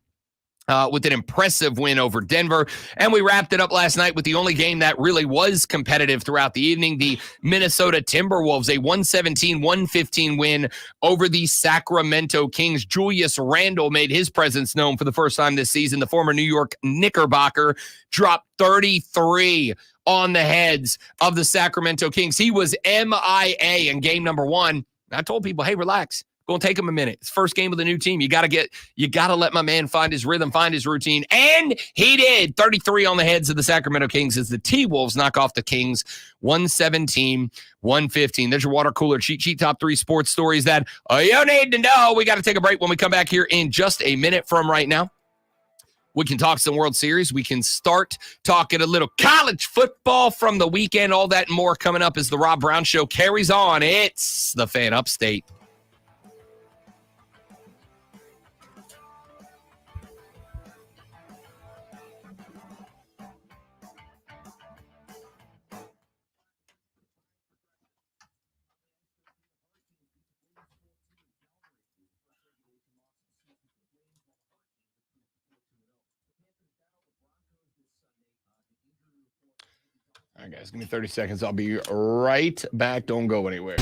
with an impressive win over Denver. And we wrapped it up last night with the only game that really was competitive throughout the evening, the Minnesota Timberwolves, a 117-115 win over the Sacramento Kings. Julius Randle made his presence known for the first time this season. The former New York Knickerbocker dropped 33 on the heads of the Sacramento Kings. He was MIA in game number 1. I told people, hey, relax. Gonna take him a minute. It's first game of the new team. You gotta let my man find his rhythm, find his routine. And he did. 33 on the heads of the Sacramento Kings as the T-Wolves knock off the Kings 117-115. There's your water cooler cheat sheet, top 3 sports stories that you need to know. We got to take a break when we come back here in just a minute from right now. We can talk some World Series. We can start talking a little college football from the weekend. All that and more coming up as the Rob Brown Show carries on. It's the Fan Upstate. All right, guys, give me 30 seconds. I'll be right back. Don't go anywhere.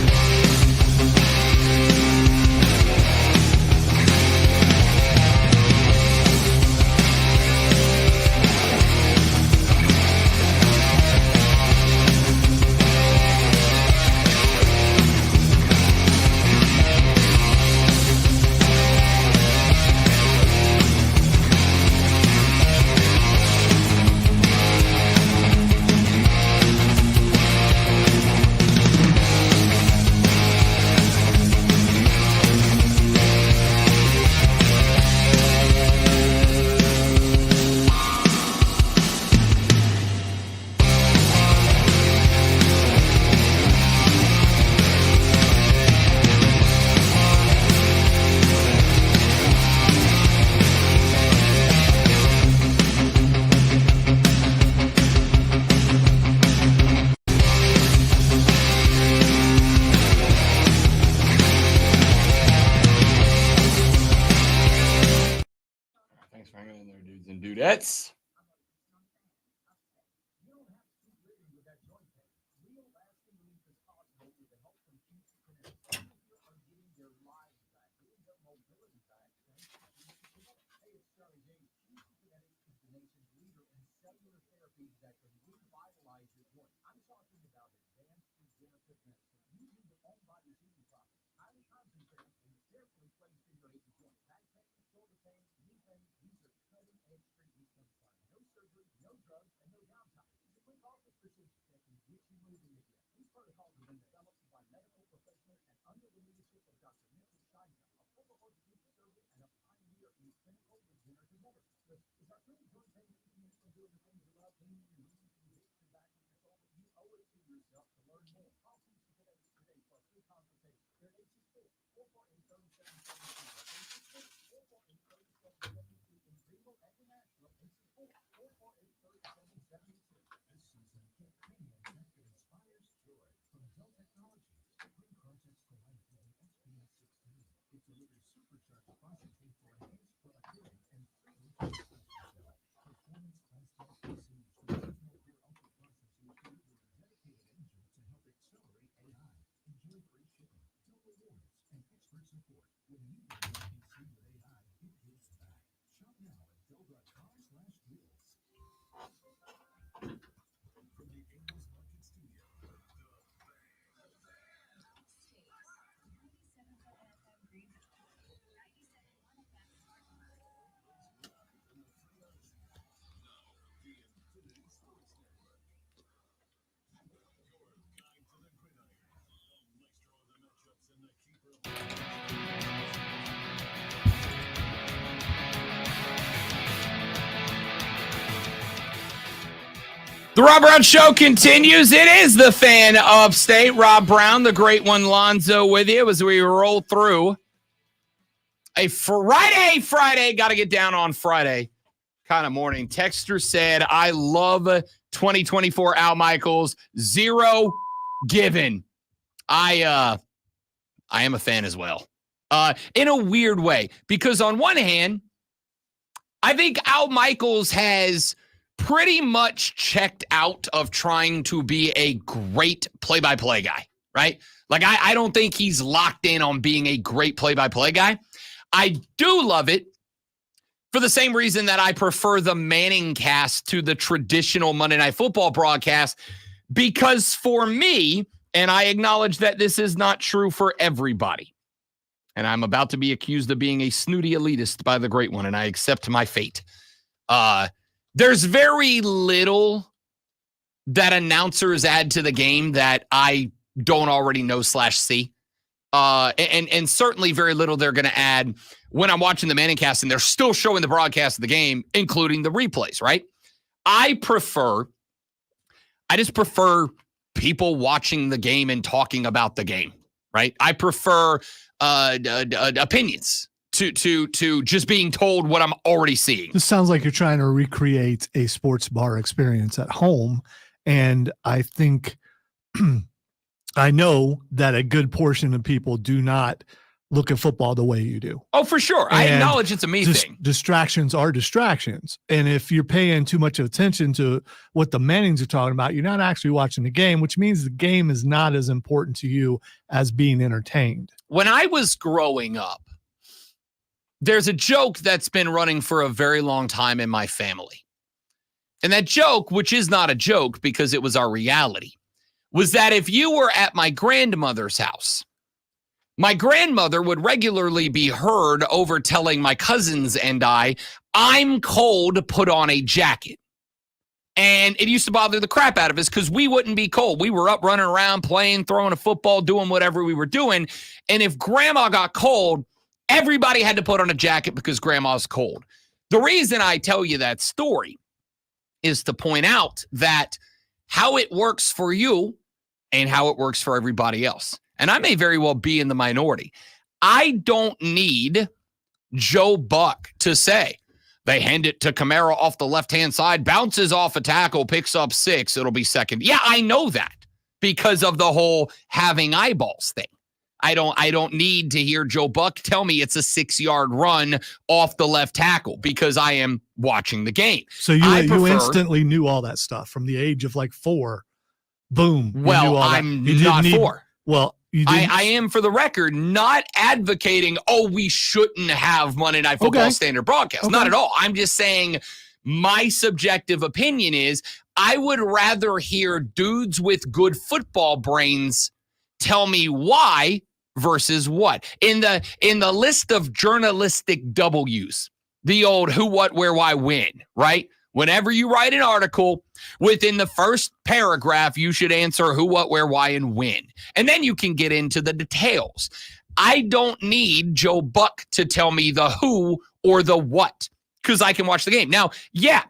Dudettes. The Rob Brown Show continues. It is the fan upstate. Rob Brown, the great one, Lonzo, with you as we roll through a Friday. Got to get down on Friday kind of morning. Texter said, I love 2024 Al Michaels. 0 given. I am a fan as well. In a weird way, because on one hand, I think Al Michaels has pretty much checked out of trying to be a great play-by-play guy, right? Like, I don't think he's locked in on being a great play-by-play guy. I do love it for the same reason that I prefer the Manning cast to the traditional Monday Night Football broadcast, because for me, and I acknowledge that this is not true for everybody, and I'm about to be accused of being a snooty elitist by the great one, and I accept my fate. There's very little that announcers add to the game that I don't already know /see. And certainly very little they're going to add when I'm watching the Manning cast and they're still showing the broadcast of the game, including the replays, right? I just prefer people watching the game and talking about the game, right? I prefer opinions to just being told what I'm already seeing. This sounds like you're trying to recreate a sports bar experience at home. And I think I know that a good portion of people do not look at football the way you do. Oh, for sure. I acknowledge it's a me thing. Distractions are distractions. And if you're paying too much attention to what the Mannings are talking about, you're not actually watching the game, which means the game is not as important to you as being entertained. When I was growing up, there's a joke that's been running for a very long time in my family. And that joke, which is not a joke because it was our reality, was that if you were at my grandmother's house, my grandmother would regularly be heard over telling my cousins and I'm cold, put on a jacket. And it used to bother the crap out of us because we wouldn't be cold. We were up running around, playing, throwing a football, doing whatever we were doing. And if grandma got cold, everybody had to put on a jacket because grandma's cold. The reason I tell you that story is to point out that how it works for you and how it works for everybody else. And I may very well be in the minority. I don't need Joe Buck to say, they hand it to Kamara off the left-hand side, bounces off a tackle, picks up 6, it'll be second. Yeah, I know that because of the whole having eyeballs thing. I don't need to hear Joe Buck tell me it's a 6-yard run off the left tackle because I am watching the game. So you instantly knew all that stuff from the age of like 4. Boom. Well, I'm not 4. Well, I am, for the record, not advocating, we shouldn't have Monday Night Football standard broadcast. Not at all. I'm just saying my subjective opinion is I would rather hear dudes with good football brains tell me why versus what. In the list of journalistic W's, the old who, what, where, why, when, right? Whenever you write an article, within the first paragraph, you should answer who, what, where, why, and when. And then you can get into the details. I don't need Joe Buck to tell me the who or the what, because I can watch the game. Now, yeah,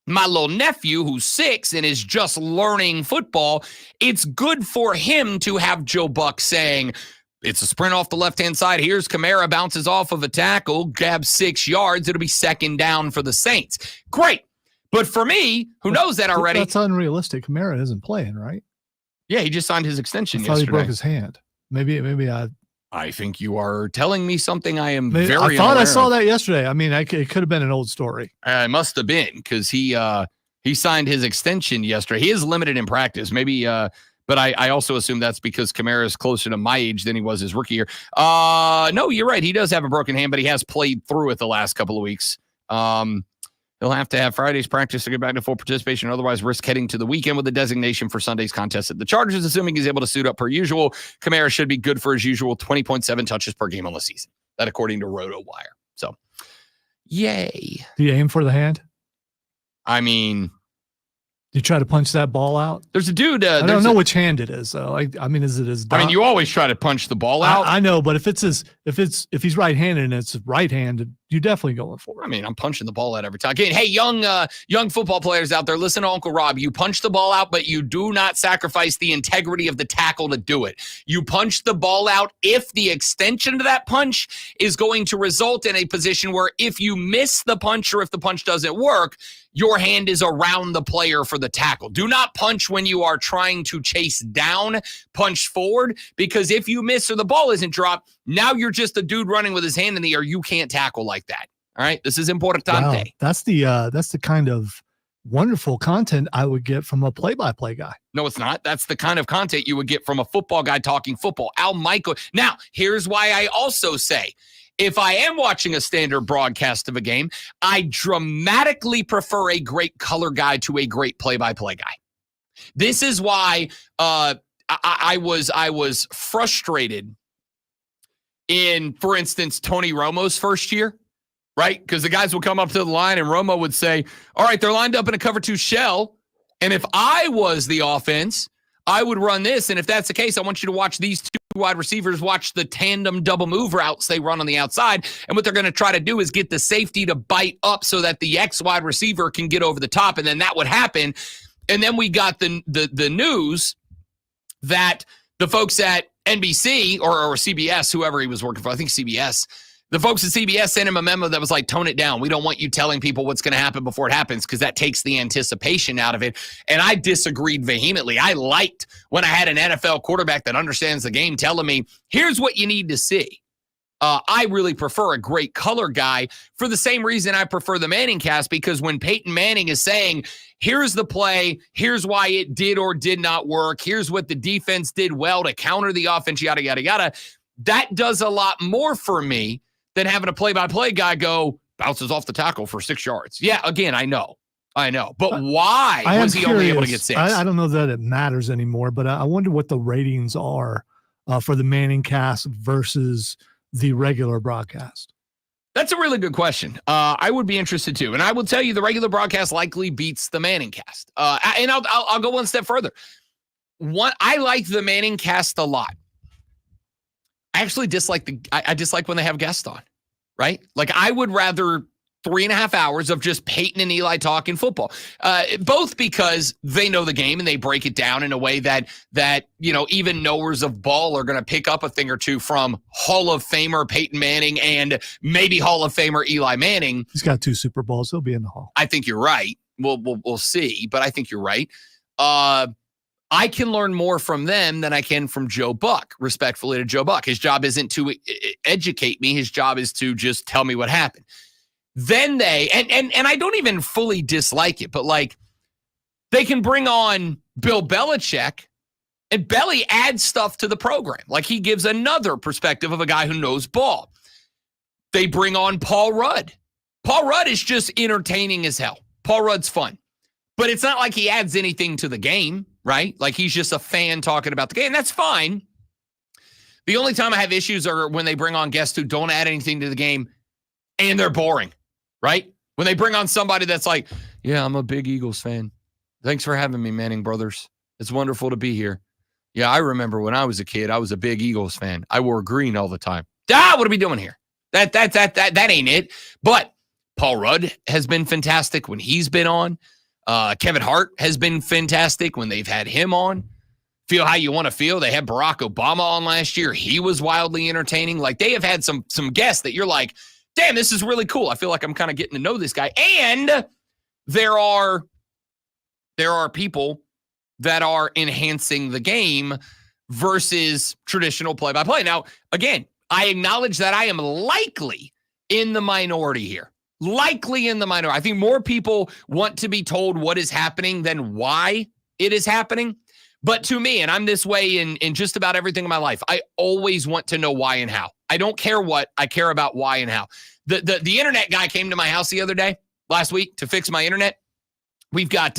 my little nephew who's 6 and is just learning football, it's good for him to have Joe Buck saying, it's a sprint off the left-hand side. Here's Kamara, bounces off of a tackle, grabs 6 yards. It'll be second down for the Saints. Great. But for me, who knows that already? That's unrealistic. Kamara isn't playing, right? Yeah, he just signed his extension I thought yesterday. He broke his hand. Maybe I think you are telling me something I am I very thought I saw of. that yesterday. I mean, it could have been an old story. It must have been because he signed his extension yesterday. He is limited in practice. Maybe, but I also assume that's because Kamara is closer to my age than he was his rookie year. No, you're right. He does have a broken hand, but he has played through it the last couple of weeks. He'll have to have Friday's practice to get back to full participation, otherwise risk heading to the weekend with a designation for Sunday's contest at the Chargers, assuming he's able to suit up per usual. Kamara should be good for his usual 20.7 touches per game on the season. That according to RotoWire. So, yay. Do you aim for the hand? I mean, You try to punch that ball out? there's a dude. I don't know which hand it is, though. I mean, is it his? I mean, you always try to punch the ball out. I know, but if he's right-handed and it's right-handed, you're definitely going for it. I mean, I'm punching the ball out every time. Again, hey, young football players out there, listen to Uncle Rob. You punch the ball out, but you do not sacrifice the integrity of the tackle to do it. You punch the ball out if the extension to that punch is going to result in a position where if you miss the punch or if the punch doesn't work, your hand is around the player for the tackle. Do not punch when you are trying to chase down, punch forward, because if you miss or the ball isn't dropped, now you're just a dude running with his hand in the air. You can't tackle like that. All right, this is importante. Wow. That's the kind of wonderful content I would get from a play-by-play guy. No, it's not. That's the kind of content you would get from a football guy talking football. Al Michael. Now, here's why I also say, if I am watching a standard broadcast of a game, I dramatically prefer a great color guy to a great play-by-play guy. This is why I was frustrated in, for instance, Tony Romo's first year, right? Because the guys would come up to the line and Romo would say, all right, they're lined up in a cover 2 shell. And if I was the offense, I would run this. And if that's the case, I want you to watch these 2 wide receivers watch the tandem double move routes they run on the outside. And what they're going to try to do is get the safety to bite up so that the X wide receiver can get over the top. And then that would happen. And then we got the news that the folks at NBC or CBS, whoever he was working for, I think CBS, the folks at CBS sent him a memo that was like, tone it down. We don't want you telling people what's going to happen before it happens because that takes the anticipation out of it. And I disagreed vehemently. I liked when I had an NFL quarterback that understands the game telling me, here's what you need to see. I really prefer a great color guy for the same reason I prefer the Manning cast, because when Peyton Manning is saying, here's the play, here's why it did or did not work, here's what the defense did well to counter the offense, yada, yada, yada, that does a lot more for me than having a play-by-play guy go, bounces off the tackle for 6 yards. Yeah, again, I know. But why was he only able to get 6? I don't know that it matters anymore, but I wonder what the ratings are for the Manning cast versus the regular broadcast. That's a really good question. I would be interested too. And I will tell you the regular broadcast likely beats the Manning cast. And I'll go one step further. I like the Manning cast a lot. I actually dislike I dislike when they have guests on, right? Like I would rather 3.5 hours of just Peyton and Eli talking football, both because they know the game and they break it down in a way that even knowers of ball are going to pick up a thing or two from Hall of Famer Peyton Manning and maybe Hall of Famer Eli Manning. He's got 2 Super Bowls. He'll be in the Hall. I think you're right. We'll see, but I think you're right. I can learn more from them than I can from Joe Buck, respectfully to Joe Buck. His job isn't to educate me. His job is to just tell me what happened. Then they, and I don't even fully dislike it, but like they can bring on Bill Belichick and Belly adds stuff to the program. Like he gives another perspective of a guy who knows ball. They bring on Paul Rudd. Paul Rudd is just entertaining as hell. Paul Rudd's fun. But it's not like he adds anything to the game, right? Like he's just a fan talking about the game. That's fine. The only time I have issues are when they bring on guests who don't add anything to the game and they're boring, right? When they bring on somebody that's like, yeah, I'm a big Eagles fan. Thanks for having me, Manning brothers. It's wonderful to be here. Yeah, I remember when I was a kid, I was a big Eagles fan. I wore green all the time. What are we doing here? That ain't it. But Paul Rudd has been fantastic when he's been on. Kevin Hart has been fantastic when they've had him on. Feel how you want to feel. They had Barack Obama on last year. He was wildly entertaining. Like they have had some guests that you're like, damn, this is really cool. I feel like I'm kind of getting to know this guy. And there are people that are enhancing the game versus traditional play-by-play. Now, again, I acknowledge that I am likely in the minority here. Likely in the minority. I think more people want to be told what is happening than why it is happening. But to me, and I'm this way in just about everything in my life, I always want to know why and how. I don't care what, I care about why and how. The internet guy came to my house the other day, last week, to fix my internet. We got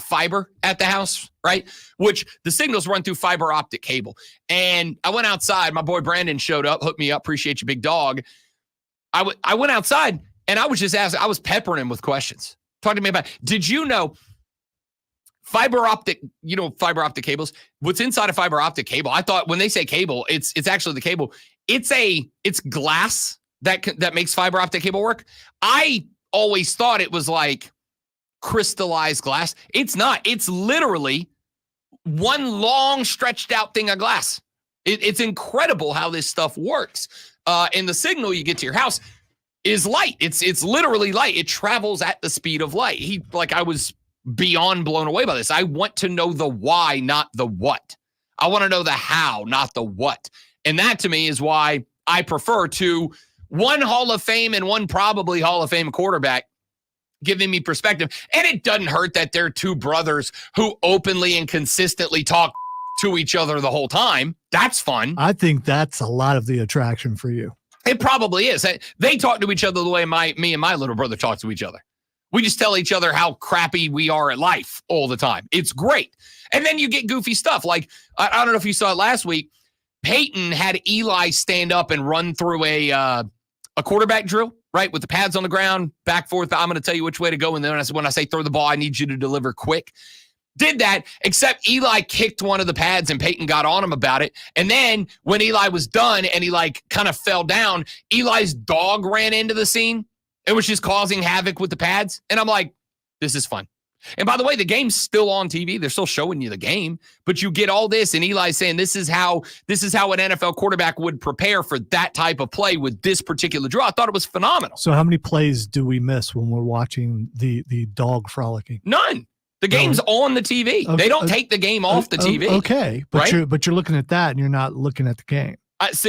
fiber at the house, right? Which the signals run through fiber optic cable. And I went outside. My boy Brandon showed up, hooked me up. Appreciate you, big dog. I went outside and I was just asking. I was peppering him with questions. Talking to me about, did you know fiber optic cables? What's inside a fiber optic cable? I thought when they say cable, it's actually the cable. It's glass that makes fiber optic cable work. I always thought it was like crystallized glass. It's not. It's literally one long stretched out thing of glass. It's incredible how this stuff works. And the signal you get to your house is light. It's literally light. It travels at the speed of light. I was beyond blown away by this. I want to know the why, not the what. I want to know the how, not the what. And that to me is why I prefer to one Hall of Fame and one probably Hall of Fame quarterback giving me perspective. And it doesn't hurt that they're two brothers who openly and consistently talk to each other the whole time. That's fun. I think that's a lot of the attraction for you. It probably is. They talk to each other the way me and my little brother talk to each other. We just tell each other how crappy we are at life all the time. It's great. And then you get goofy stuff. Like, I don't know if you saw it last week. Peyton had Eli stand up and run through a quarterback drill, right? With the pads on the ground, back, forth. I'm going to tell you which way to go. And then when I say throw the ball, I need you to deliver quick. Did that, except Eli kicked one of the pads and Peyton got on him about it. And then when Eli was done and he kind of fell down, Eli's dog ran into the scene. It was just causing havoc with the pads. And I'm like, this is fun. And by the way, the game's still on TV. They're still showing you the game, but you get all this. And Eli's saying this is how an NFL quarterback would prepare for that type of play with this particular drill. I thought it was phenomenal. So how many plays do we miss when we're watching the dog frolicking? None. The game's on the TV. They don't take the game off the TV. Okay, but right? you're looking at that and you're not looking at the game.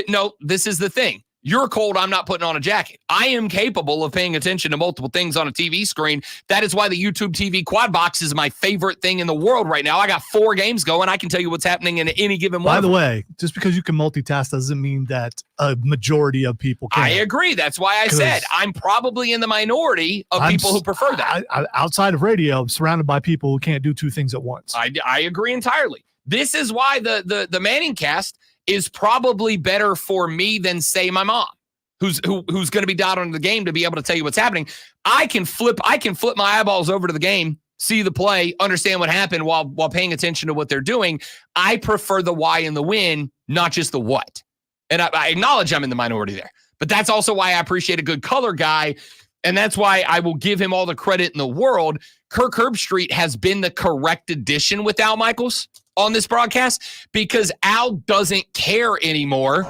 No, this is the thing. You're cold, I'm not putting on a jacket. I am capable of paying attention to multiple things on a TV screen. That is why the YouTube TV quad box is my favorite thing in the world right now. I got 4 games going. I can tell you what's happening in any given one. By the way, just because you can multitask doesn't mean that a majority of people can. I agree. That's why I said I'm probably in the minority of people who prefer that. Outside of radio, I'm surrounded by people who can't do 2 things at once. I agree entirely. This is why the Manning cast is probably better for me than, say, my mom, who's going to be dialed into the game to be able to tell you what's happening. I can flip my eyeballs over to the game, see the play, understand what happened while paying attention to what they're doing. I prefer the why and the when, not just the what. And I acknowledge I'm in the minority there. But that's also why I appreciate a good color guy, and that's why I will give him all the credit in the world. Kirk Herbstreit has been the correct addition with Al Michaels on this broadcast because Al doesn't care anymore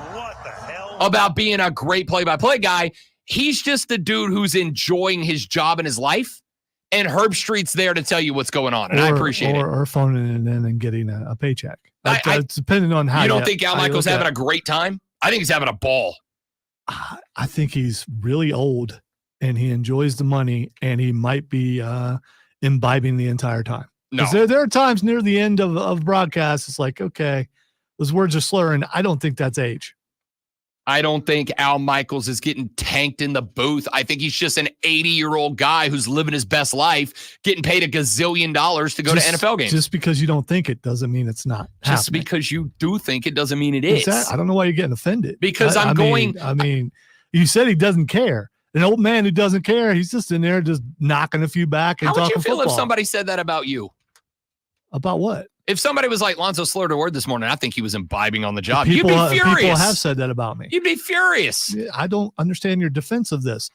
about being a great play-by-play guy. He's just a dude who's enjoying his job and his life, and Herbstreit's there to tell you what's going on, and I appreciate it. Or phoning it in and getting a paycheck. It's depending on how you don't think Al Michaels having a great time? I think he's having a ball. I think he's really old, and he enjoys the money, and he might be imbibing the entire time. No. There are times near the end of broadcasts, it's like, okay, those words are slurring. I don't think that's age. I don't think Al Michaels is getting tanked in the booth. I think he's just an 80-year-old guy who's living his best life, getting paid $1 gazillion to go to NFL games. Just because you don't think it doesn't mean it's not Just happening. because you do think it doesn't mean it is. I don't know why you're getting offended. Because I mean, you said he doesn't care. An old man who doesn't care, he's just in there just knocking a few back and How would you feel football. if somebody said that about you? About what? If somebody was like, Lonzo slurred a word this morning, I think he was imbibing on the job. You'd be furious. People have said that about me. You'd be furious. I don't understand your defense of this.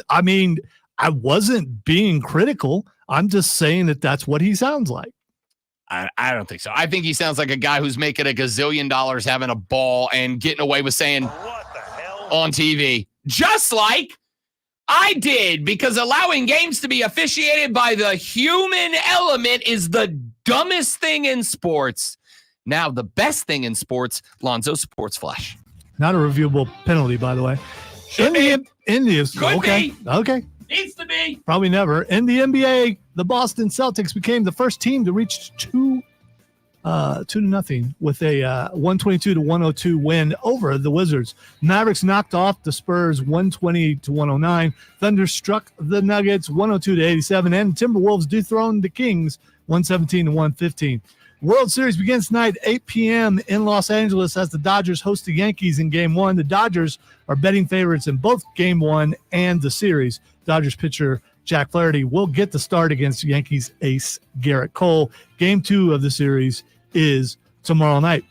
I mean, I wasn't being critical. I'm just saying that that's what he sounds like. I don't think so. I think he sounds like a guy who's making $1 gazillion, having a ball and getting away with saying What the hell? on TV, just like I did, because allowing games to be officiated by the human element is the dumbest thing in sports. Now, the best thing in sports, Lonzo Sports Flash. Not a reviewable penalty, by the way. Should be. Okay. Needs to be. Probably never. In the NBA, the Boston Celtics became the first team to reach 2-0 with a 122-102 win over the Wizards. Mavericks knocked off the Spurs 120-109. Thunder struck the Nuggets 102-87, and Timberwolves dethroned the Kings 117-115. World Series begins tonight, 8 p.m. in Los Angeles as the Dodgers host the Yankees in Game 1. The Dodgers are betting favorites in both Game 1 and the series. Dodgers pitcher Jack Flaherty will get the start against Yankees ace Garrett Cole. Game 2 of the series is tomorrow night.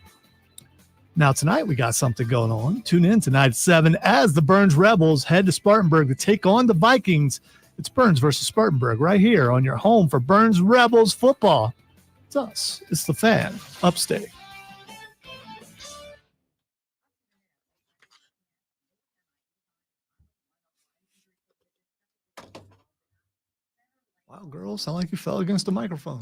Now, tonight we got something going on. Tune in tonight at 7 as the Burns Rebels head to Spartanburg to take on the Vikings. It's Burns versus Spartanburg right here on your home for Burns Rebels football. It's us. It's the Fan Upstate. Wow, girls, sound like you fell against the microphone.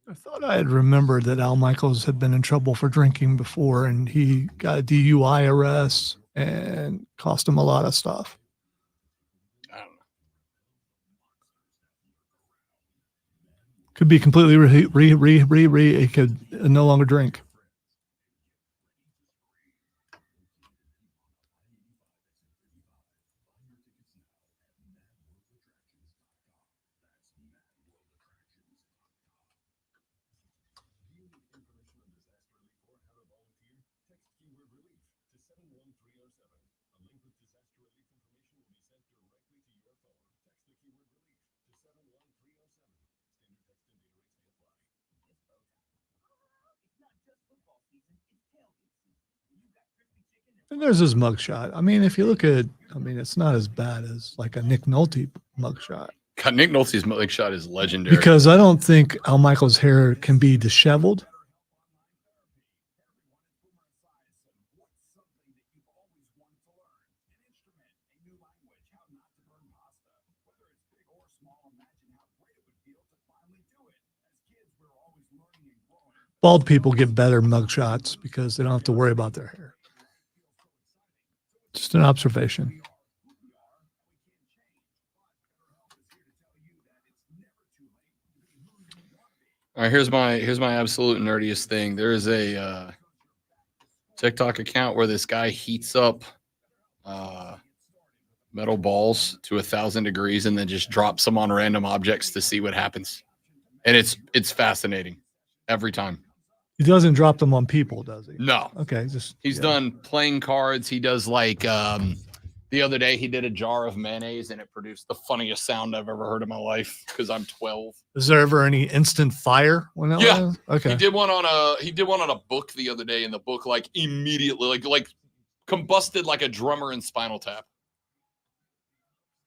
I thought I had remembered that Al Michaels had been in trouble for drinking before, and he got a DUI arrest and cost him a lot of stuff. I don't know. Could be completely he could no longer drink. And there's his mugshot. I mean, if you look at, it's not as bad as like a Nick Nolte mugshot. God, Nick Nolte's mugshot is legendary. Because I don't think Al Michaels' hair can be disheveled. Bald people get better mugshots because they don't have to worry about their hair. Just an observation. All right, here's my absolute nerdiest thing. There is a TikTok account where this guy heats up metal balls to 1,000 degrees and then just drops them on random objects to see what happens. And it's fascinating every time. He doesn't drop them on people, does he? No. Okay, he's done playing cards. He does like the other day he did a jar of mayonnaise and it produced the funniest sound I've ever heard in my life because I'm 12. Is there ever any instant fire when that was? Okay. He did one on a book the other day, and the book like immediately like combusted like a drummer in Spinal Tap.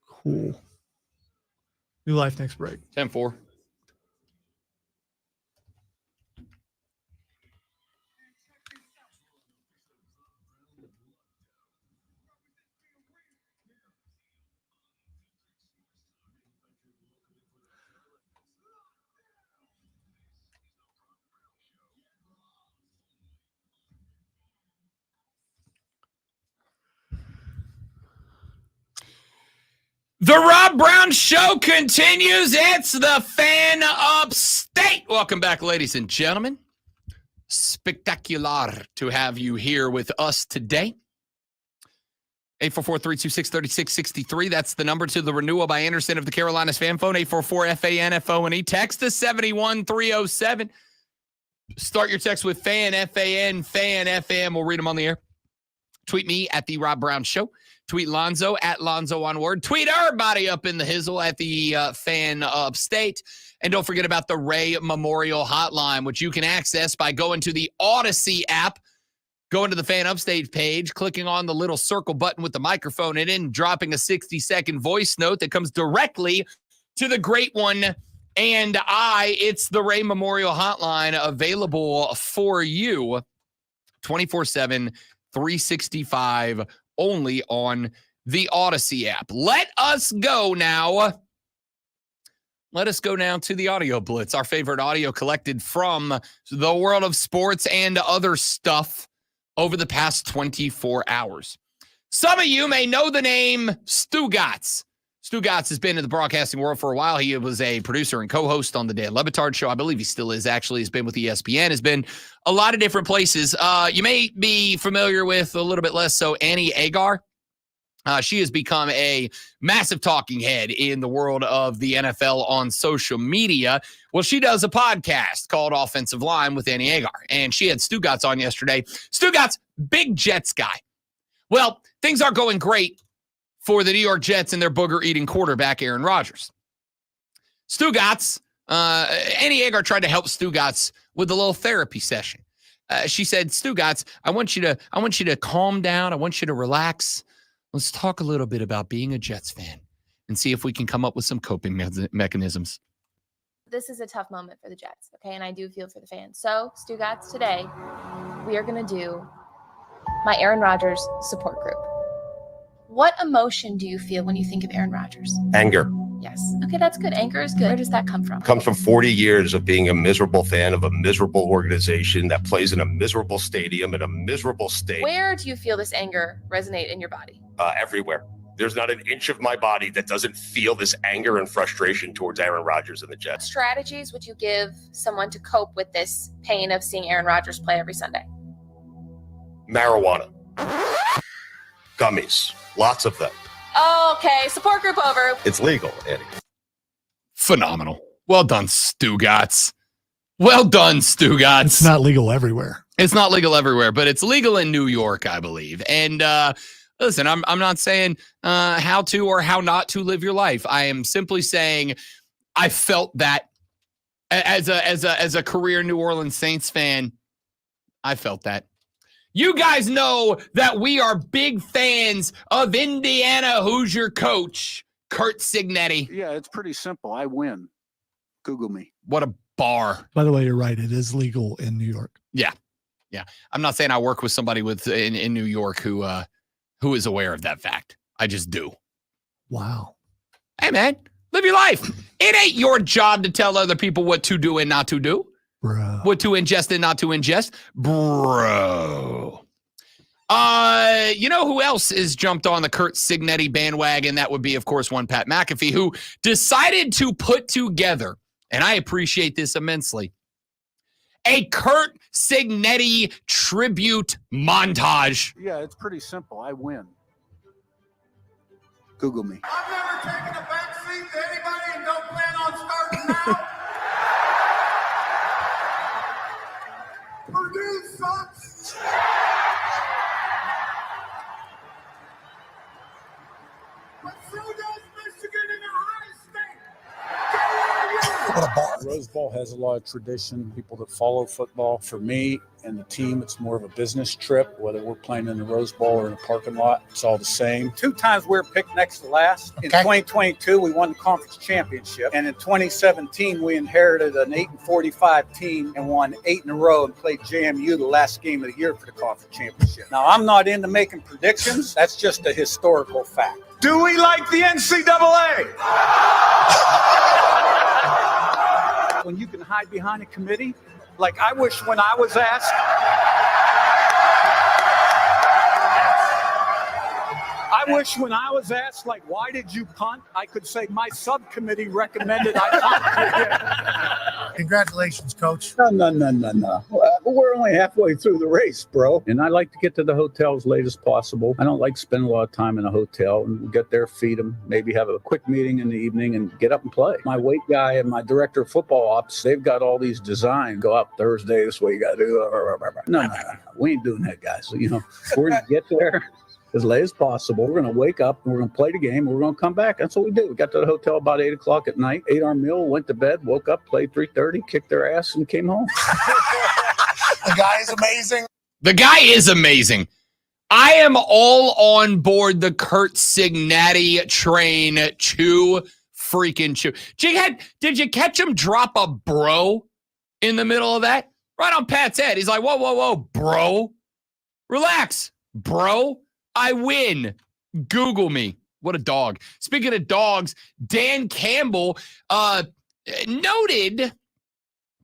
Cool. New life next break. 10-4. The Rob Brown Show continues. It's the Fan Upstate. Welcome back, ladies and gentlemen. Spectacular to have you here with us today. 844-326-3663. That's the number to the renewal by Anderson of the Carolinas fan phone. 844-FAN-FONE. Text to 71307. Start your text with FAN, FAN, FAN, FM. We'll read them on the air. Tweet me at The Rob Brown Show. Tweet Lonzo at Lonzo on Word. Tweet everybody up in the hizzle at the Fan Upstate. And don't forget about the Ray Memorial Hotline, which you can access by going to the Odyssey app, going to the Fan Upstate page, clicking on the little circle button with the microphone, and then dropping a 60-second voice note that comes directly to the great one and I. It's the Ray Memorial Hotline, available for you 24/7, 365, only on the Odyssey app. Let us go now. Let us go now to the Audio Blitz, our favorite audio collected from the world of sports and other stuff over the past 24 hours. Some of you may know the name Stugotz. Stugotz has been in the broadcasting world for a while. He was a producer and co-host on the Dan Le Batard Show. I believe he still is, actually. He's been with ESPN, has been a lot of different places. You may be familiar with, a little bit less so, Annie Agar. She has become a massive talking head in the world of the NFL on social media. Well, she does a podcast called Offensive Line with Annie Agar, and she had Stugotz on yesterday. Stugotz, big Jets guy. Well, things aren't going great for the New York Jets and their booger-eating quarterback, Aaron Rodgers. Stugotz, Annie Agar tried to help Stugotz with a little therapy session. She said, Stugotz, I want you to calm down. I want you to relax. Let's talk a little bit about being a Jets fan and see if we can come up with some coping mechanisms. This is a tough moment for the Jets, okay? And I do feel for the fans. So, Stugotz, today, we are going to do my Aaron Rodgers support group. What emotion do you feel when you think of Aaron Rodgers? Anger. Yes. Okay, that's good. Anger is good. Where does that come from? Comes from 40 years of being a miserable fan of a miserable organization that plays in a miserable stadium in a miserable state. Where do you feel this anger resonate in your body? Everywhere. There's not an inch of my body that doesn't feel this anger and frustration towards Aaron Rodgers and the Jets. What strategies would you give someone to cope with this pain of seeing Aaron Rodgers play every Sunday? Marijuana. Gummies. Lots of them. Okay, support group over. It's legal, Eddie. Phenomenal. Well done, Stugotz. Well done, Stugotz. It's not legal everywhere. It's not legal everywhere, but it's legal in New York, I believe. And listen, I'm not saying how to or how not to live your life. I am simply saying I felt that as a career New Orleans Saints fan. I felt that. You guys know that we are big fans of Indiana Hoosier coach Curt Cignetti. Yeah, it's pretty simple. I win. Google me. What a bar. By the way, you're right. It is legal in New York. Yeah. I'm not saying I work with somebody in New York who is aware of that fact. I just do. Wow. Hey, man, live your life. It ain't your job to tell other people what to do and not to do. Bro. What to ingest and not to ingest. Bro. You know who else has jumped on the Curt Cignetti bandwagon? That would be, of course, one Pat McAfee, who decided to put together, and I appreciate this immensely, A Kurt Signetti tribute montage. Yeah, it's pretty simple. I win. Google me. I've never taken a back seat to anybody and don't plan on starting now. Purdue sucks. But so does Michigan in Ohio State. What a bar. Rose Bowl has a lot of tradition. People that follow football, for me and the team, it's more of a business trip. Whether we're playing in the Rose Bowl or in a parking lot, it's all the same. 2 times we were picked next to last. In 2022, we won the conference championship. And in 2017, we inherited an 8-45 team and won 8 in a row and played JMU the last game of the year for the conference championship. Now, I'm not into making predictions. That's just a historical fact. Do we like the NCAA? When you can hide behind a committee, like I wish when I was asked, like, why did you punt? I could say my subcommittee recommended I punt. Congratulations, Coach. No. We're only halfway through the race, bro. And I like to get to the hotel as late as possible. I don't like spending a lot of time in a hotel, and get there, feed them, maybe have a quick meeting in the evening and get up and play. My weight guy and my director of football ops, they've got all these designs. Go up Thursday, this is what you got to do. No. We ain't doing that, guys. So, we're going to get there as late as possible. We're going to wake up and we're going to play the game. We're going to come back. That's what we do. We got to the hotel about 8 o'clock at night, ate our meal, went to bed, woke up, played 3:30, kicked their ass, and came home. The guy is amazing. The guy is amazing. I am all on board the Kurt Signetti train. Chew freaking chew. Did you catch him drop a bro in the middle of that? Right on Pat's head. He's like, whoa, bro. Relax, bro. I win. Google me. What a dog. Speaking of dogs, Dan Campbell, noted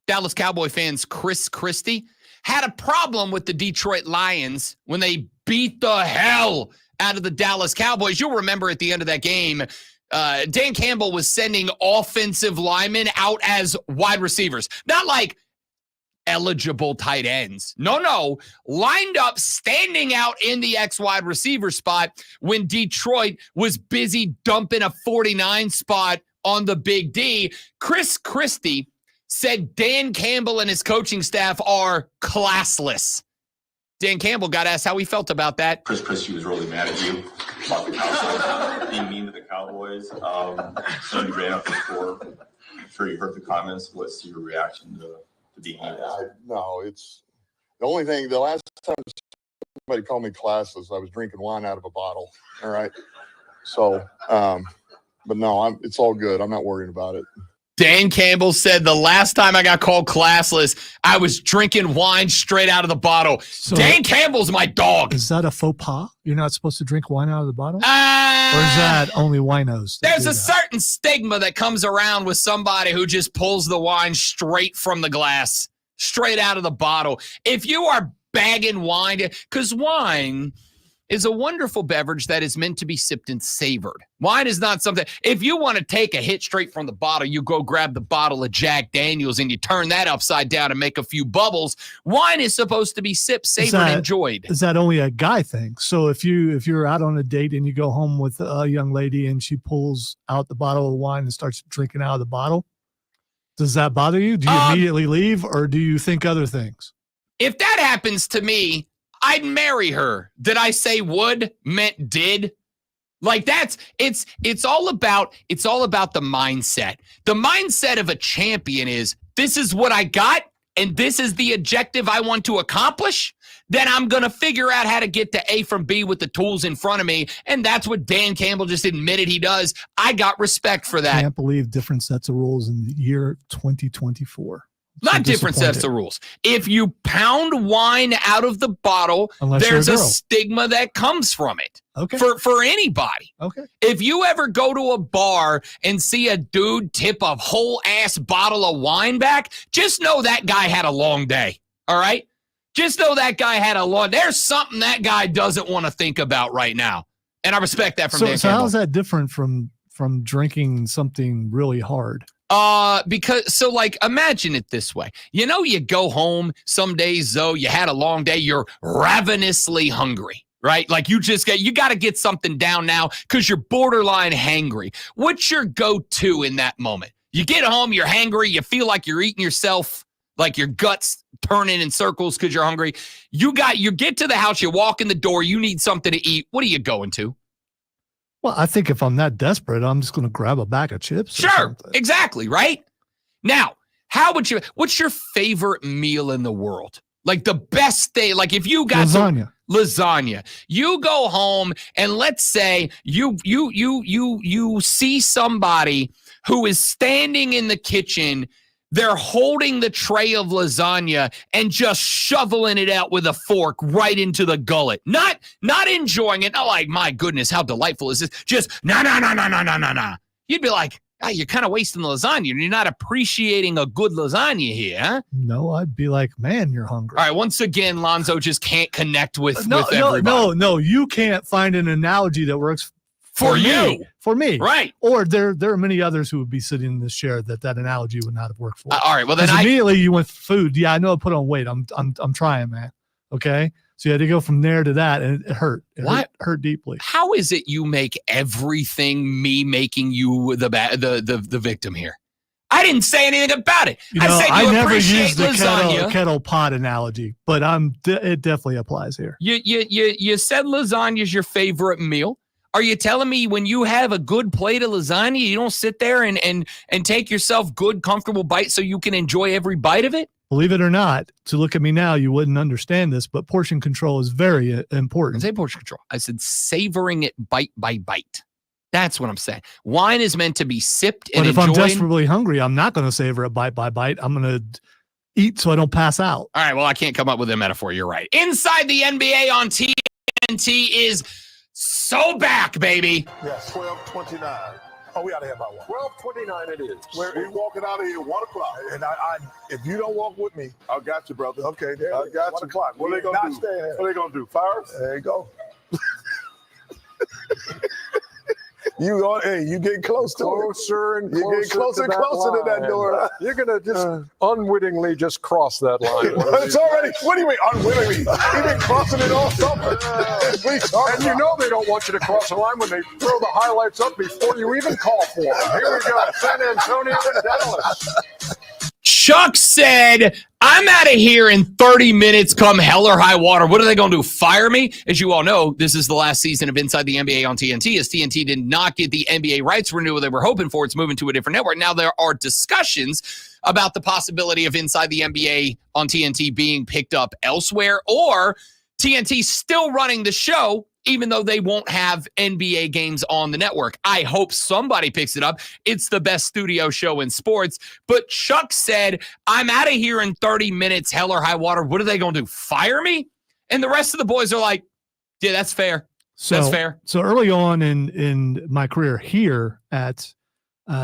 Dallas Cowboy fans Chris Christie had a problem with the Detroit Lions when they beat the hell out of the Dallas Cowboys. You'll remember at the end of that game, Dan Campbell was sending offensive linemen out as wide receivers. Not like eligible tight ends. No. Lined up, standing out in the X wide receiver spot when Detroit was busy dumping a 49 spot on the Big D. Chris Christie said Dan Campbell and his coaching staff are classless. Dan Campbell got asked how he felt about that. Chris Christie was really mad at you about the Cowboys, being mean to the Cowboys. So you ran up the score. I'm sure you heard the comments. What's your reaction to being mean? No, it's the only thing. The last time somebody called me classless, I was drinking wine out of a bottle. All right. So, but no, it's all good. I'm not worried about it. Dan Campbell said the last time I got called classless, I was drinking wine straight out of the bottle. So Dan Campbell's my dog. Is that a faux pas? You're not supposed to drink wine out of the bottle? Or is that only winos? There's a certain stigma that comes around with somebody who just pulls the wine straight from the glass, straight out of the bottle. If you are bagging wine, because wine is a wonderful beverage that is meant to be sipped and savored. Wine is not something, if you want to take a hit straight from the bottle, you go grab the bottle of Jack Daniels and you turn that upside down and make a few bubbles. Wine is supposed to be sipped, savored, and enjoyed. Is that only a guy thing? So if you're out on a date and you go home with a young lady and she pulls out the bottle of wine and starts drinking out of the bottle, does that bother you? Do you immediately leave, or do you think other things? If that happens to me, I'd marry her. Did I say would meant did? Like it's all about the mindset. The mindset of a champion is, this is what I got and this is the objective I want to accomplish. Then I'm going to figure out how to get to A from B with the tools in front of me. And that's what Dan Campbell just admitted he does. I got respect for that. I can't believe different sets of rules in the year 2024. Not different sets of rules. If you pound wine out of the bottle, there's a stigma that comes from it. Okay. For anybody. Okay. If you ever go to a bar and see a dude tip a whole ass bottle of wine back, just know that guy had a long day. All right? Just know that guy had a long. There's something that guy doesn't want to think about right now. And I respect that from Dan Campbell. So how's that different from drinking something really hard? Because like imagine it this way. You go home some days though, you had a long day, you're ravenously hungry, right? Like you got to get something down now because you're borderline hangry. What's your go-to in that moment? You get home, you're hangry, you feel like you're eating yourself, like your guts turning in circles because you're hungry. You get to the house, you walk in the door, you need something to eat. What are you going to? Well, I think if I'm that desperate, I'm just going to grab a bag of chips. Sure, exactly, right? Now, what's your favorite meal in the world? Like the best thing, like if you got lasagna. You go home and let's say you see somebody who is standing in the kitchen. They're holding the tray of lasagna and just shoveling it out with a fork right into the gullet. Not enjoying it. Not like, my goodness, how delightful is this? Just, nah. You'd be like, you're kind of wasting the lasagna. You're not appreciating a good lasagna here, huh? No, I'd be like, man, you're hungry. All right, once again, Lonzo just can't connect with everybody. No, you can't find an analogy that works for me. Right. Or there are many others who would be sitting in this chair that analogy would not have worked for. All right. Well, then immediately you went food. Yeah, I know I put on weight. I'm trying, man. Okay. So you had to go from there to that, and it hurt. It hurt deeply. How is it you make everything me making you the victim here? I didn't say anything about it. I said you never appreciate used the lasagna. kettle pot analogy, but it definitely applies here. You said lasagna is your favorite meal. Are you telling me when you have a good plate of lasagna, you don't sit there and take yourself good, comfortable bite so you can enjoy every bite of it? Believe it or not, to look at me now, you wouldn't understand this, but portion control is very important. I didn't say portion control. I said savoring it bite by bite. That's what I'm saying. Wine is meant to be sipped and enjoyed. But if I'm desperately hungry, I'm not going to savor it bite by bite. I'm going to eat so I don't pass out. All right, well, I can't come up with a metaphor. You're right. Inside the NBA on TNT is so back, baby. Yes, 12:29. Oh, we out of here by 1. 12:29 it is. We walking out of here 1 o'clock. And if you don't walk with me, I got you, brother. Okay, there. I got 1 o'clock. What are they gonna do? What are they gonna do? Fire us? There you go. You get close to closer and closer. You get closer and closer to that door. You're gonna just unwittingly just cross that line. It's already. What do you mean unwittingly? You've been crossing it all summer. And you know they don't want you to cross the line when they throw the highlights up before you even call for them. Here we go, San Antonio and Dallas. Chuck said, I'm out of here in 30 minutes come hell or high water. What are they going to do, fire me? As you all know, this is the last season of Inside the NBA on TNT, as TNT did not get the NBA rights renewal they were hoping for. It's moving to a different network. Now there are discussions about the possibility of Inside the NBA on TNT being picked up elsewhere, or TNT still running the show even though they won't have NBA games on the network. I hope somebody picks it up. It's the best studio show in sports. But Chuck said, I'm out of here in 30 minutes, hell or high water. What are they going to do, fire me? And the rest of the boys are like, yeah, that's fair. That's fair. So early on in my career here at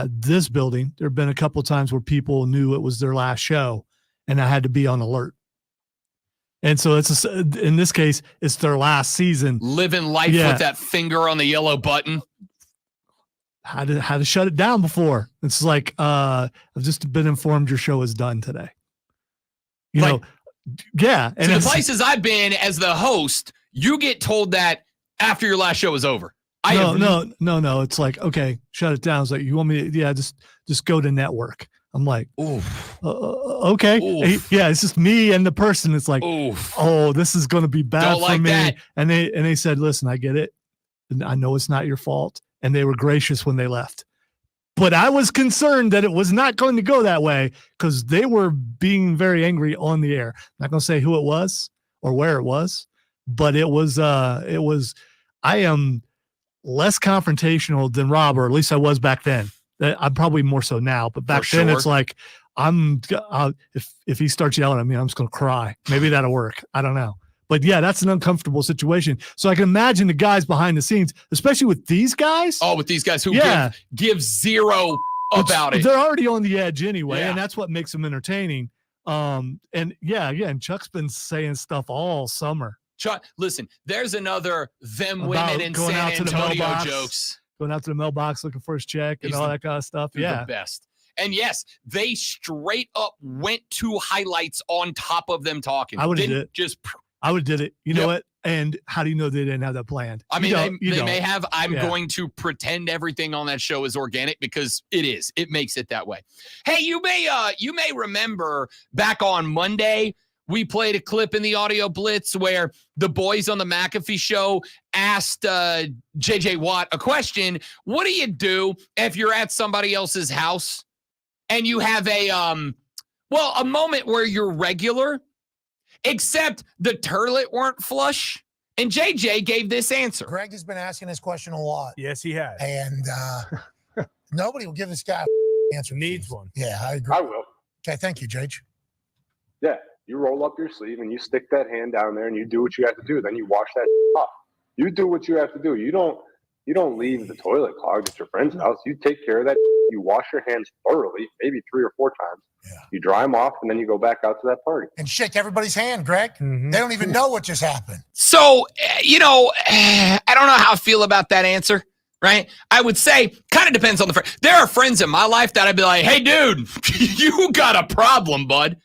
this building, there have been a couple of times where people knew it was their last show, and I had to be on alert. And so in this case, it's their last season. Living life with that finger on the yellow button. Had to shut it down before. It's like, I've just been informed your show is done today. You know, yeah. And so the places I've been as the host, you get told that after your last show is over. No. It's like, okay, shut it down. It's like, you want me to, just go to network. I'm like, okay. Oof. Yeah, it's just me and the person. It's like, Oof. Oh, this is going to be bad for me. That. And they said, listen, I get it. And I know it's not your fault. And they were gracious when they left. But I was concerned that it was not going to go that way because they were being very angry on the air. I'm not going to say who it was or where it was, but it was, I am less confrontational than Rob, or at least I was back then. I'm probably more so now, but back then it's like, if he starts yelling at me, I'm just going to cry. Maybe that'll work. I don't know. But yeah, that's an uncomfortable situation. So I can imagine the guys behind the scenes, especially with these guys. Oh, with these guys who give zero about it. They're already on the edge anyway, and that's what makes them entertaining. And Chuck's been saying stuff all summer. Chuck, listen, there's another them women in San Antonio jokes. Going out to the mailbox looking for his check and all that kind of stuff. The best. And yes, they straight up went to highlights on top of them talking. I would have Didn't did just. I would have did it. You know what? And how do you know they didn't have that planned? I mean, they may have. I'm Yeah. going to pretend everything on that show is organic because it is. It makes it that way. Hey, you may remember back on Monday, we played a clip in the audio blitz where the boys on the McAfee show asked JJ Watt a question. What do you do if you're at somebody else's house and you have a moment where you're regular, except the toilet weren't flush? And JJ gave this answer. Greg has been asking this question a lot. Yes, he has. And nobody will give this guy an answer. Needs one. Yeah, I agree. I will. Okay, thank you, Jage. Yeah, you roll up your sleeve and you stick that hand down there and you do what you have to do. Then you wash that off. You do what you have to do. You don't leave the toilet clogged at your friend's house. You take care of that. You wash your hands thoroughly, maybe 3 or 4 times. Yeah. You dry them off, and then you go back out to that party. And shake everybody's hand, Greg. Mm-hmm. They don't even know what just happened. So, I don't know how I feel about that answer, right? I would say kind of depends on the friend. There are friends in my life that I'd be like, hey, dude, you got a problem, bud.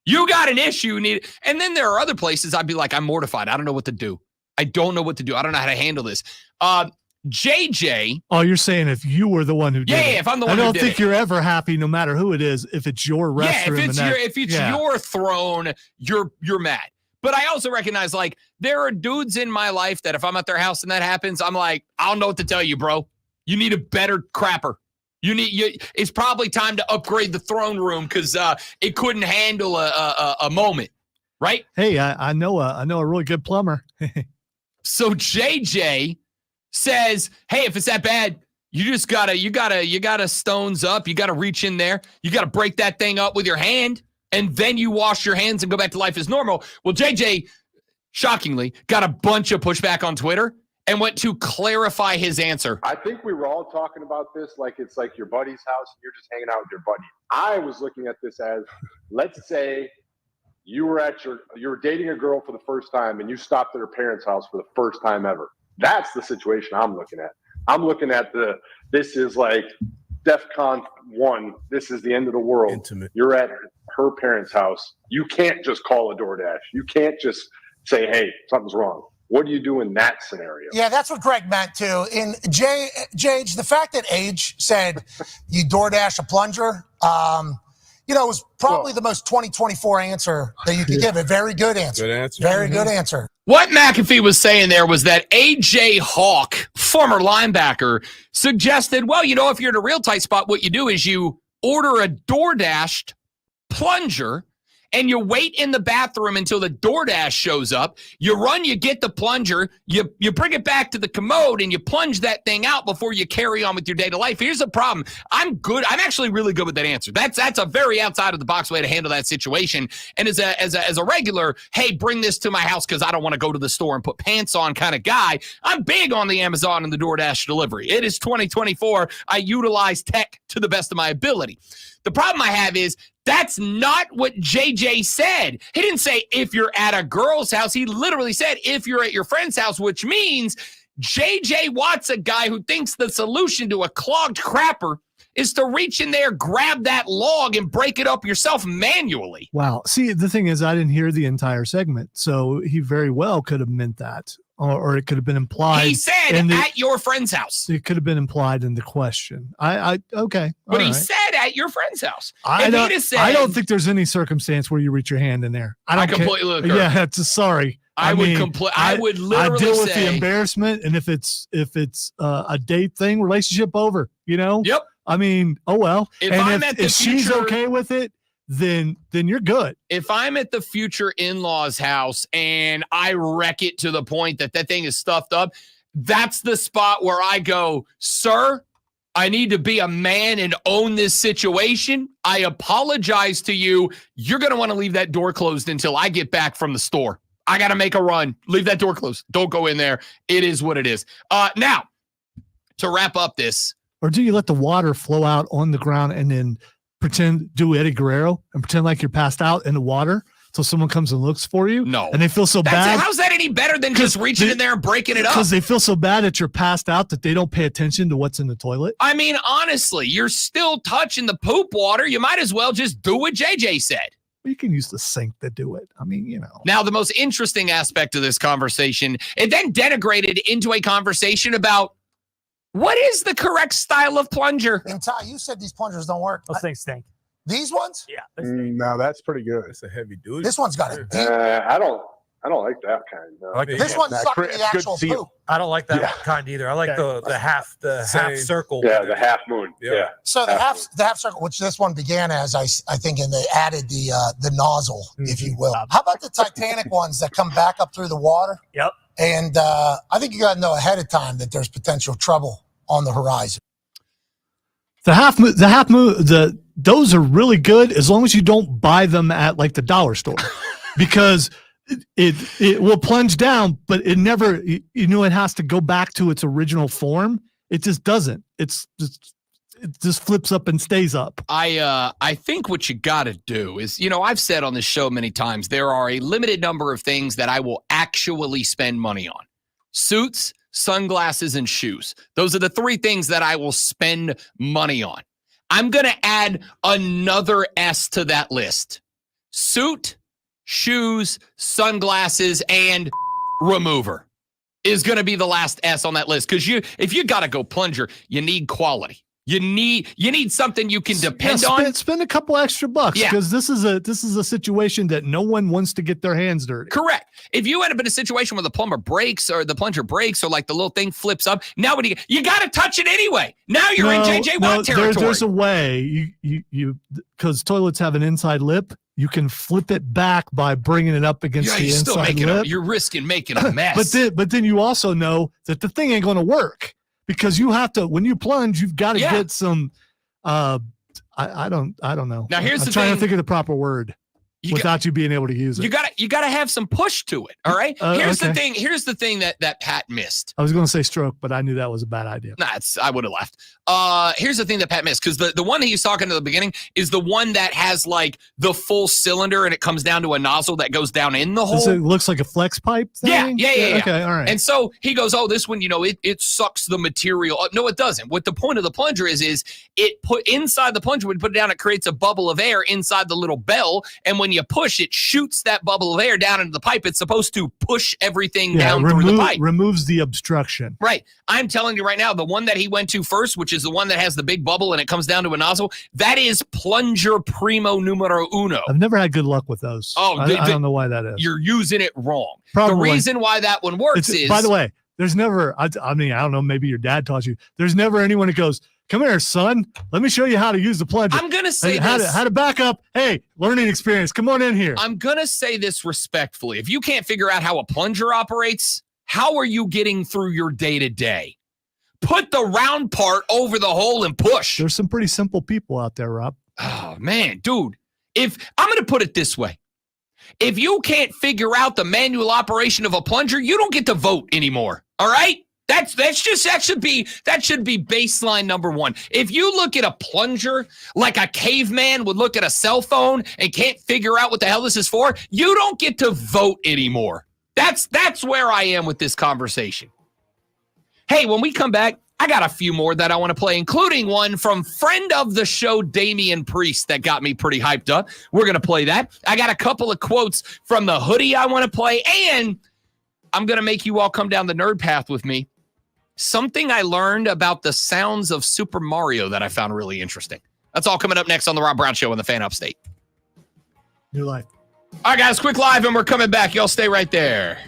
You got an issue. And then there are other places I'd be like, I'm mortified. I don't know what to do. I don't know what to do. I don't know how to handle this. JJ. Oh, you're saying if you were the one who did it. Yeah, if I'm the one who I did don't think it. you're ever happy no matter who it is. If it's your restroom. Yeah, if it's your throne, you're mad. But I also recognize, like, there are dudes in my life that if I'm at their house and that happens, I'm like, I don't know what to tell you, bro. You need a better crapper. It's probably time to upgrade the throne room because it couldn't handle a moment, right? Hey, I know a really good plumber. So JJ says, hey, if it's that bad, you gotta stones up. You gotta reach in there. You gotta break that thing up with your hand, and then you wash your hands and go back to life as normal. Well, JJ, shockingly, got a bunch of pushback on Twitter and went to clarify his answer. I think we were all talking about this like it's like your buddy's house and you're just hanging out with your buddy. I was looking at this as, let's say you were dating a girl for the first time and you stopped at her parents' house for the first time ever. That's the situation I'm looking at. I'm looking at this is like DEFCON 1. This is the end of the world. Intimate. You're at her parents' house. You can't just call a DoorDash. You can't just say, hey, something's wrong. What do you do in that scenario? Yeah, that's what Greg meant too. In Jage, the fact that Age said you DoorDash a plunger, it was probably the most 2024 answer that you could give. A very good answer. Good answer. Very good answer. What McAfee was saying there was that A.J. Hawk, former linebacker, suggested, well, if you're in a real tight spot, what you do is you order a DoorDashed plunger and you wait in the bathroom until the DoorDash shows up. You run, you get the plunger, you bring it back to the commode, and you plunge that thing out before you carry on with your day-to-day life. Here's the problem. I'm actually really good with that answer. That's a very outside-of-the-box way to handle that situation. And as a regular, hey, bring this to my house because I don't want to go to the store and put pants on kind of guy, I'm big on the Amazon and the DoorDash delivery. It is 2024. I utilize tech to the best of my ability. The problem I have is that's not what JJ said. He didn't say if you're at a girl's house. He literally said if you're at your friend's house, which means JJ Watt's a guy who thinks the solution to a clogged crapper is to reach in there, grab that log, and break it up yourself manually. Wow. See, the thing is, I didn't hear the entire segment, so he very well could have meant that, or it could have been implied. He said at your friend's house. It could have been implied in the question. Okay. But he said at your friend's house. I don't think there's any circumstance where you reach your hand in there. I completely agree. Yeah, sorry. I would literally I deal with say, the embarrassment, and if it's a date thing, relationship over. Yep. I mean, oh well. If she's okay with it, then you're good. If I'm at the future in-laws house and I wreck it to the point that thing is stuffed up, that's the spot where I go, sir, I need to be a man and own this situation. I apologize to you. You're going to want to leave that door closed until I get back from the store. I got to make a run. Leave that door closed. Don't go in there. It is what it is. Now, to wrap up this. Or do you let the water flow out on the ground and then do Eddie Guerrero and pretend like you're passed out in the water till someone comes and looks for you. No. And they feel so bad. How's that any better than just reaching in there and breaking it up? Because they feel so bad that you're passed out that they don't pay attention to what's in the toilet. I mean, honestly, you're still touching the poop water. You might as well just do what JJ said. You can use the sink to do it. I mean, you know. Now, the most interesting aspect of this conversation, it then denigrated into a conversation about what is the correct style of plunger. And Ty, you said these plungers don't work. Those things stink. These ones? Yeah. No, that's pretty good. It's a heavy duty. This one's got a deep. I don't like that kind. No. Like this one's sucking the actual poop. I don't like that kind either. I like the half circle. Yeah, the half moon. Yeah. So the half circle, which this one began as, I think, and they added the nozzle, if you will. How about the Titanic ones that come back up through the water? Yep. And I think you got to know ahead of time that there's potential trouble on the horizon. Those are really good as long as you don't buy them at like the dollar store, because it will plunge down, but it never, it has to go back to its original form. It just doesn't. It just flips up and stays up. I think what you got to do is, I've said on this show many times, there are a limited number of things that I will actually spend money on. Suits, sunglasses, and shoes. Those are the three things that I will spend money on. I'm going to add another S to that list. Suit, shoes, sunglasses, and remover is going to be the last S on that list. Because if you got to go plunger, you need quality. You need something you can depend on. Spend a couple extra bucks, because this is a situation that no one wants to get their hands dirty. Correct. If you end up in a situation where the plunger breaks or the plunger breaks or like the little thing flips up, now what do you got to touch it anyway. Now you're in JJ Watt territory. There's a way you because toilets have an inside lip. You can flip it back by bringing it up against the inside lip. You're risking making a mess. But then you also know that the thing ain't going to work. Because you have to, when you plunge, you've got to get some. I don't know. Now here's I'm the trying thing. to think of the proper word without you being able to use it. You gotta have some push to it. All right. Here's the thing. Here's the thing that Pat missed. I was going to say stroke, but I knew that was a bad idea. Nah, I would have left. Here's the thing that Pat missed, because the one that he's talking to the beginning is the one that has like the full cylinder and it comes down to a nozzle that goes down in the hole. It looks like a flex pipe thing? Yeah. Okay, all right. And so he goes, oh, this one, it sucks the material. No, it doesn't. What the point of the plunger is it put inside the plunger, when you put it down, it creates a bubble of air inside the little bell. And when you push, it shoots that bubble of air down into the pipe. It's supposed to push everything down through the pipe. Removes the obstruction. Right. I'm telling you right now, the one that he went to first, which is the one that has the big bubble and it comes down to a nozzle, that is plunger primo numero uno. I've never had good luck with those. Oh, I don't know why that is. You're using it wrong. Probably. The reason why that one works is... By the way, there's never, I don't know, maybe your dad taught you, there's never anyone that goes, come here, son, let me show you how to use the plunger. I'm going to say how to back up. Hey, learning experience. Come on in here. I'm going to say this respectfully. If you can't figure out how a plunger operates, how are you getting through your day-to-day? Put the round part over the hole and push. There's some pretty simple people out there, Rob. Oh, man, dude. I'm going to put it this way. If you can't figure out the manual operation of a plunger, you don't get to vote anymore. All right? That should be baseline number one. If you look at a plunger like a caveman would look at a cell phone and can't figure out what the hell this is for, you don't get to vote anymore. That's where I am with this conversation. Hey, when we come back, I got a few more that I want to play, including one from friend of the show, Damian Priest, that got me pretty hyped up. We're going to play that. I got a couple of quotes from the hoodie I want to play, and I'm going to make you all come down the nerd path with me. Something I learned about the sounds of Super Mario that I found really interesting. That's all coming up next on the Rob Brown Show on the Fan Upstate. New life. All right, guys, quick live, and we're coming back. Y'all stay right there.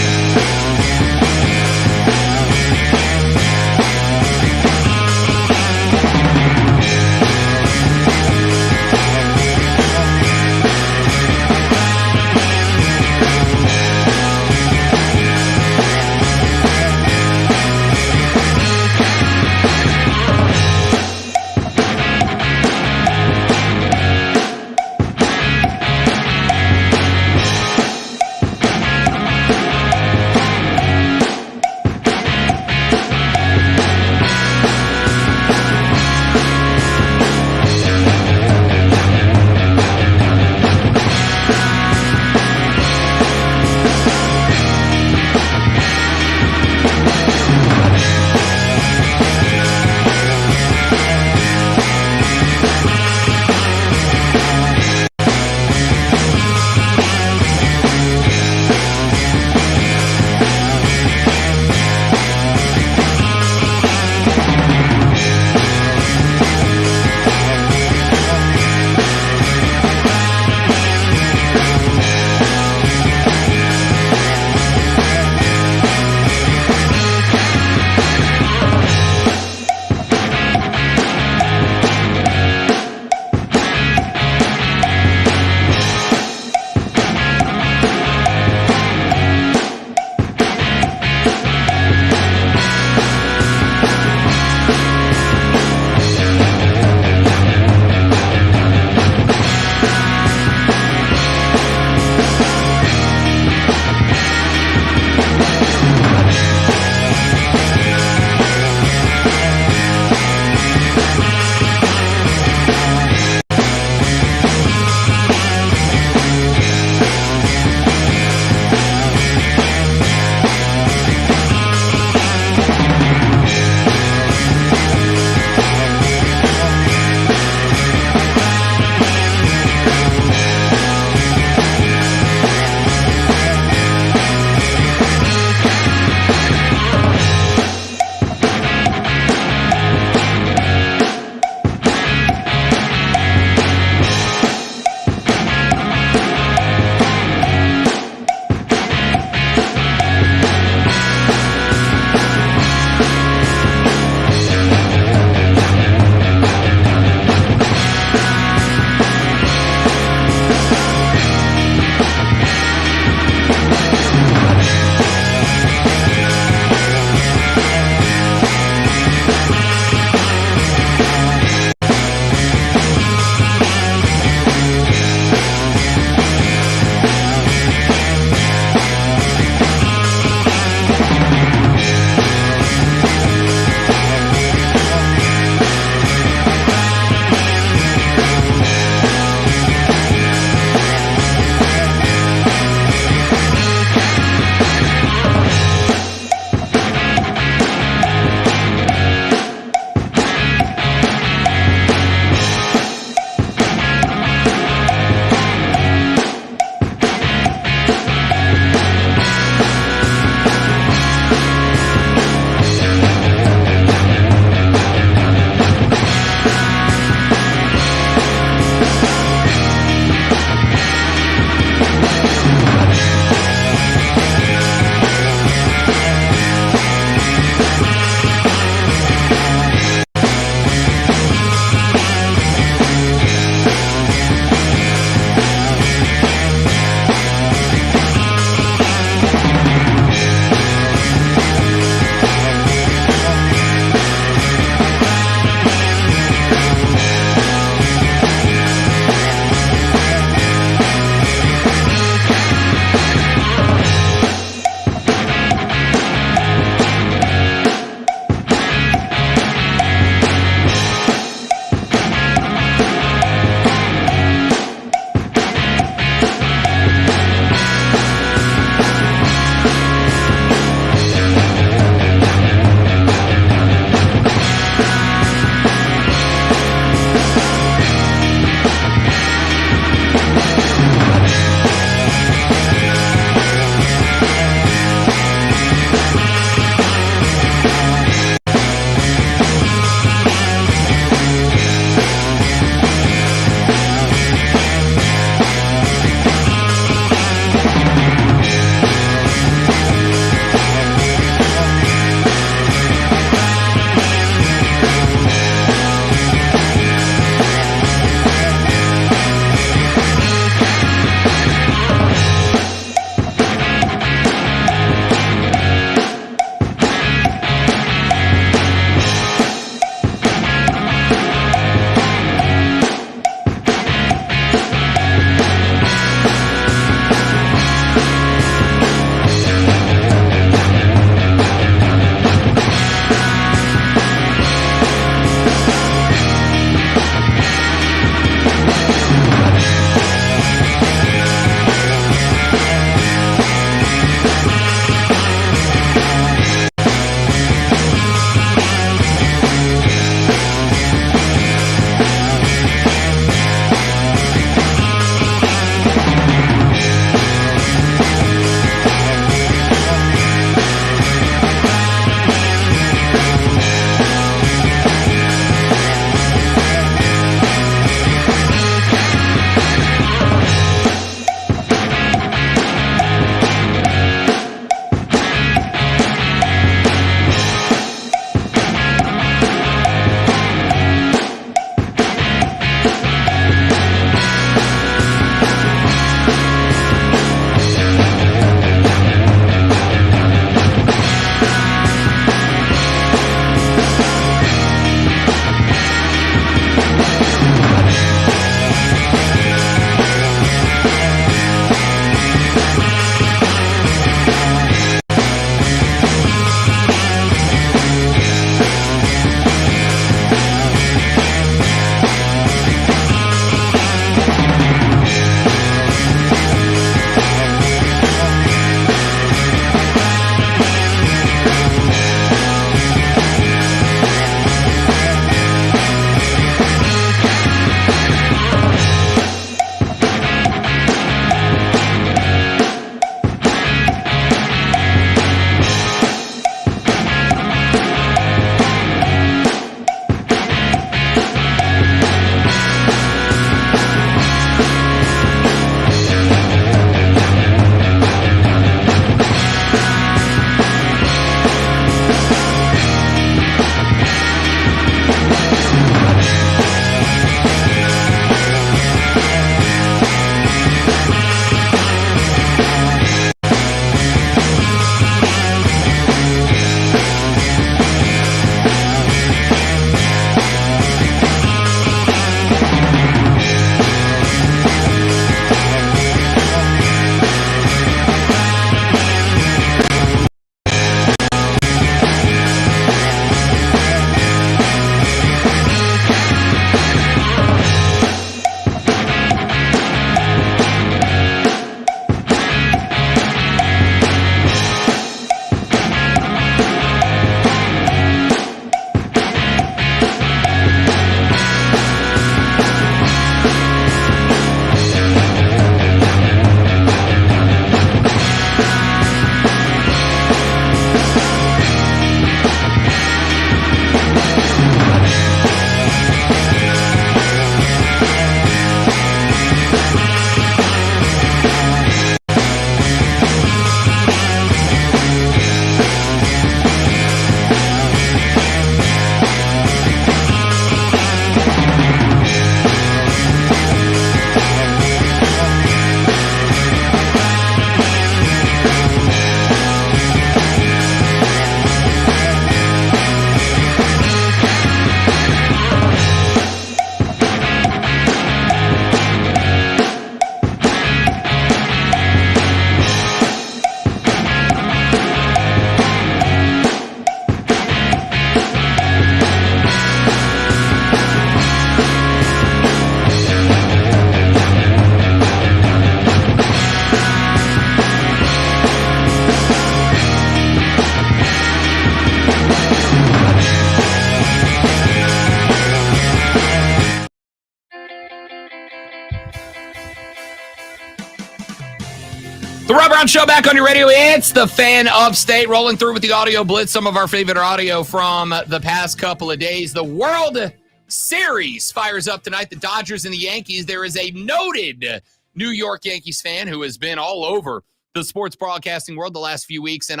Brown Show back on your radio. It's the Fan Upstate, rolling through with the audio blitz. Some of our favorite audio from the past couple of days. The World Series fires up tonight. The Dodgers and the Yankees. There is a noted New York Yankees fan who has been all over the sports broadcasting world the last few weeks, and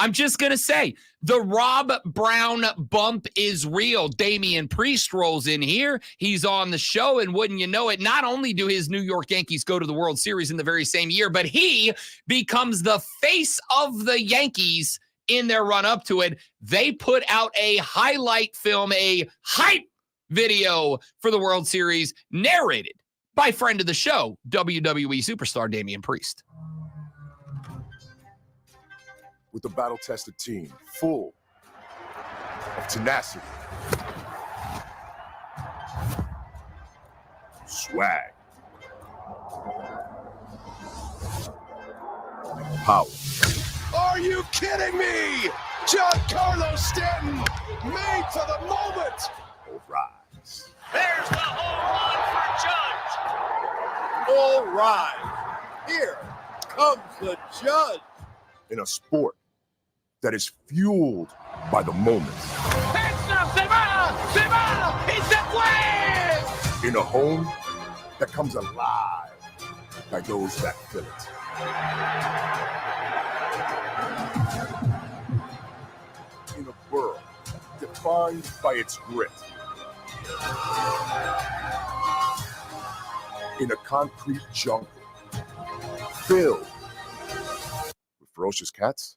I'm just going to say, the Rob Brown bump is real. Damian Priest rolls in here. He's on the show, and wouldn't you know it, not only do his New York Yankees go to the World Series in the very same year, but he becomes the face of the Yankees in their run up to it. They put out a highlight film, a hype video for the World Series, narrated by friend of the show, WWE superstar Damian Priest. With a battle-tested team full of tenacity, swag, power. Are you kidding me? Giancarlo Stanton, made for the moment. All rise. There's the home run for Judge. All right. Here comes the Judge. In a sport that is fueled by the moment. In a home that comes alive by those that feel it. In a world defined by its grit. In a concrete jungle filled with ferocious cats.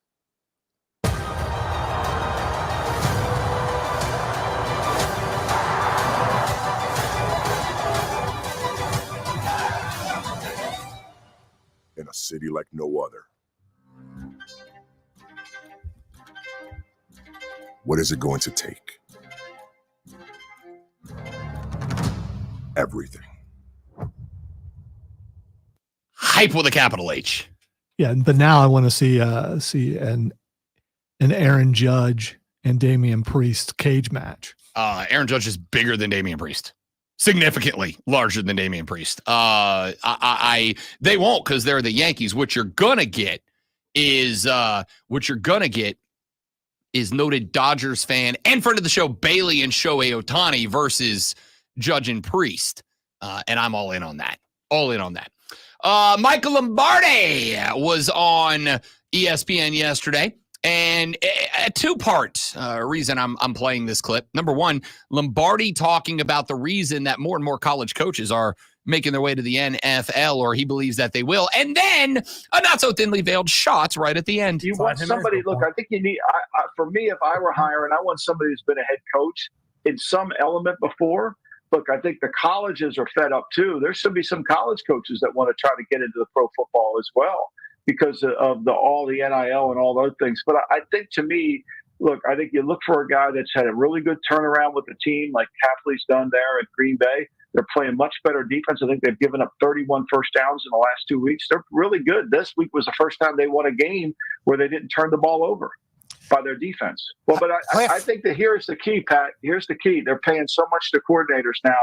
In a city like no other. What is it going to take? Everything. Hype with a capital H. Yeah, but now I want to see an Aaron Judge and Damian Priest cage match. Aaron Judge is bigger than Damian Priest. Significantly larger than Damian Priest. They won't, because they're the Yankees. What you're gonna get is noted Dodgers fan and friend of the show Bailey and Shohei Ohtani versus Judge and Priest. And I'm all in on that. Michael Lombardi was on ESPN yesterday. And a two-part reason I'm playing this clip. Number one, Lombardi talking about the reason that more and more college coaches are making their way to the NFL, or he believes that they will. And then a not-so-thinly veiled shot right at the end. You want somebody, look, I think you need, for me, if I were hiring, I want somebody who's been a head coach in some element before. Look, I think the colleges are fed up too. There should be some college coaches that want to try to get into the pro football as well, because of all the NIL and all those things. But I think, to me, look, I think you look for a guy that's had a really good turnaround with the team, like Hafley's done there at Green Bay. They're playing much better defense. I think they've given up 31 first downs in the last 2 weeks. They're really good. This week was the first time they won a game where they didn't turn the ball over by their defense. Well, but I think that here's the key, Pat. Here's the key. They're paying so much to coordinators now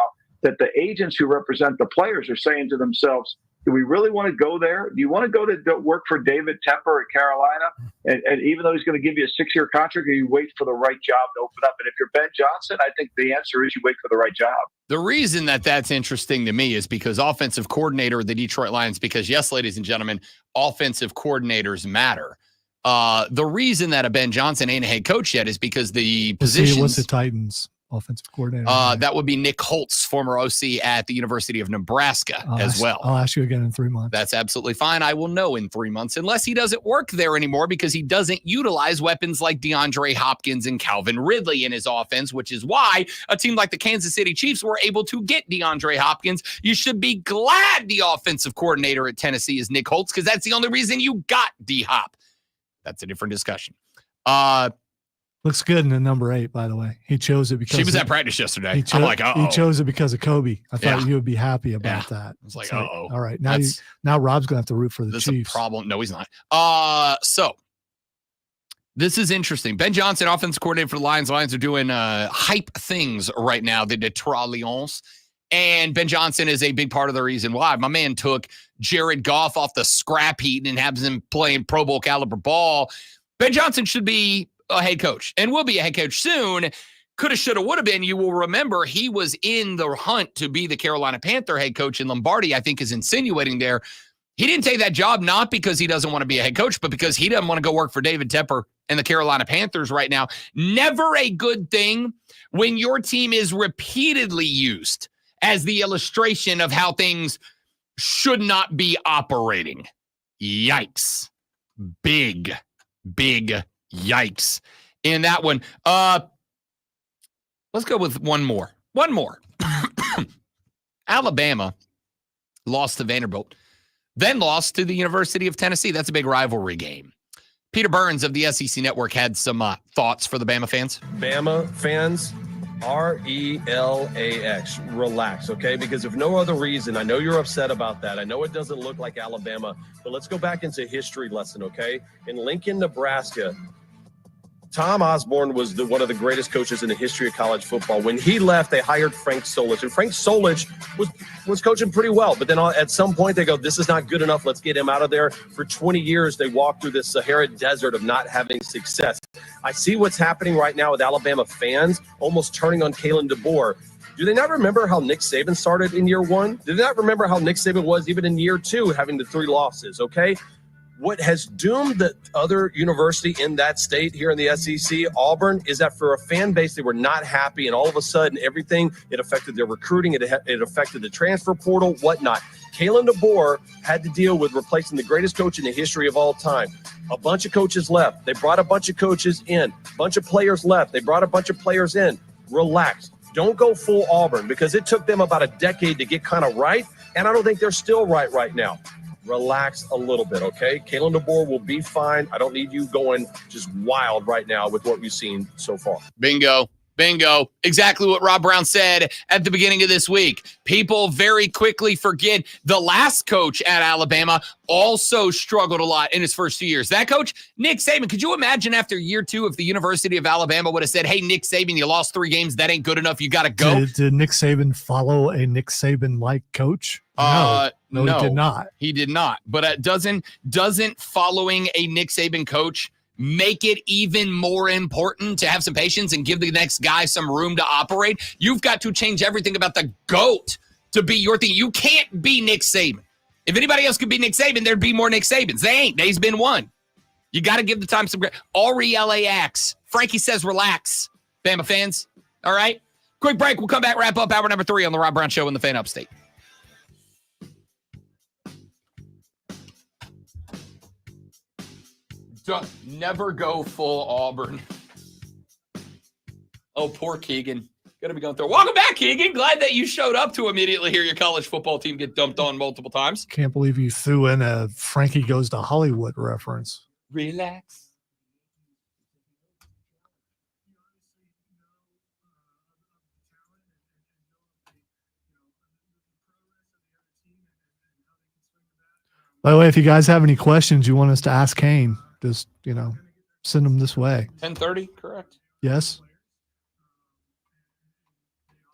that the agents who represent the players are saying to themselves, do we really want to go there? Do you want to go to work for David Tepper at Carolina? And even though he's going to give you a 6-year contract, or you wait for the right job to open up? And if you're Ben Johnson, I think the answer is you wait for the right job. The reason that that's interesting to me is because offensive coordinator of the Detroit Lions, because yes, ladies and gentlemen, offensive coordinators matter. The reason that a Ben Johnson ain't a head coach yet is because the position. What's the Titans offensive coordinator? That would be Nick Holtz, former OC at the University of Nebraska as well. I'll ask you again in 3 months. That's absolutely fine. I will know in 3 months, unless he doesn't work there anymore because he doesn't utilize weapons like DeAndre Hopkins and Calvin Ridley in his offense, which is why a team like the Kansas City Chiefs were able to get DeAndre Hopkins. You should be glad the offensive coordinator at Tennessee is Nick Holtz, because that's the only reason you got D-Hop. That's a different discussion. Looks good in the number 8, by the way. He chose it because she was at practice yesterday. I'm like, uh-oh. He chose it because of Kobe. I thought you would be happy about that. I was like, uh-oh. All right, now Rob's gonna have to root for the Chiefs. A problem. No, he's not. So this is interesting. Ben Johnson, offensive coordinator for the Lions. Lions are doing hype things right now. The Detroit Lions. And Ben Johnson is a big part of the reason why. My man took Jared Goff off the scrap heap and has him playing Pro Bowl caliber ball. Ben Johnson should be a head coach and will be a head coach soon. Coulda, shoulda, woulda been. You will remember he was in the hunt to be the Carolina Panther head coach, and Lombardi, I think, is insinuating there. He didn't take that job not because he doesn't want to be a head coach, but because he doesn't want to go work for David Tepper and the Carolina Panthers right now. Never a good thing when your team is repeatedly used as the illustration of how things should not be operating. Yikes. Big yikes in that one. Let's go with one more. Alabama lost to Vanderbilt, then lost to the University of Tennessee. That's a big rivalry game. Peter Burns of the SEC Network had some thoughts for the Bama fans. Bama fans, RELAX, relax, okay? Because if no other reason, I know you're upset about that. I know it doesn't look like Alabama, but let's go back into history lesson, okay? In Lincoln, Nebraska, Tom Osborne was one of the greatest coaches in the history of college football. When he left, they hired Frank Solich, and Frank Solich was coaching pretty well. But then at some point, they go, this is not good enough. Let's get him out of there. For 20 years, they walked through this Sahara desert of not having success. I see what's happening right now with Alabama fans almost turning on Kalen DeBoer. Do they not remember how Nick Saban started in year one? Do they not remember how Nick Saban was even in year two, having the 3 losses, okay? What has doomed the other university in that state here in the SEC, Auburn, is that for a fan base, they were not happy, and all of a sudden, everything, it affected their recruiting, it affected the transfer portal, whatnot. Kalen DeBoer had to deal with replacing the greatest coach in the history of all time. A bunch of coaches left. They brought a bunch of coaches in. A bunch of players left. They brought a bunch of players in. Relax. Don't go full Auburn, because it took them about a decade to get kind of right, and I don't think they're still right now. Relax a little bit, okay? Kalen DeBoer will be fine. I don't need you going just wild right now with what we've seen so far. Bingo. Exactly what Rob Brown said at the beginning of this week. People very quickly forget the last coach at Alabama also struggled a lot in his first 2 years. That coach, Nick Saban. Could you imagine after year 2 if the University of Alabama would have said, hey, Nick Saban, you lost 3 games. That ain't good enough. You got to go. Did Nick Saban follow a Nick Saban-like coach? No, he did not. He did not. But doesn't following a Nick Saban coach make it even more important to have some patience and give the next guy some room to operate? You've got to change everything about the GOAT to be your thing. You can't be Nick Saban. If anybody else could be Nick Saban, there'd be more Nick Sabans. They ain't. They's been one. You got to give the time some RELAX. Frankie says relax, Bama fans. All right? Quick break. We'll come back, wrap up hour number 3 on the Rob Brown Show in the Fan Upstate. Never go full Auburn. Oh, poor Keegan. Gonna be going through. Welcome back, Keegan. Glad that you showed up to immediately hear your college football team get dumped on multiple times. Can't believe you threw in a Frankie Goes to Hollywood reference. Relax. By the way, if you guys have any questions you want us to ask Kane, just, send them this way. 10:30, correct? Yes.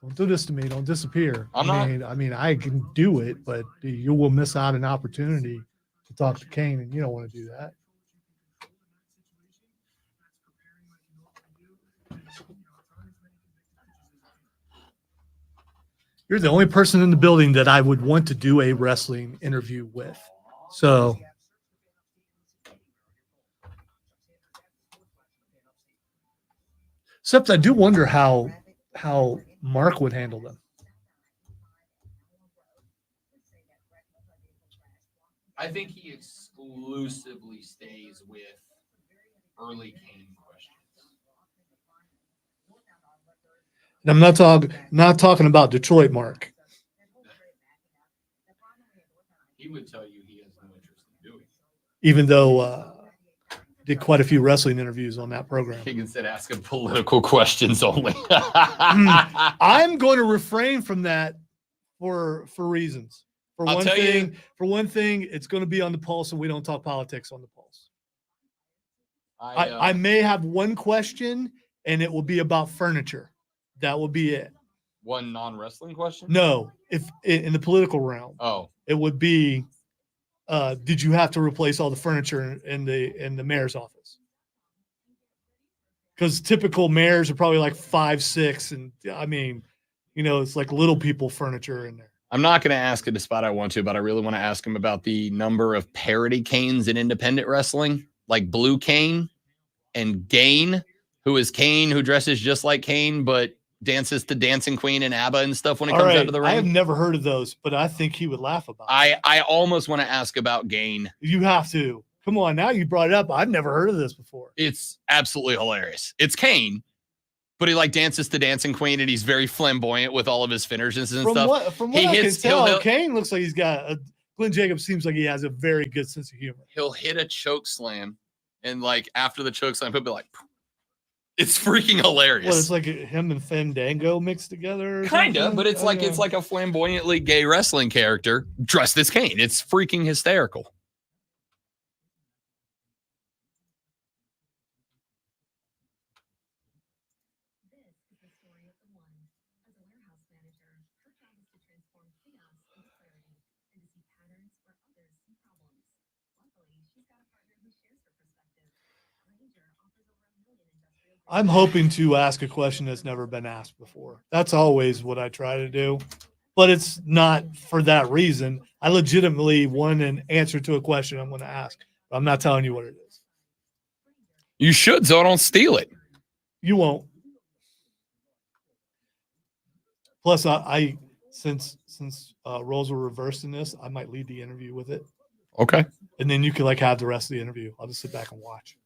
Don't do this to me. Don't disappear. I mean, I can do it, but you will miss out an opportunity to talk to Kane, and you don't want to do that. You're the only person in the building that I would want to do a wrestling interview with. So except I do wonder how Mark would handle them. I think he exclusively stays with early Kane questions. And I'm not talking about Detroit Mark. He would tell you he has no interest in doing it. Even though did quite a few wrestling interviews on that program. Keegan said ask him political questions only. I'm going to refrain from that for reasons. For one thing, it's going to be on the pulse, and we don't talk politics on the pulse. I may have one question, and it will be about furniture. That will be it. One non-wrestling question? No, if in the political realm, it would be, did you have to replace all the furniture in the mayor's office? Because typical mayors are probably like 5'6", and I mean, it's like little people furniture in there. I'm not going to ask it despite I want to, but I really want to ask him about the number of parody canes in independent wrestling, like Blue Cane and Gain, who is Kane, who dresses just like Kane, but dances to Dancing Queen and ABBA and stuff when he comes out of the ring. I have never heard of those, but I think he would laugh about it. I almost want to ask about Gain. You have to. Come on, now you brought it up. I've never heard of this before. It's absolutely hilarious. It's Kane, but he dances to Dancing Queen, and he's very flamboyant with all of his finishes and stuff. From what I can tell, Kane looks like he's got Glenn Jacobs seems like he has a very good sense of humor. He'll hit a choke slam, and after the choke slam, he'll be like, it's freaking hilarious. Well, it's like him and Fandango mixed together. Kinda, but it's like a flamboyantly gay wrestling character dressed as Kane. It's freaking hysterical. I'm hoping to ask a question that's never been asked before. That's always what I try to do, but it's not for that reason. I legitimately want an answer to a question I'm going to ask, but I'm not telling you what it is. You should, so I don't steal it. You won't. Plus, I since roles were reversed in this, I might lead the interview with it. Okay. And then you can have the rest of the interview. I'll just sit back and watch.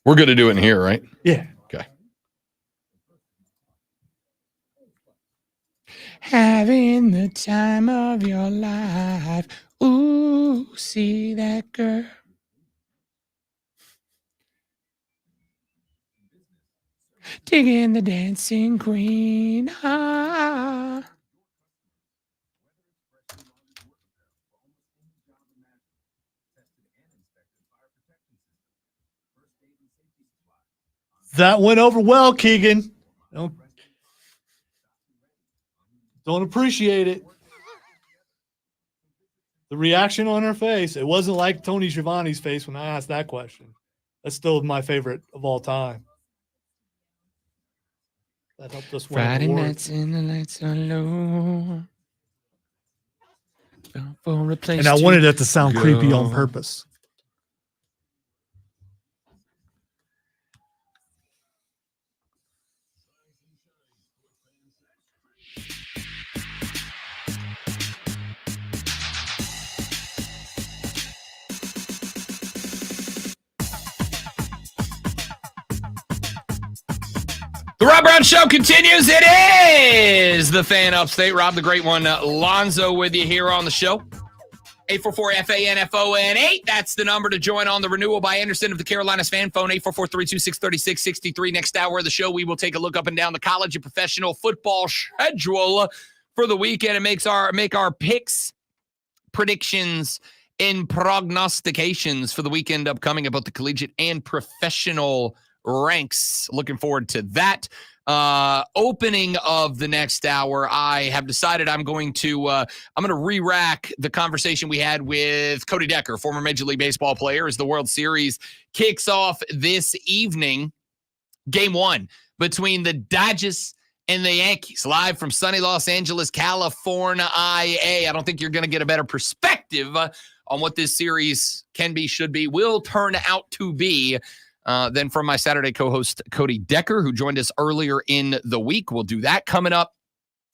We're going to do it in here, right? Yeah. Okay. Having the time of your life. Ooh, see that girl. Digging the Dancing Queen. Ah. That went over well, Keegan. Don't appreciate it. The reaction on her face, it wasn't like Tony Schiavone's face when I asked that question. That's still my favorite of all time. That helped us win. Friday nights and the lights are low. And I wanted it to sound creepy on purpose. The Rob Brown Show continues. It is the Fan Upstate. Rob, the great one, Lonzo, with you here on the show. 844-FANFON8. That's the number to join on the renewal by Anderson of the Carolinas fan phone, 844-326-3663. Next hour of the show, we will take a look up and down the college and professional football schedule for the weekend and make our picks, predictions, and prognostications for the weekend upcoming about the collegiate and professional ranks. Looking forward to that. Opening of the next hour, I have decided I'm going to re-rack the conversation we had with Cody Decker, former Major League Baseball player, as the World Series kicks off this evening. Game 1 between the Dodgers and the Yankees, live from sunny Los Angeles, California, IA. I don't think you're going to get a better perspective on what this series can be, should be, will turn out to be than from my Saturday co-host, Cody Decker, who joined us earlier in the week. We'll do that coming up,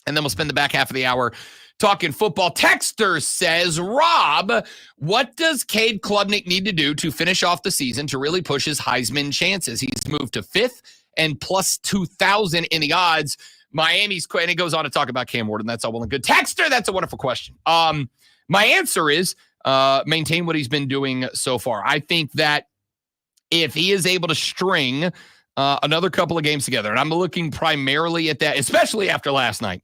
and then we'll spend the back half of the hour talking football. Texter says, Rob, what does Cade Klubnik need to do to finish off the season to really push his Heisman chances? He's moved to 5th and plus 2,000 in the odds. Miami's, and he goes on to talk about Cam Ward, and that's all well and good. Texter, that's a wonderful question. My answer is maintain what he's been doing so far. I think that if he is able to string another couple of games together, and I'm looking primarily at that, especially after last night,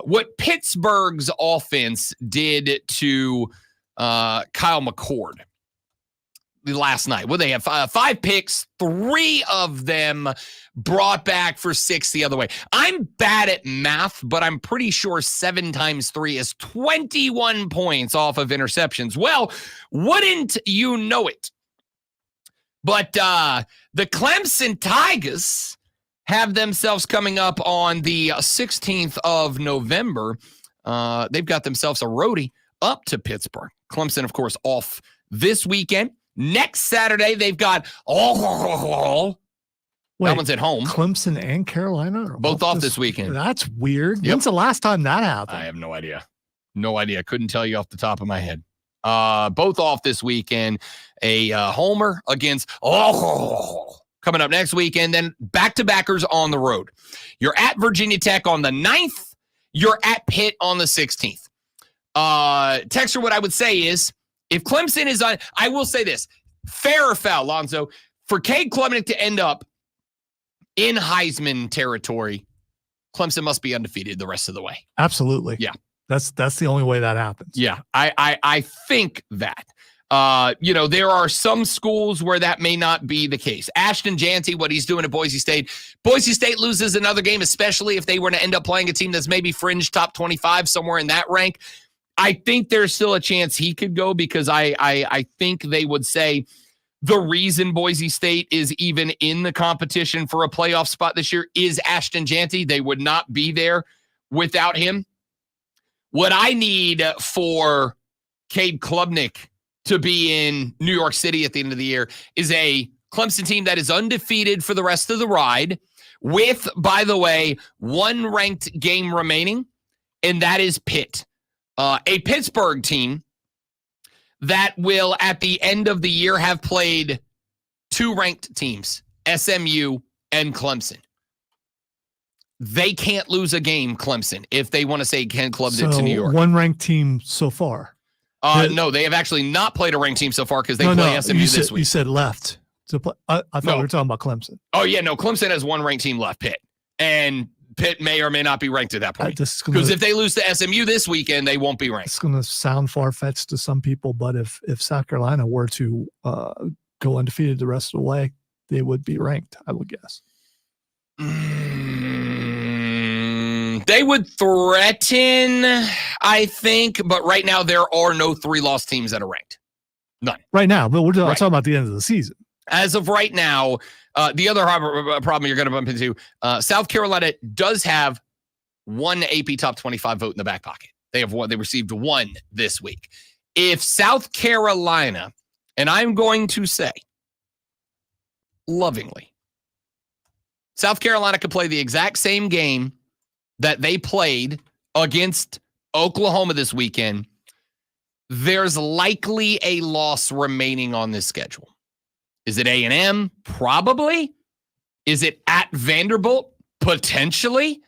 what Pittsburgh's offense did to Kyle McCord. last night. Well, they have 5 picks, 3 of them brought back for 6 the other way. I'm bad at math, but I'm pretty sure 7 times 3 is 21 points off of interceptions. Well, wouldn't you know it? But the Clemson Tigers have themselves coming up on the 16th of November. They've got themselves a roadie up to Pittsburgh. Clemson, of course, off this weekend. Next Saturday, they've got that one's at home. Clemson and Carolina are both off this weekend. That's weird. Yep. When's the last time that happened? I have no idea. No idea. Couldn't tell you off the top of my head. Both off this weekend. A homer against coming up next weekend. Then back-to-backers on the road. You're at Virginia Tech on the 9th. You're at Pitt on the 16th. Texter, what I would say is, if Clemson is on, I will say this, fair or foul, Lonzo, for Cade Klubnik to end up in Heisman territory, Clemson must be undefeated the rest of the way. Absolutely. Yeah. That's the only way that happens. Yeah, I think that. There are some schools where that may not be the case. Ashton Janty, what he's doing at Boise State. Boise State loses another game, especially if they were to end up playing a team that's maybe fringe top 25, somewhere in that rank. I think there's still a chance he could go because I think they would say the reason Boise State is even in the competition for a playoff spot this year is Ashton Janty. They would not be there without him. What I need for Cade Klubnik to be in New York City at the end of the year is a Clemson team that is undefeated for the rest of the ride with, by the way, 1 ranked game remaining, and that is Pitt. A Pittsburgh team that will, at the end of the year, have played 2 ranked teams, SMU and Clemson. They can't lose a game, Clemson, if they want to say Ken clubbed it to New York. 1 ranked team so far. No, they have actually not played a ranked team so far because they play SMU this week. You said left. To play. I thought we were talking about Clemson. Oh, yeah, no, Clemson has 1 ranked team left, Pitt. And Pitt may or may not be ranked at that point. Because if they lose to SMU this weekend, they won't be ranked. It's going to sound far-fetched to some people, but if South Carolina were to go undefeated the rest of the way, they would be ranked, I would guess. They would threaten, I think, but right now there are no 3-loss teams that are ranked. None. Right now, but we're talking about the end of the season. As of right now, the other problem you're going to bump into, South Carolina does have 1 AP top 25 vote in the back pocket. They received 1 this week. If South Carolina, and I'm going to say lovingly, South Carolina could play the exact same game that they played against Oklahoma this weekend, there's likely a loss remaining on this schedule. Is it A&M? Probably. Is it at Vanderbilt? Potentially.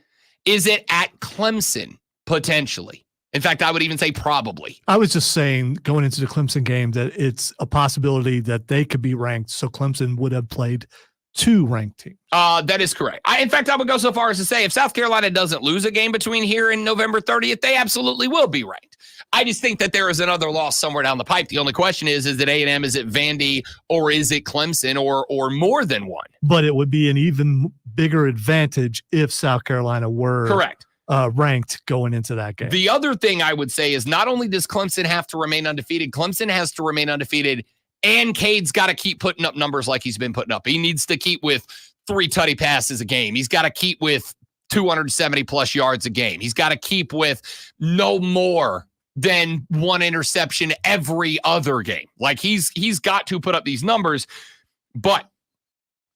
Is it at Clemson? Potentially. In fact, I would even say probably. I was just saying going into the Clemson game that it's a possibility that they could be ranked, so Clemson would have played 2 ranked teams. That is correct. In fact, I would go so far as to say if South Carolina doesn't lose a game between here and November 30th, they absolutely will be ranked. I just think that there is another loss somewhere down the pipe. The only question is it A&M, is it Vandy, or is it Clemson, or more than one? But it would be an even bigger advantage if South Carolina were correct. Ranked going into that game. The other thing I would say is not only does Clemson have to remain undefeated, Clemson has to remain undefeated, and Cade's got to keep putting up numbers like he's been putting up. He needs to keep with 3 tutty passes a game. He's got to keep with 270 plus yards a game. He's got to keep with no more than 1 interception every other game. Like he's got to put up these numbers. But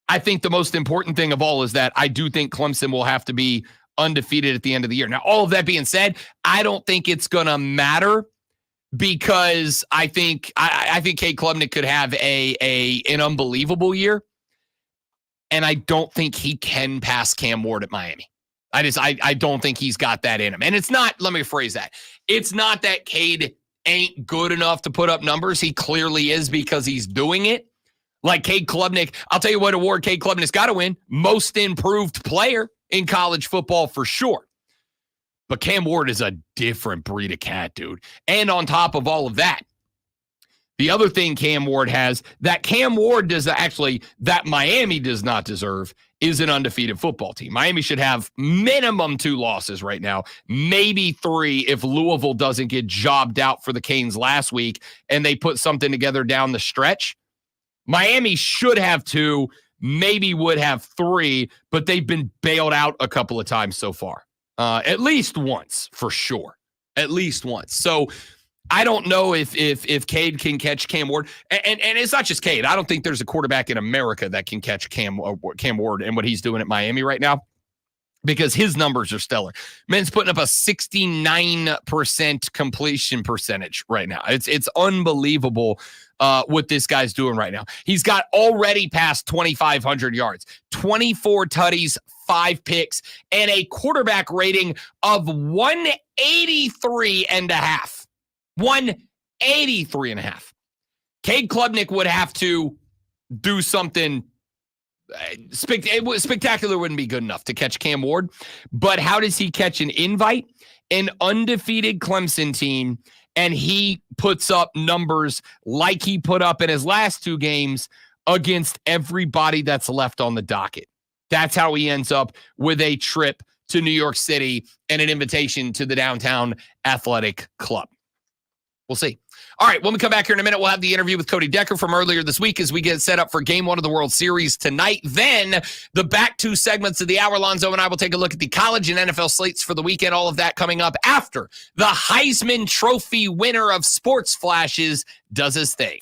I think the most important thing of all is that I do think Clemson will have to be undefeated at the end of the year. Now, all of that being said, I don't think it's going to matter because I think Cade Klubnik could have an unbelievable year. And I don't think he can pass Cam Ward at Miami. I don't think he's got that in him. And it's not, let me rephrase that. It's not that Cade ain't good enough to put up numbers. He clearly is because he's doing it. Like Cade Klubnik, I'll tell you what award Cade Klubnik's got to win. Most improved player in college football for sure. But Cam Ward is a different breed of cat, dude. And on top of all of that, The other thing Cam Ward has that Cam Ward does actually, that Miami does not deserve, is an undefeated football team. Miami should have minimum 2 losses right now, maybe 3 if Louisville doesn't get jobbed out for the Canes last week and they put something together down the stretch. Miami should have 2, maybe would have 3, but they've been bailed out a couple of times so far. At least once, for sure. At least once. So I don't know if Cade can catch Cam Ward. And it's not just Cade. I don't think there's a quarterback in America that can catch Cam Ward and what he's doing at Miami right now, because his numbers are stellar. Man's putting up a 69% completion percentage right now. It's unbelievable what this guy's doing right now. He's got already past 2,500 yards, 24 tutties, 5 picks, and a quarterback rating of 183.5. 183.5. Cade Klubnik would have to do something spectacular. Wouldn't be good enough to catch Cam Ward. But how does he catch an invite? An undefeated Clemson team, and he puts up numbers like he put up in his last 2 games against everybody that's left on the docket. That's how he ends up with a trip to New York City and an invitation to the Downtown Athletic Club. We'll see. All right, when we come back here in a minute, we'll have the interview with Cody Decker from earlier this week as we get set up for Game 1 of the World Series tonight. Then the back 2 segments of the hour, Lonzo and I will take a look at the college and NFL slates for the weekend. All of that coming up after the Heisman Trophy winner of Sports Flashes does his thing.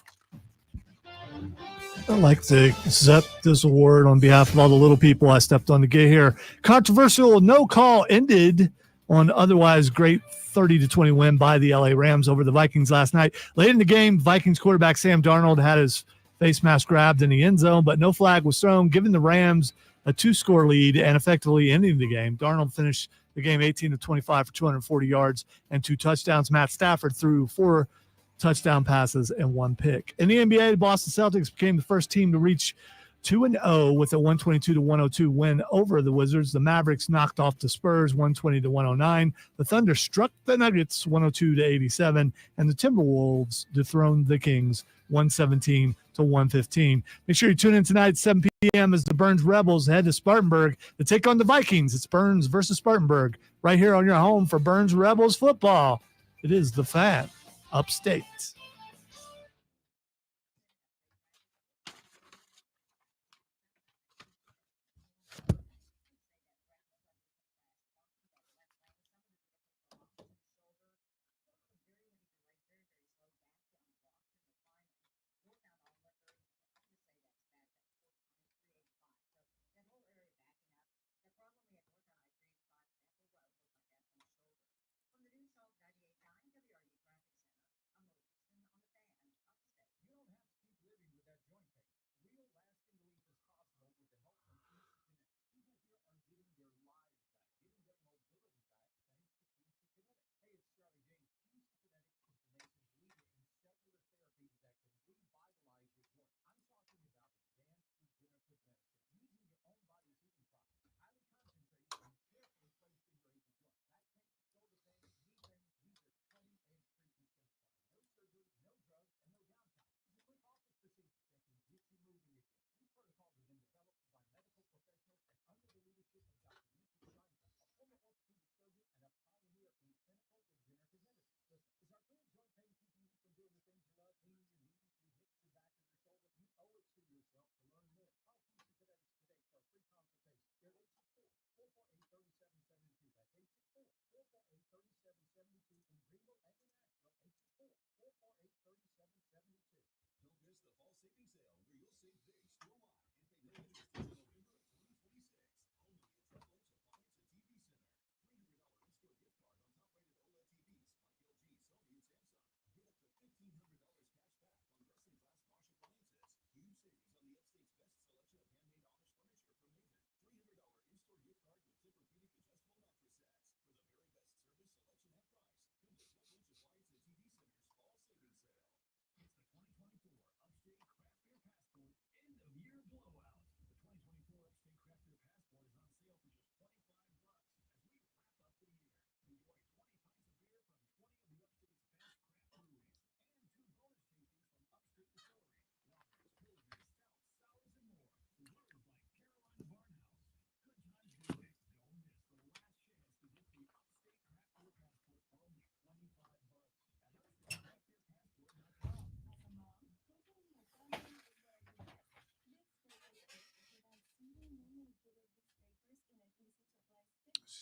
I'd like to accept this award on behalf of all the little people I stepped on to get here. Controversial no call ended on otherwise great 30-20 win by the LA Rams over the Vikings last night. Late in the game, Vikings quarterback Sam Darnold had his face mask grabbed in the end zone, but no flag was thrown, giving the Rams a 2-score lead and effectively ending the game. Darnold finished the game 18-25 for 240 yards and 2 touchdowns. Matt Stafford threw 4 touchdown passes and 1 pick. In the NBA, the Boston Celtics became the first team to reach 2-0 with a 122-102 win over the Wizards. The Mavericks knocked off the Spurs 120-109. The Thunder struck the Nuggets 102-87, and the Timberwolves dethroned the Kings 117-115. Make sure you tune in tonight at 7 p.m. as the Burns Rebels head to Spartanburg to take on the Vikings. It's Burns versus Spartanburg right here on your home for Burns Rebels football. It is the Fan Upstate.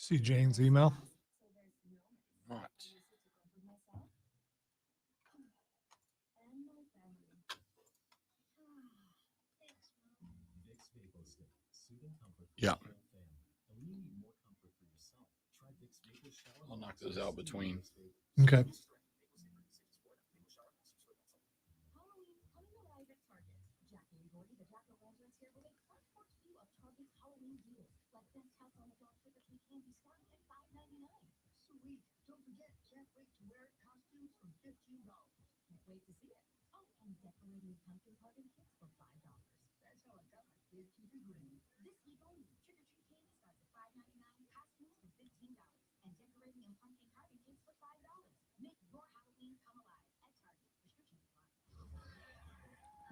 See Jane's email. Not. Yeah. I'll knock those out between. Okay.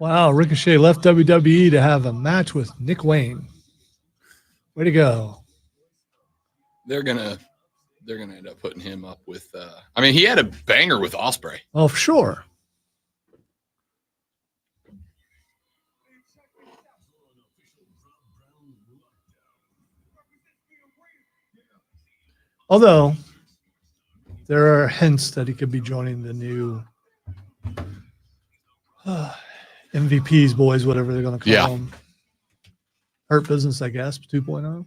Wow, Ricochet left WWE to have a match with Nick Wayne. Way to go. They're gonna end up putting him up with I mean, he had a banger with Ospreay. Oh, for sure. Although there are hints that he could be joining the new MVPs, boys, whatever they're going to call them. Hurt Business, I guess, 2.0.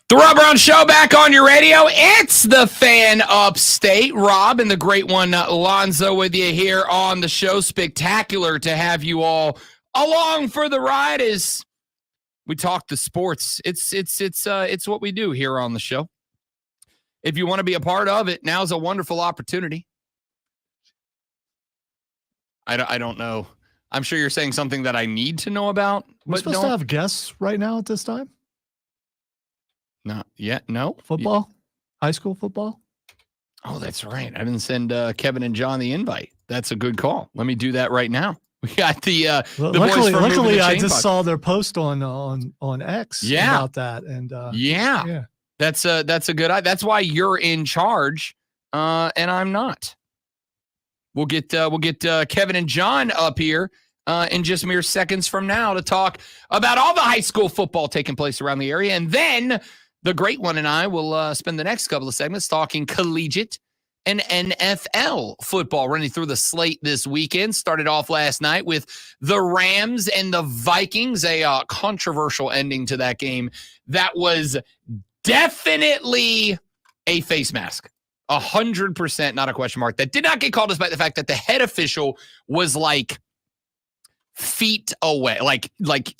The Rob Brown Show back on your radio. It's the Fan Upstate. Rob and the great one, Lonzo, with you here on the show. Spectacular to have you all along for the ride as we talk the sports. It's what we do here on the show. If you want to be a part of it, now's a wonderful opportunity. I don't know. I'm sure you're saying something that I need to know about. We're supposed to have guests right now at this time? Not yet. No. Football? High school football? Oh, that's right. I didn't send Kevin and John the invite. That's a good call. Let me do that right now. We got the luckily I just saw their post on X about that. And that's a good idea. That's why you're in charge and I'm not. We'll get Kevin and John up here in just mere seconds from now to talk about all the high school football taking place around the area. And then the great one and I will spend the next couple of segments talking collegiate and NFL football, running through the slate this weekend. Started off last night with the Rams and the Vikings, a controversial ending to that game. That was definitely a face mask. 100%, not a question mark. That did not get called despite the fact that the head official was like feet away, like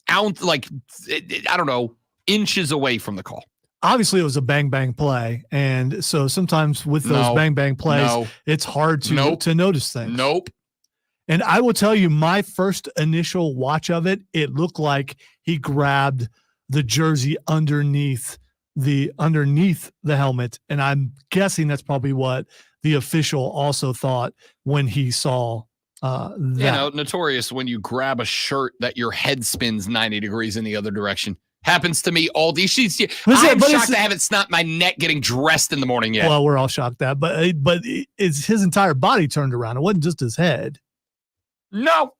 out, like I don't know, inches away from the call. Obviously, it was a bang play, and so sometimes with those bang plays, it's hard to notice things. And I will tell you, my first initial watch of it, it looked like he grabbed the jersey underneath the helmet, and I'm guessing that's probably what the official also thought when he saw that. You know, notorious when you grab a shirt that your head spins 90 degrees in the other direction. Happens to me all these sheets. I'm shocked I haven't snapped my neck getting dressed in the morning yet. Well, we're all shocked that, but it's his entire body turned around. It wasn't just his head. No.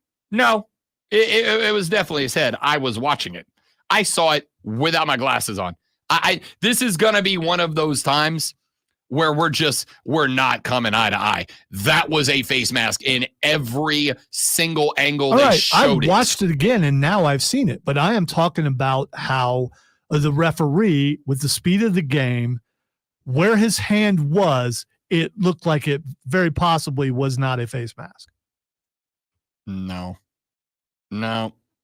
It was definitely his head. I was watching it. I saw it without my glasses on. This is going to be one of those times where we're not coming eye to eye. That was a face mask in every single angle they showed it. I watched it again, and now I've seen it. But I am talking about how the referee, with the speed of the game, where his hand was, it looked like it very possibly was not a face mask. No.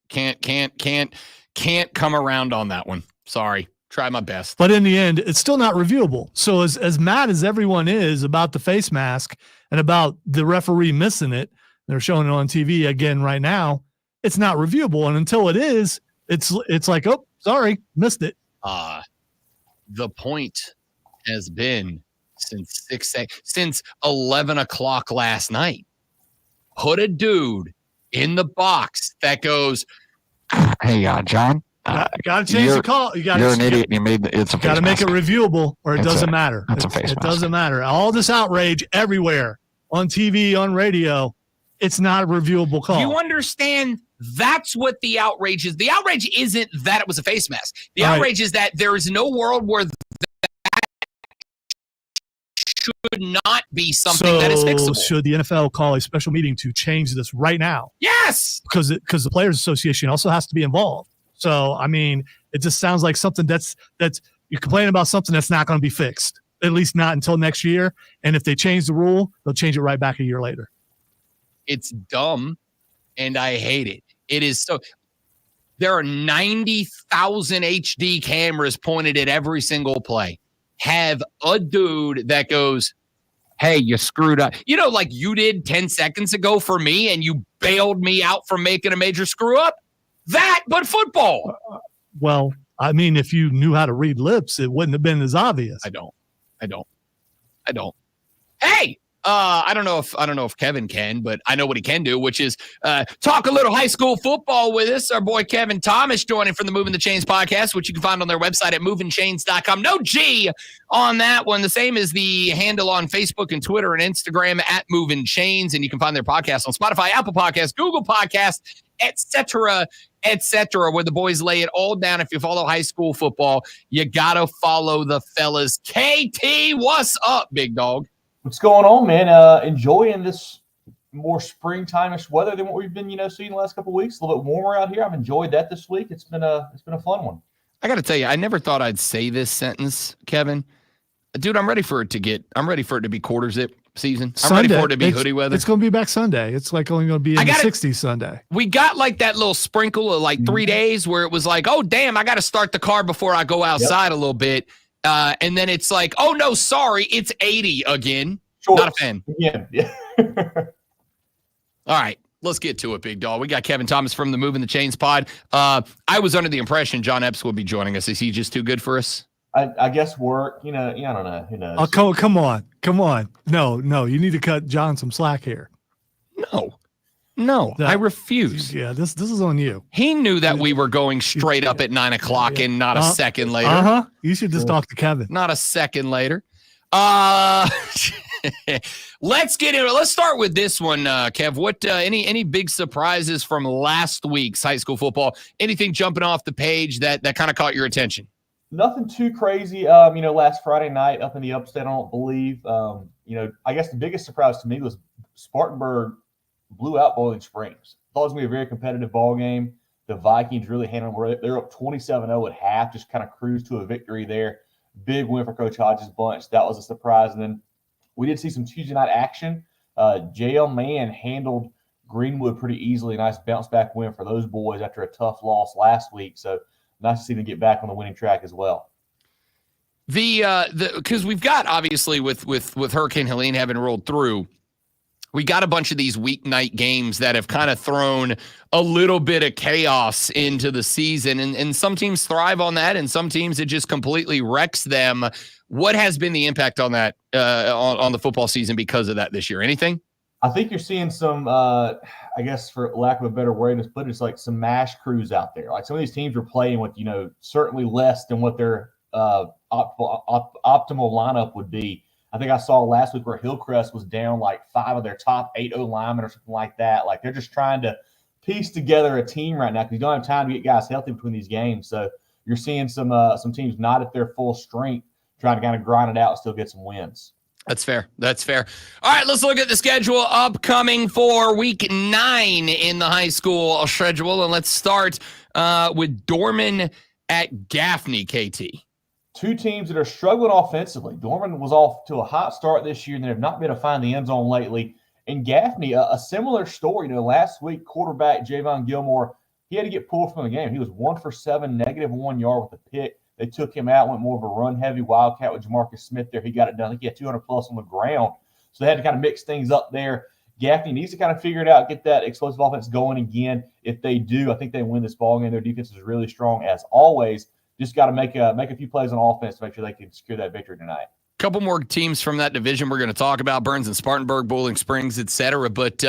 Can't come around on that one. Sorry. Try my best. But in the end, it's still not reviewable. So as mad as everyone is about the face mask and about the referee missing it, they're showing it on TV again right now, it's not reviewable. And until it is, it's like, oh, sorry, missed it. The point has been since 11 o'clock last night. Put a dude in the box that goes, hey, John, Got to change the call. You're an idiot. And you made it's a got to make it reviewable, or it doesn't matter. It's a face It mask. doesn't matter. All this outrage everywhere on TV, on radio. It's not a reviewable call. You understand? That's what the outrage is. The outrage isn't that it was a face mask. The outrage is that there is no world where that should not be something that is fixable. Should the NFL call a special meeting to change this right now? Yes, because the Players Association also has to be involved. So I mean, it just sounds like something that's you're complaining about something that's not going to be fixed, at least not until next year. And if they change the rule, they'll change it right back a year later. It's dumb, and I hate it. It is so. There are 90,000 HD cameras pointed at every single play. Have a dude that goes, "Hey, you screwed up." You know, like you did 10 seconds ago for me, and you bailed me out from making a major screw up. That, but football. Well, I mean, if you knew how to read lips, it wouldn't have been as obvious. I don't. Hey, I don't know if Kevin can, but I know what he can do, which is talk a little high school football with us. Our boy Kevin Thomas joining from the Moving the Chains podcast, which you can find on their website at movingchains.com. No G on that one. The same as the handle on Facebook and Twitter and Instagram at Moving Chains. And you can find their podcast on Spotify, Apple Podcasts, Google Podcasts, etc., where the boys lay it all down. If you follow high school football, you got to follow the fellas. KT, what's up, big dog? What's going on, man? Enjoying this more springtime-ish weather than what we've been, seeing the last couple of weeks. A little bit warmer out here. I've enjoyed that this week. It's been a fun one. I got to tell you, I never thought I'd say this sentence, Kevin. Dude, I'm ready for it to be quarter zip season. I'm ready for it to be hoodie weather. It's going to be back Sunday. It's like only going to be in the 60s Sunday. We got like that little sprinkle of like 3 days where it was like, oh, damn, I got to start the car before I go outside a little bit. And then it's like, oh, no, sorry, it's 80 again. Shorts. Not a fan. Yeah. All right, let's get to it, big dog. We got Kevin Thomas from the Moving the Chains pod. I was under the impression John Epps would be joining us. Is he just too good for us? I guess work, I don't know. Who knows? Oh, come on. No, you need to cut John some slack here. No, I refuse. Yeah, this is on you. He knew that we were going straight up at 9 o'clock and not a second later. You should just talk to Kevin. Not a second later. Let's get into it. Let's start with this one, Kev. What any big surprises from last week's high school football? Anything jumping off the page that kind of caught your attention? Nothing too crazy. Last Friday night up in the Upstate, I don't believe. I guess the biggest surprise to me was Spartanburg blew out Boiling Springs. Thought it was going to be a very competitive ball game. The Vikings really handled them. They're up 27-0 at half, just kind of cruised to a victory there. Big win for Coach Hodges' bunch. That was a surprise. And then we did see some Tuesday night action. JL Mann handled Greenwood pretty easily. Nice bounce back win for those boys after a tough loss last week. So nice to see them get back on the winning track as well. Because we've got obviously with Hurricane Helene having rolled through, we got a bunch of these weeknight games that have kind of thrown a little bit of chaos into the season. And some teams thrive on that, and some teams it just completely wrecks them. What has been the impact on that on the football season because of that this year? Anything? I think you're seeing some, I guess for lack of a better way to put it, it's like some mash crews out there. Like some of these teams are playing with, certainly less than what their optimal lineup would be. I think I saw last week where Hillcrest was down like 5 of their top 8 O-linemen or something like that. Like they're just trying to piece together a team right now because you don't have time to get guys healthy between these games. So you're seeing some teams not at their full strength trying to kind of grind it out and still get some wins. That's fair. All right, let's look at the schedule upcoming for week 9 in the high school schedule. And let's start with Dorman at Gaffney, KT. Two teams that are struggling offensively. Dorman was off to a hot start this year, and they have not been able to find the end zone lately. And Gaffney, a similar story. Last week, quarterback Javon Gilmore, he had to get pulled from the game. He was 1 for 7, -1 yard with a pick. They took him out, went more of a run-heavy Wildcat with Jamarcus Smith there. He got it done. I think he had 200-plus on the ground. So they had to kind of mix things up there. Gaffney needs to kind of figure it out, get that explosive offense going again. If they do, I think they win this ballgame. Their defense is really strong as always. Just got to make a few plays on offense to make sure they can secure that victory tonight. Couple more teams from that division we're going to talk about, Burns and Spartanburg, Bowling Springs, et cetera. But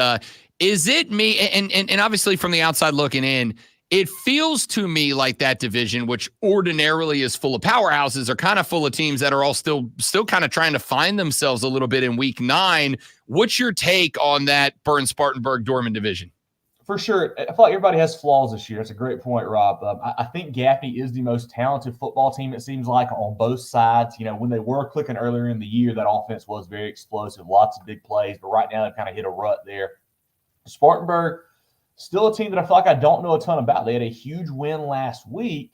is it me, and obviously from the outside looking in, It feels to me like that division, which ordinarily is full of powerhouses, are kind of full of teams that are all still kind of trying to find themselves a little bit in week 9. What's your take on that Burns-Spartanburg-Dorman division? For sure. I feel like everybody has flaws this year. It's a great point, Rob. I think Gaffney is the most talented football team, it seems like, on both sides. When they were clicking earlier in the year, that offense was very explosive, lots of big plays. But right now, they've kind of hit a rut there. Spartanburg, still a team that I feel like I don't know a ton about. They had a huge win last week,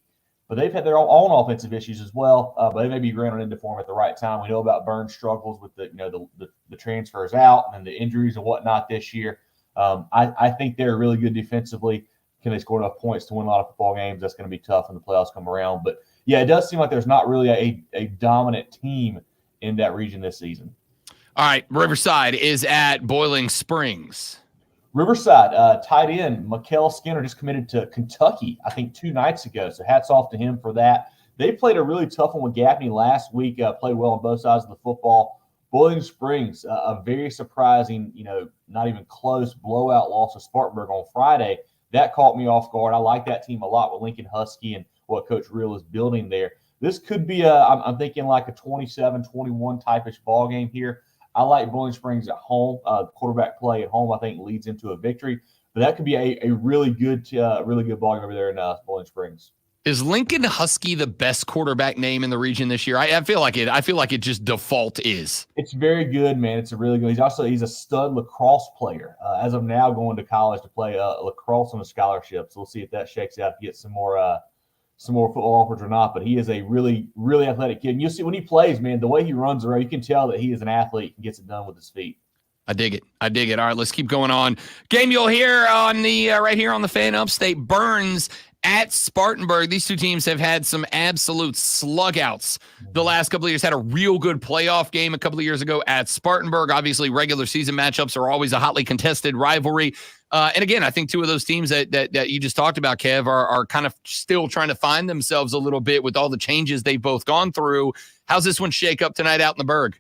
but they've had their own offensive issues as well. But they may be grounded into form at the right time. We know about Burns' struggles with the transfers out and the injuries and whatnot this year. I think they're really good defensively. Can they score enough points to win a lot of football games? That's going to be tough when the playoffs come around. But, yeah, it does seem like there's not really a dominant team in that region this season. All right, Riverside is at Boiling Springs. Riverside, tight end, Mikkel Skinner just committed to Kentucky, I think 2 nights ago. So hats off to him for that. They played a really tough one with Gaffney last week, played well on both sides of the football. Boiling Springs, a very surprising, not even close blowout loss to Spartanburg on Friday. That caught me off guard. I like that team a lot with Lincoln Husky and what Coach Reel is building there. This could be I'm thinking like a 27-21 type-ish ball game here. I like Boiling Springs at home. Quarterback play at home, I think, leads into a victory. But that could be a really good ball game over there in Boiling Springs. Is Lincoln Husky the best quarterback name in the region this year? I feel like it. I feel like it just default is. It's very good, man. It's a really good. He's a stud lacrosse player. As of now, going to college to play lacrosse on a scholarship. So we'll see if that shakes out to get some more football offers or not. But he is a really, really athletic kid. And you'll see when he plays, man, the way he runs around, you can tell that he is an athlete and gets it done with his feet. I dig it. All right, let's keep going on. Game you'll hear on the right here on the Fan Upstate. Burns at Spartanburg. These two teams have had some absolute slugouts the last couple of years. Had a real good playoff game a couple of years ago at Spartanburg. Obviously, regular season matchups are always a hotly contested rivalry. And again, I think two of those teams that you just talked about, Kev, are kind of still trying to find themselves a little bit with all the changes they've both gone through. How's this one shake up tonight out in the Berg?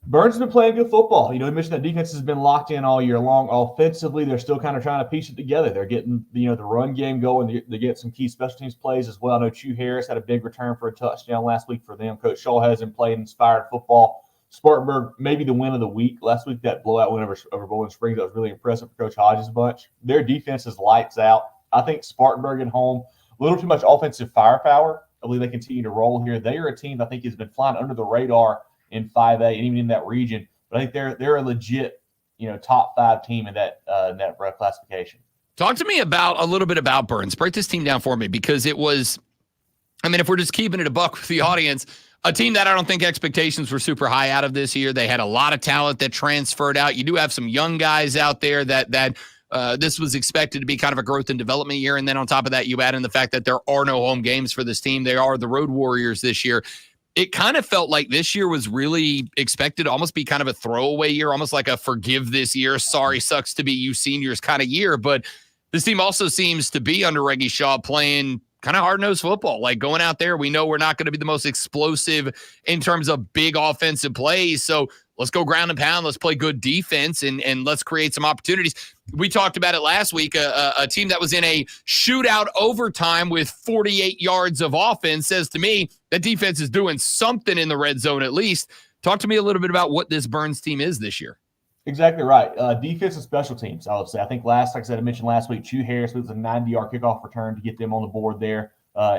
Burns has been playing good football. You mentioned that defense has been locked in all year long. Offensively, they're still kind of trying to piece it together. They're getting, the run game going. They get some key special teams plays as well. I know Chew Harris had a big return for a touchdown last week for them. Coach Shaw hasn't played inspired football. Spartanburg, maybe the win of the week. Last week, that blowout win over Bowling Springs, that was really impressive for Coach Hodges' bunch. Their defense is lights out. I think Spartanburg at home, a little too much offensive firepower. I believe they continue to roll here. They are a team I think has been flying under the radar in 5A and even in that region. But I think they're a legit, top 5 team in that classification. Talk to me a little bit about Burns. Break this team down for me, because it was, if we're just keeping it a buck with the audience, a team that I don't think expectations were super high out of this year. They had a lot of talent that transferred out. You do have some young guys out there that this was expected to be kind of a growth and development year. And then on top of that, you add in the fact that there are no home games for this team. They are the Road Warriors this year. It kind of felt like this year was really expected to almost be kind of a throwaway year, almost like a forgive this year, sorry, sucks to be you seniors kind of year. But this team also seems to be under Reggie Shaw playing kind of hard-nosed football. Like going out there, we know we're not going to be the most explosive in terms of big offensive plays. So let's go ground and pound. Let's play good defense and let's create some opportunities. We talked about it last week. A team that was in a shootout overtime with 48 yards of offense says to me that defense is doing something in the red zone at least. Talk to me a little bit about what this Burns team is this year. Exactly right. Defense and special teams, I would say. I think like I said, I mentioned last week, Chew Harris was a 90-yard kickoff return to get them on the board there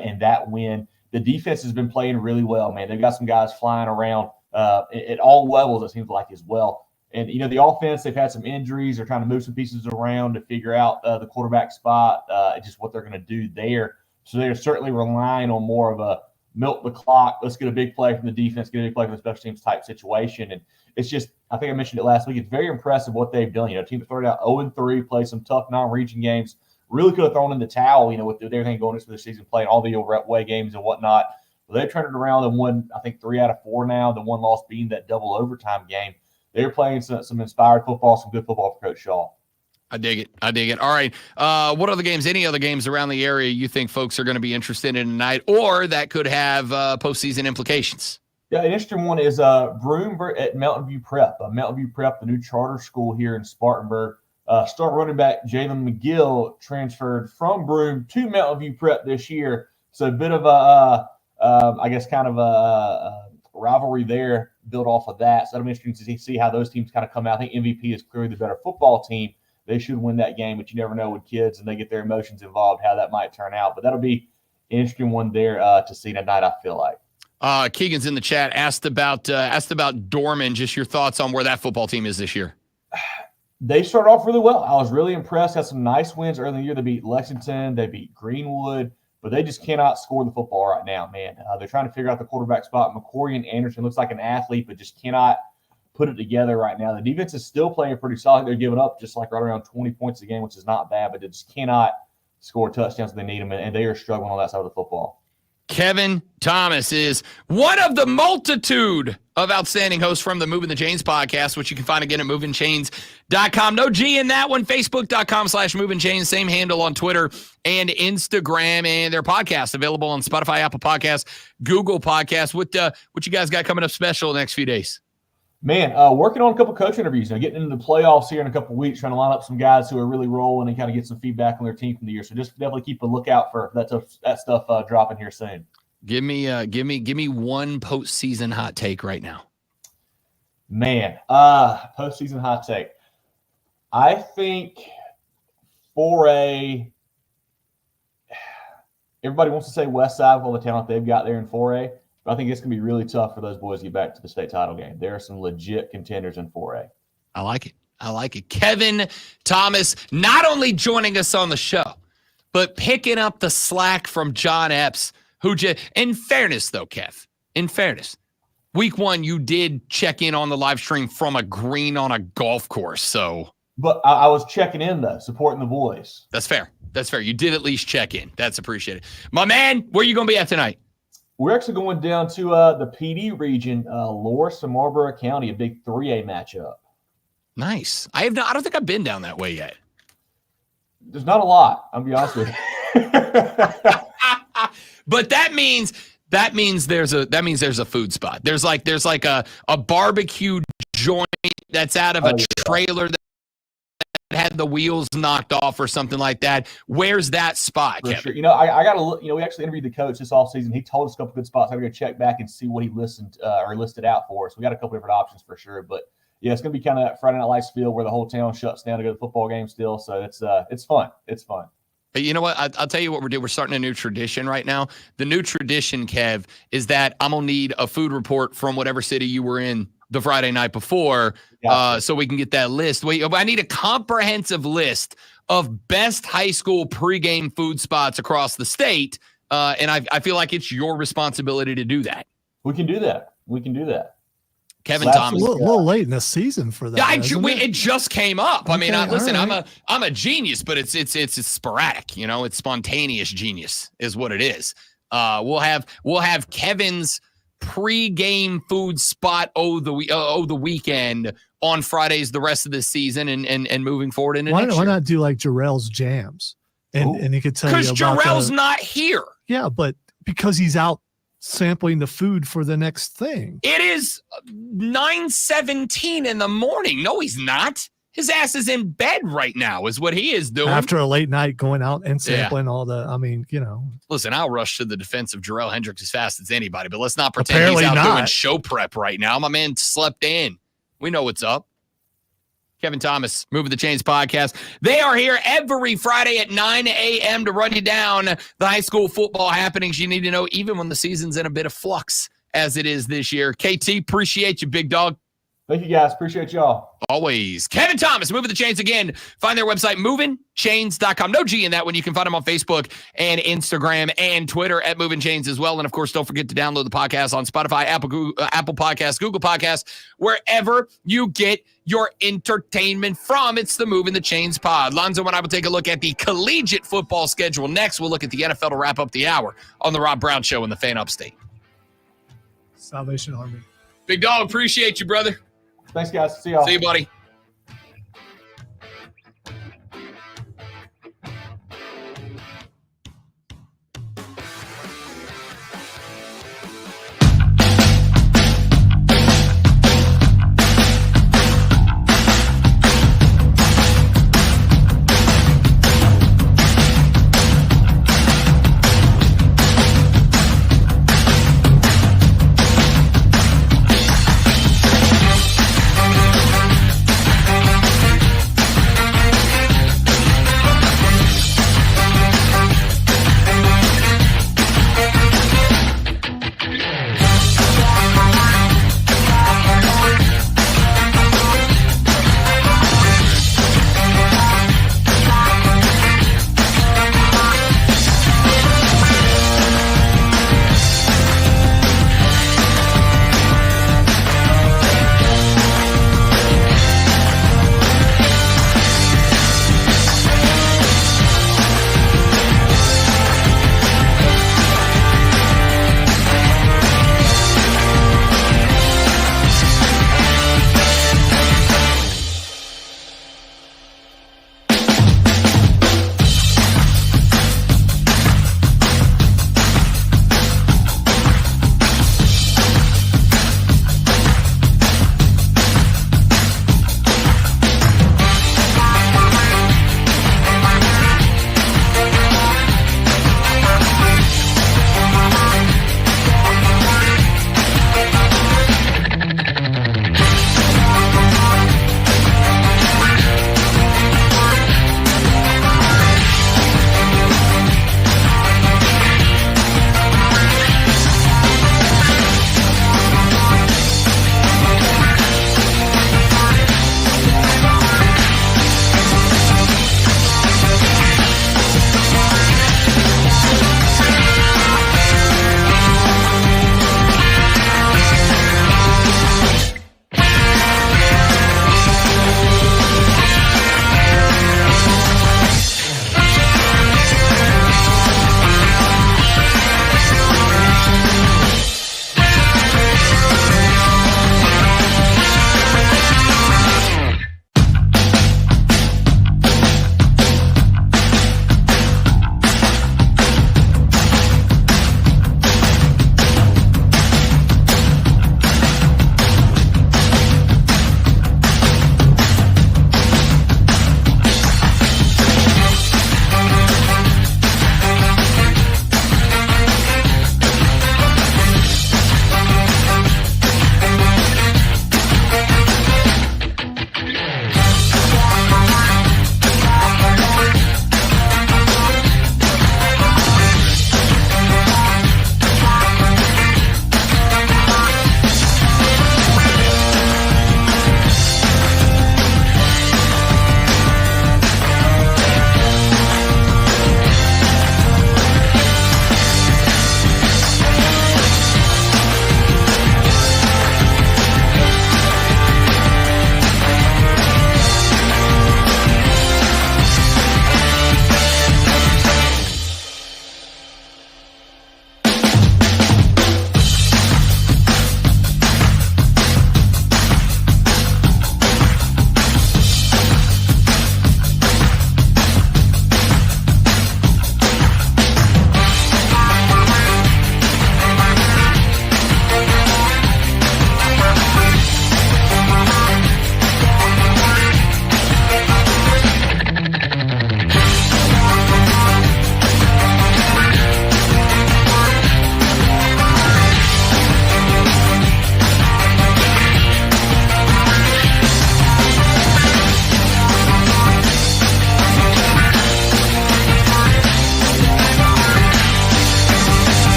in that win. The defense has been playing really well, man. They've got some guys flying around at all levels, it seems like, as well. And, the offense, they've had some injuries. They're trying to move some pieces around to figure out the quarterback spot, just what they're going to do there. So they're certainly relying on more of a milk the clock, let's get a big play from the defense, get a big play from the special teams type situation. And it's just, I think I mentioned it last week, it's very impressive what they've done. A team that started out 0-3, played some tough non-region games, really could have thrown in the towel, with everything going into the season, playing all the away games and whatnot. But they've turned it around and won, I think, 3 out of 4 now, the one loss being that double overtime game. They're playing some inspired football, some good football for Coach Shaw. I dig it. All right. What other games, any other games around the area you think folks are going to be interested in tonight or that could have postseason implications? Yeah, an interesting one is Broome at Mountain View Prep. Mountain View Prep, the new charter school here in Spartanburg. Star running back Jalen McGill transferred from Broome to Mountain View Prep this year. So a bit of a rivalry there built off of that. So that'll be interesting to see how those teams kind of come out. I think MVP is clearly the better football team. They should win that game, but you never know with kids and they get their emotions involved, how that might turn out. But that'll be an interesting one there to see tonight, I feel like. Keegan's in the chat, asked about Dorman, just your thoughts on where that football team is this year. They started off really well. I was really impressed. Had some nice wins early in the year. They beat Lexington. They beat Greenwood. But they just cannot score the football right now, man. They're trying to figure out the quarterback spot. McCorian Anderson looks like an athlete, but just cannot put it together right now. The defense is still playing pretty solid. They're giving up just like right around 20 points a game, which is not bad, but they just cannot score touchdowns when they need them, and they are struggling on that side of the football. Kevin Thomas is one of the multitude of outstanding hosts from the Moving the Chains podcast, which you can find again at movingchains.com. No G in that one. Facebook.com/movingchains. Same handle on Twitter and Instagram. And their podcast available on Spotify, Apple Podcasts, Google Podcasts. What you guys got coming up special the next few days? Man, working on a couple coach interviews. Getting into the playoffs here in a couple weeks, trying to line up some guys who are really rolling and kind of get some feedback on their team from the year. So just definitely keep a lookout for that stuff dropping here soon. Give me one postseason hot take right now. Man, postseason hot take. I think 4A. Everybody wants to say West Side with all the talent they've got there in 4A. But I think it's going to be really tough for those boys to get back to the state title game. There are some legit contenders in 4A. I like it. Kevin Thomas, not only joining us on the show, but picking up the slack from John Epps, who in fairness, though, Kev, week one, you did check in on the live stream from a green on a golf course. So, but I was checking in, though, supporting the boys. That's fair. You did at least check in. That's appreciated. My man, where are you going to be at tonight? We're actually going down to the PD region, Loris and Marlborough County, a big 3A matchup. Nice. I don't think I've been down that way yet. There's not a lot, I'll be honest with you. But that means there's a food spot. There's like a barbecue joint that's out of a trailer that had the wheels knocked off or something like that. Where's that spot, Kevin? Sure. I got to look. We actually interviewed the coach this offseason. He told us a couple good spots. I got to go check back and see what he listed out for us. We got a couple different options for sure. But yeah, it's going to be kind of that Friday Night Lights feel where the whole town shuts down to go to the football game still. So it's fun. It's fun. But you know what? I'll tell you what we're doing. We're starting a new tradition right now. The new tradition, Kev, is that I'm going to need a food report from whatever city you were in the Friday night before, so we can get that list. I need a comprehensive list of best high school pregame food spots across the state, and I feel like it's your responsibility to do that. We can do that. Kevin Thomas, a little late in the season for that. Yeah, it just came up. Okay, I mean, listen, right. I'm a genius, but it's sporadic. It's spontaneous genius is what it is. We'll have Kevin's pre-game food spot the weekend on Fridays the rest of the season and moving forward into next year. Why not do like Jarrell's jams and he could tell you about because Jarrell's not here. Yeah, but because he's out sampling the food for the next thing. It is 9:17 in the morning. No, he's not. His ass is in bed right now is what he is doing. After a late night going out and sampling all the, Listen, I'll rush to the defense of Jarrell Hendricks as fast as anybody, but let's not pretend he's out doing show prep right now. My man slept in. We know what's up. Kevin Thomas, Moving the Chains podcast. They are here every Friday at 9 a.m. to run you down the high school football happenings you need to know, even when the season's in a bit of flux as it is this year. KT, appreciate you, big dog. Thank you, guys. Appreciate y'all. Always. Kevin Thomas, Moving the Chains again. Find their website, movingchains.com. No G in that one. You can find them on Facebook and Instagram and Twitter at Moving Chains as well. And, of course, don't forget to download the podcast on Spotify, Apple Podcasts, Google Podcasts, wherever you get your entertainment from. It's the Moving the Chains pod. Lonzo and I will take a look at the collegiate football schedule. Next, we'll look at the NFL to wrap up the hour on the Rob Brown Show in the Fan Upstate. Salvation Army. Big dog, appreciate you, brother. Thanks, guys. See y'all. See you, buddy.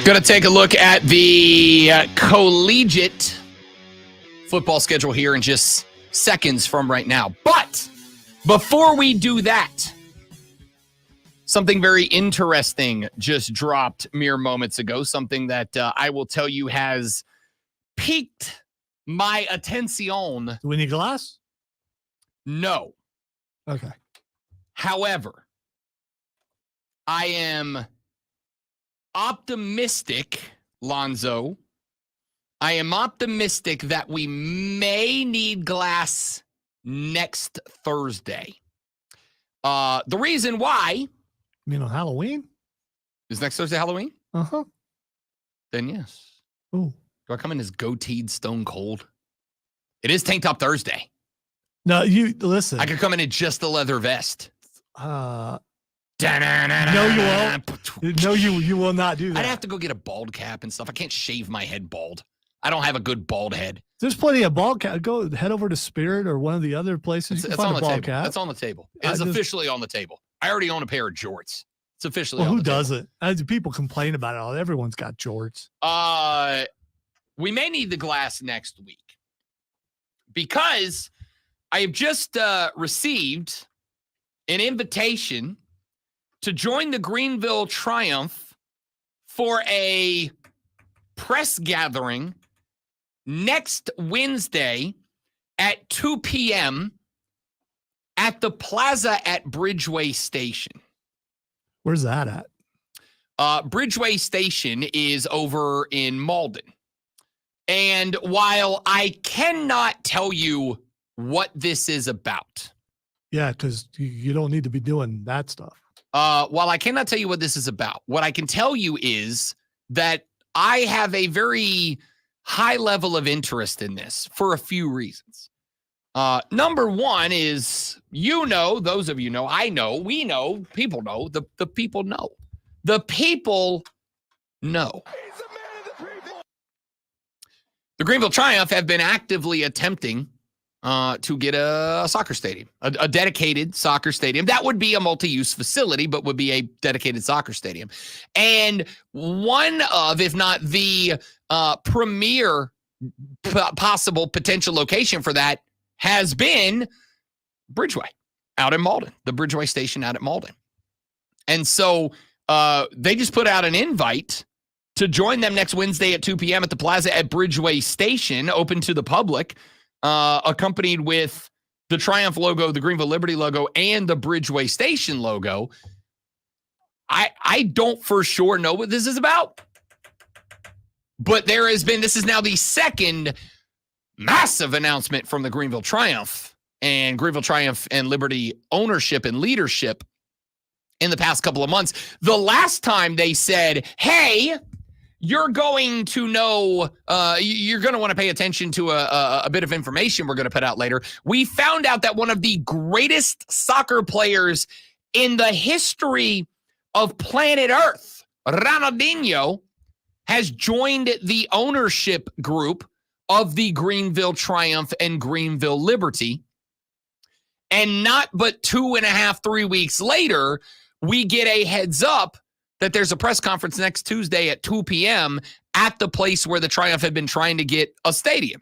Going to take a look at the collegiate football schedule here in just seconds from right now. But before we do that, something very interesting just dropped mere moments ago. Something that I will tell you has piqued my attention. Do we need glass? No. Okay. However, I am optimistic, Lonzo. I am optimistic that we may need glass next Thursday. The reason why. You mean on Halloween? Is next Thursday Halloween? Uh-huh. Then yes. Ooh. Do I come in as goateed Stone Cold? It is Tank Top Thursday. No, you listen. I could come in just a leather vest. No, you won't. No, you will not do that. I'd have to go get a bald cap and stuff. I can't shave my head bald. I don't have a good bald head. There's plenty of bald cap. Go head over to Spirit or one of the other places. It's on the table. That's on the table. It's officially on the table. I already own a pair of jorts. It's officially on the table. Who doesn't? As people complain about it all. Everyone's got jorts. We may need the glass next week because I have just received an invitation to join the Greenville Triumph for a press gathering next Wednesday at 2 p.m. at the plaza at Bridgeway Station. Where's that at? Bridgeway Station is over in Malden. And while I cannot tell you what this is about. Yeah, because you don't need to be doing that stuff. While I cannot tell you what this is about, what I can tell you is that I have a very high level of interest in this for a few reasons. Number one is, those of you know, I know, we know, people know, the people know. The people know. The Greenville Triumph have been actively attempting to get a soccer stadium, a dedicated soccer stadium. That would be a multi-use facility, but would be a dedicated soccer stadium. And one of, if not the premier possible potential location for that has been Bridgeway out in Malden, the Bridgeway Station out at Malden. And so they just put out an invite to join them next Wednesday at 2 p.m. at the plaza at Bridgeway Station, open to the public, accompanied with the Triumph logo, the Greenville Liberty logo, and the Bridgeway Station logo. I don't for sure know what this is about, but this is now the second massive announcement from the Greenville Triumph and Liberty ownership and leadership in the past couple of months. The last time they said, hey, you're going to know, you're going to want to pay attention to a bit of information we're going to put out later. We found out that one of the greatest soccer players in the history of planet Earth, Ronaldinho, has joined the ownership group of the Greenville Triumph and Greenville Liberty. And not but 2.5, 3 weeks later, we get a heads up that there's a press conference next Tuesday at 2 p.m. at the place where the Triumph had been trying to get a stadium.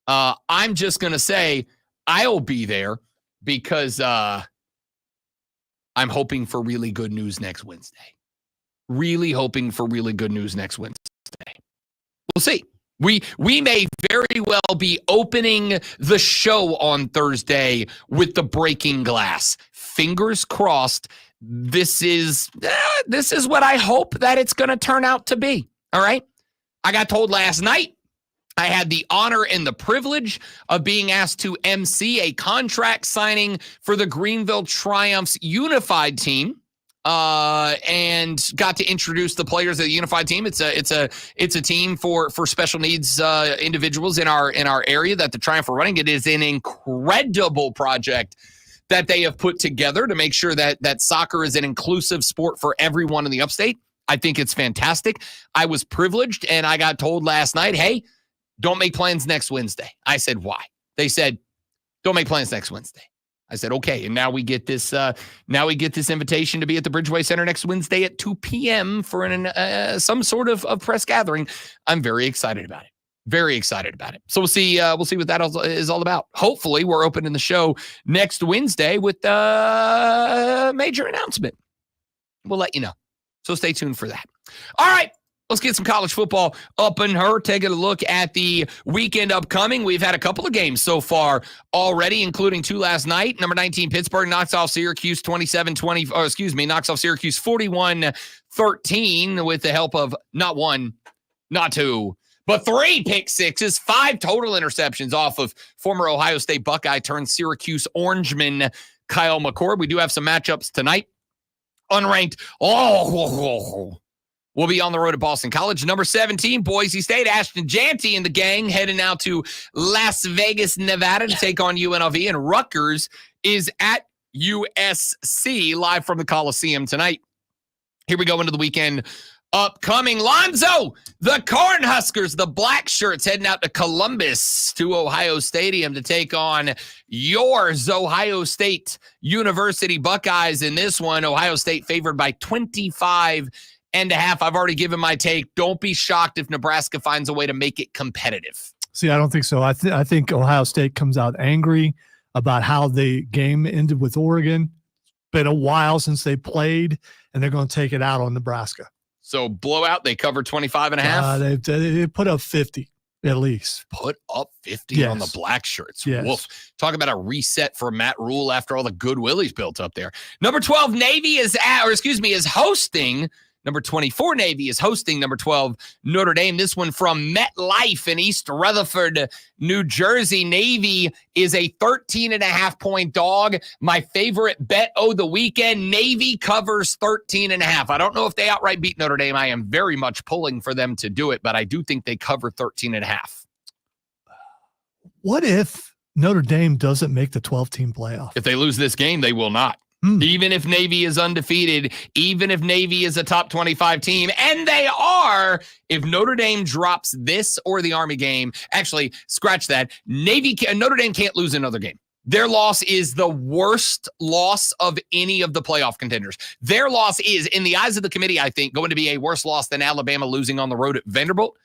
I'm just going to say I'll be there because I'm hoping for really good news next Wednesday. Really hoping for really good news next Wednesday. We'll see. We may very well be opening the show on Thursday with the breaking glass. Fingers crossed. This is what I hope that it's going to turn out to be. All right. I got told last night I had the honor and the privilege of being asked to MC a contract signing for the Greenville Triumph's unified team. And got to introduce the players of the unified team. It's a team for special needs individuals in our area that the Triumph are running. It is an incredible project that they have put together to make sure that soccer is an inclusive sport for everyone in the upstate. I think it's fantastic. I was privileged, and I got told last night, hey, don't make plans next Wednesday. I said, why? They said, don't make plans next Wednesday. I said, okay, and now we get this. Now we get this invitation to be at the Bridgeway Center next Wednesday at 2 p.m. for some sort of press gathering. I'm very excited about it. Very excited about it. So we'll see. We'll see what that is all about. Hopefully, we're opening the show next Wednesday with a major announcement. We'll let you know. So stay tuned for that. All right. Let's get some college football up in her. Taking a look at the weekend upcoming. We've had a couple of games so far already, including 2 last night. Number 19, Pittsburgh knocks off Syracuse 27-20. Or excuse me, knocks off Syracuse 41-13 with the help of not 1, not 2, but 3 pick sixes, 5 total interceptions off of former Ohio State Buckeye turned Syracuse Orangeman Kyle McCord. We do have some matchups tonight. Unranked. We'll be on the road to Boston College. Number 17, Boise State. Ashton Janty and the gang heading now to Las Vegas, Nevada to take on UNLV. And Rutgers is at USC live from the Coliseum tonight. Here we go into the weekend upcoming. Lonzo, the Cornhuskers, the Black Shirts heading out to Columbus to Ohio Stadium to take on yours, Ohio State University Buckeyes. In this one, Ohio State favored by 25.5. I've already given my take. Don't be shocked if Nebraska finds a way to make it competitive. See, I don't think so. I think Ohio State comes out angry about how the game ended with Oregon. It's been a while since they played, and they're going to take it out on Nebraska. So blowout, they cover 25.5. They put up 50 at least. Put up 50 on the Black Shirts. Yes. Woof. Talk about a reset for Matt Rule after all the goodwill he's built up there. Number 12, Navy is hosting. Number 24, Navy is hosting number 12, Notre Dame. This one from MetLife in East Rutherford, New Jersey. Navy is a 13.5-point dog. My favorite bet the weekend. Navy covers 13.5. I don't know if they outright beat Notre Dame. I am very much pulling for them to do it, but I do think they cover 13.5. What if Notre Dame doesn't make the 12-team playoff? If they lose this game, they will not. Even if Navy is undefeated, even if Navy is a top 25 team, and they are, if Notre Dame drops this or the Army game, actually, scratch that. Notre Dame can't lose another game. Their loss is the worst loss of any of the playoff contenders. Their loss is, in the eyes of the committee, I think, going to be a worse loss than Alabama losing on the road at Vanderbilt.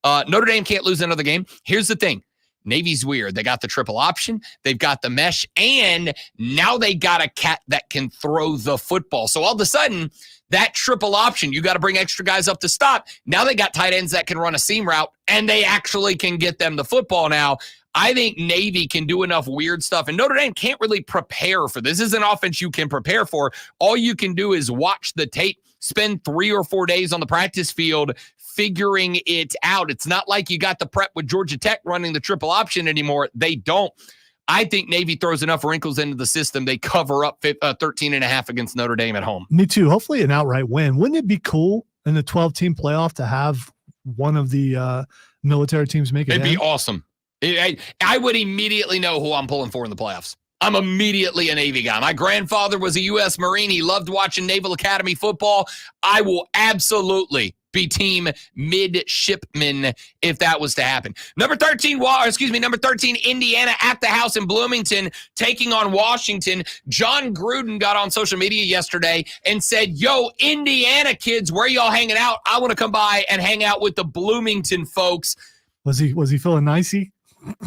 Notre Dame can't lose another game. Here's the thing. Navy's weird. They got the triple option. They've got the mesh. And now they got a cat that can throw the football. So all of a sudden, that triple option, you got to bring extra guys up to stop. Now they got tight ends that can run a seam route, and they actually can get them the football now. I think Navy can do enough weird stuff. And Notre Dame can't really prepare for this. This is an offense you can prepare for. All you can do is watch the tape, spend 3 or 4 days on the practice field figuring it out. It's not like you got the prep with Georgia Tech running the triple option anymore. They don't. I think Navy throws enough wrinkles into the system. They cover up 13.5 against Notre Dame at home. Me too. Hopefully an outright win. Wouldn't it be cool in the 12-team playoff to have one of the military teams make it? It'd be awesome. I would immediately know who I'm pulling for in the playoffs. I'm immediately a Navy guy. My grandfather was a U.S. Marine. He loved watching Naval Academy football. I will absolutely be team midshipman if that was to happen. Number 13, Indiana at the house in Bloomington taking on Washington. John Gruden got on social media yesterday and said, yo, Indiana kids, where y'all hanging out? I want to come by and hang out with the Bloomington folks. Was he feeling nicey?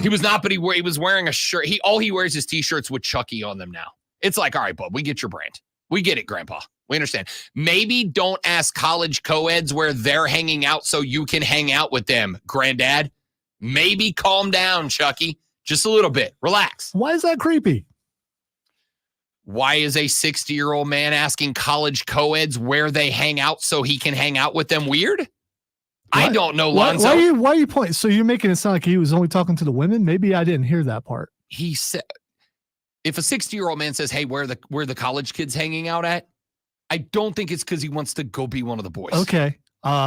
He was not, but he was wearing a shirt. All he wears is T-shirts with Chucky on them now. It's like, all right, bub, we get your brand. We get it, Grandpa. We understand. Maybe don't ask college co-eds where they're hanging out so you can hang out with them, Granddad. Maybe calm down, Chucky. Just a little bit. Relax. Why is that creepy? Why is a 60-year-old man asking college co-eds where they hang out so he can hang out with them weird? I don't know, Lonzo. Why are you pointing? So you're making it sound like he was only talking to the women? Maybe I didn't hear that part. He said, if a 60-year-old man says, hey, where the college kids hanging out at? I don't think it's because he wants to go be one of the boys. Okay.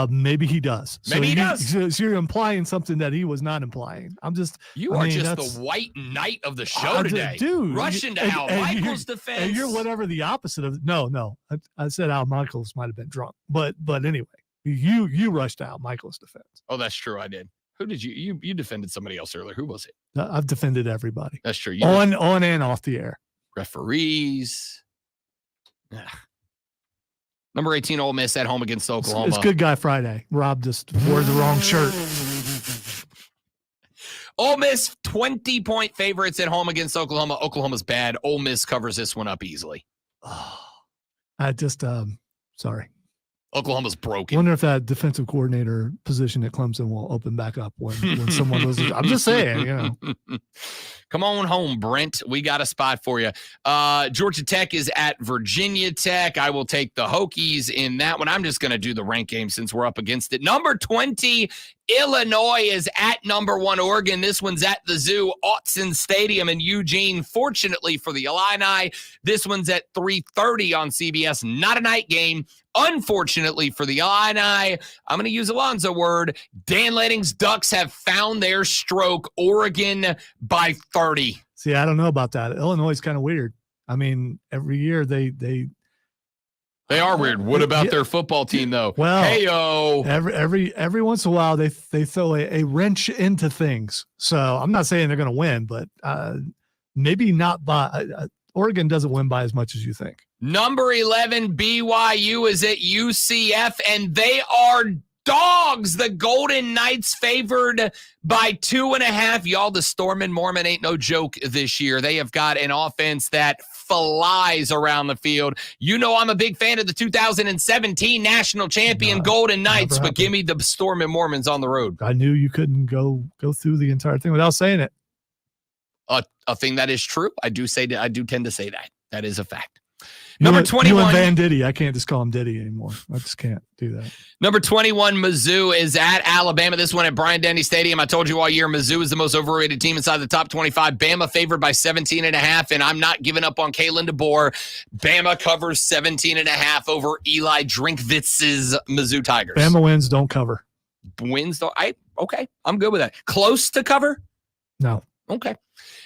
Maybe he does. Maybe he does. So you're implying something that he was not implying. You are just the white knight of the show today. Dude. Rushing to Al Michaels' defense. And you're whatever the opposite of. No. I said Al Michaels might have been drunk. But anyway, you rushed to Al Michaels' defense. Oh, that's true. I did. Who did you defended somebody else earlier? Who was it? I've defended everybody. That's true. On and off the air. referees. Ugh. Number 18, Ole Miss at home against Oklahoma. It's Good Guy Friday. Rob just wore the wrong shirt. Ole Miss 20-point favorites at home against Oklahoma. Oklahoma's bad. Ole Miss covers this one up easily. I just sorry. Oklahoma's broken. Wonder if that defensive coordinator position at Clemson will open back up when someone loses. I'm just saying, you know. Come on home, Brent. We got a spot for you. Georgia Tech is at Virginia Tech. I will take the Hokies in that one. I'm just going to do the rank game since we're up against it. Number 20, Illinois is at number 1, Oregon. This one's at the Zoo, Autzen Stadium in Eugene. Fortunately for the Illini, this one's at 3:30 on CBS. Not a night game. Unfortunately for the Illini, I'm going to use Alonzo word. Dan Lanning's Ducks have found their stroke. Oregon by 30. See, I don't know about that. Illinois is kind of weird. I mean, every year they are weird. What about their football team though? Well, hey-o. Every once in a while they throw a wrench into things. So I'm not saying they're going to win, but maybe not by Oregon doesn't win by as much as you think. Number 11, BYU is at UCF, and they are dogs. The Golden Knights favored by 2.5. Y'all, the Stormin' Mormon ain't no joke this year. They have got an offense that flies around the field. You know I'm a big fan of the 2017 national champion Golden Knights, but give me the Stormin' Mormons on the road. I knew you couldn't go through the entire thing without saying it. A thing that is true. I do tend to say that. That is a fact. Number 21. You and Van Diddy. I can't just call him Diddy anymore. I just can't do that. Number 21, Mizzou is at Alabama. This one at Bryant-Denny Stadium. I told you all year, Mizzou is the most overrated team inside the top 25. Bama favored by 17.5, and I'm not giving up on Kalen DeBoer. Bama covers 17.5 over Eli Drinkwitz's Mizzou Tigers. Bama wins, don't cover. Wins, though. Okay, I'm good with that. Close to cover? No. Okay.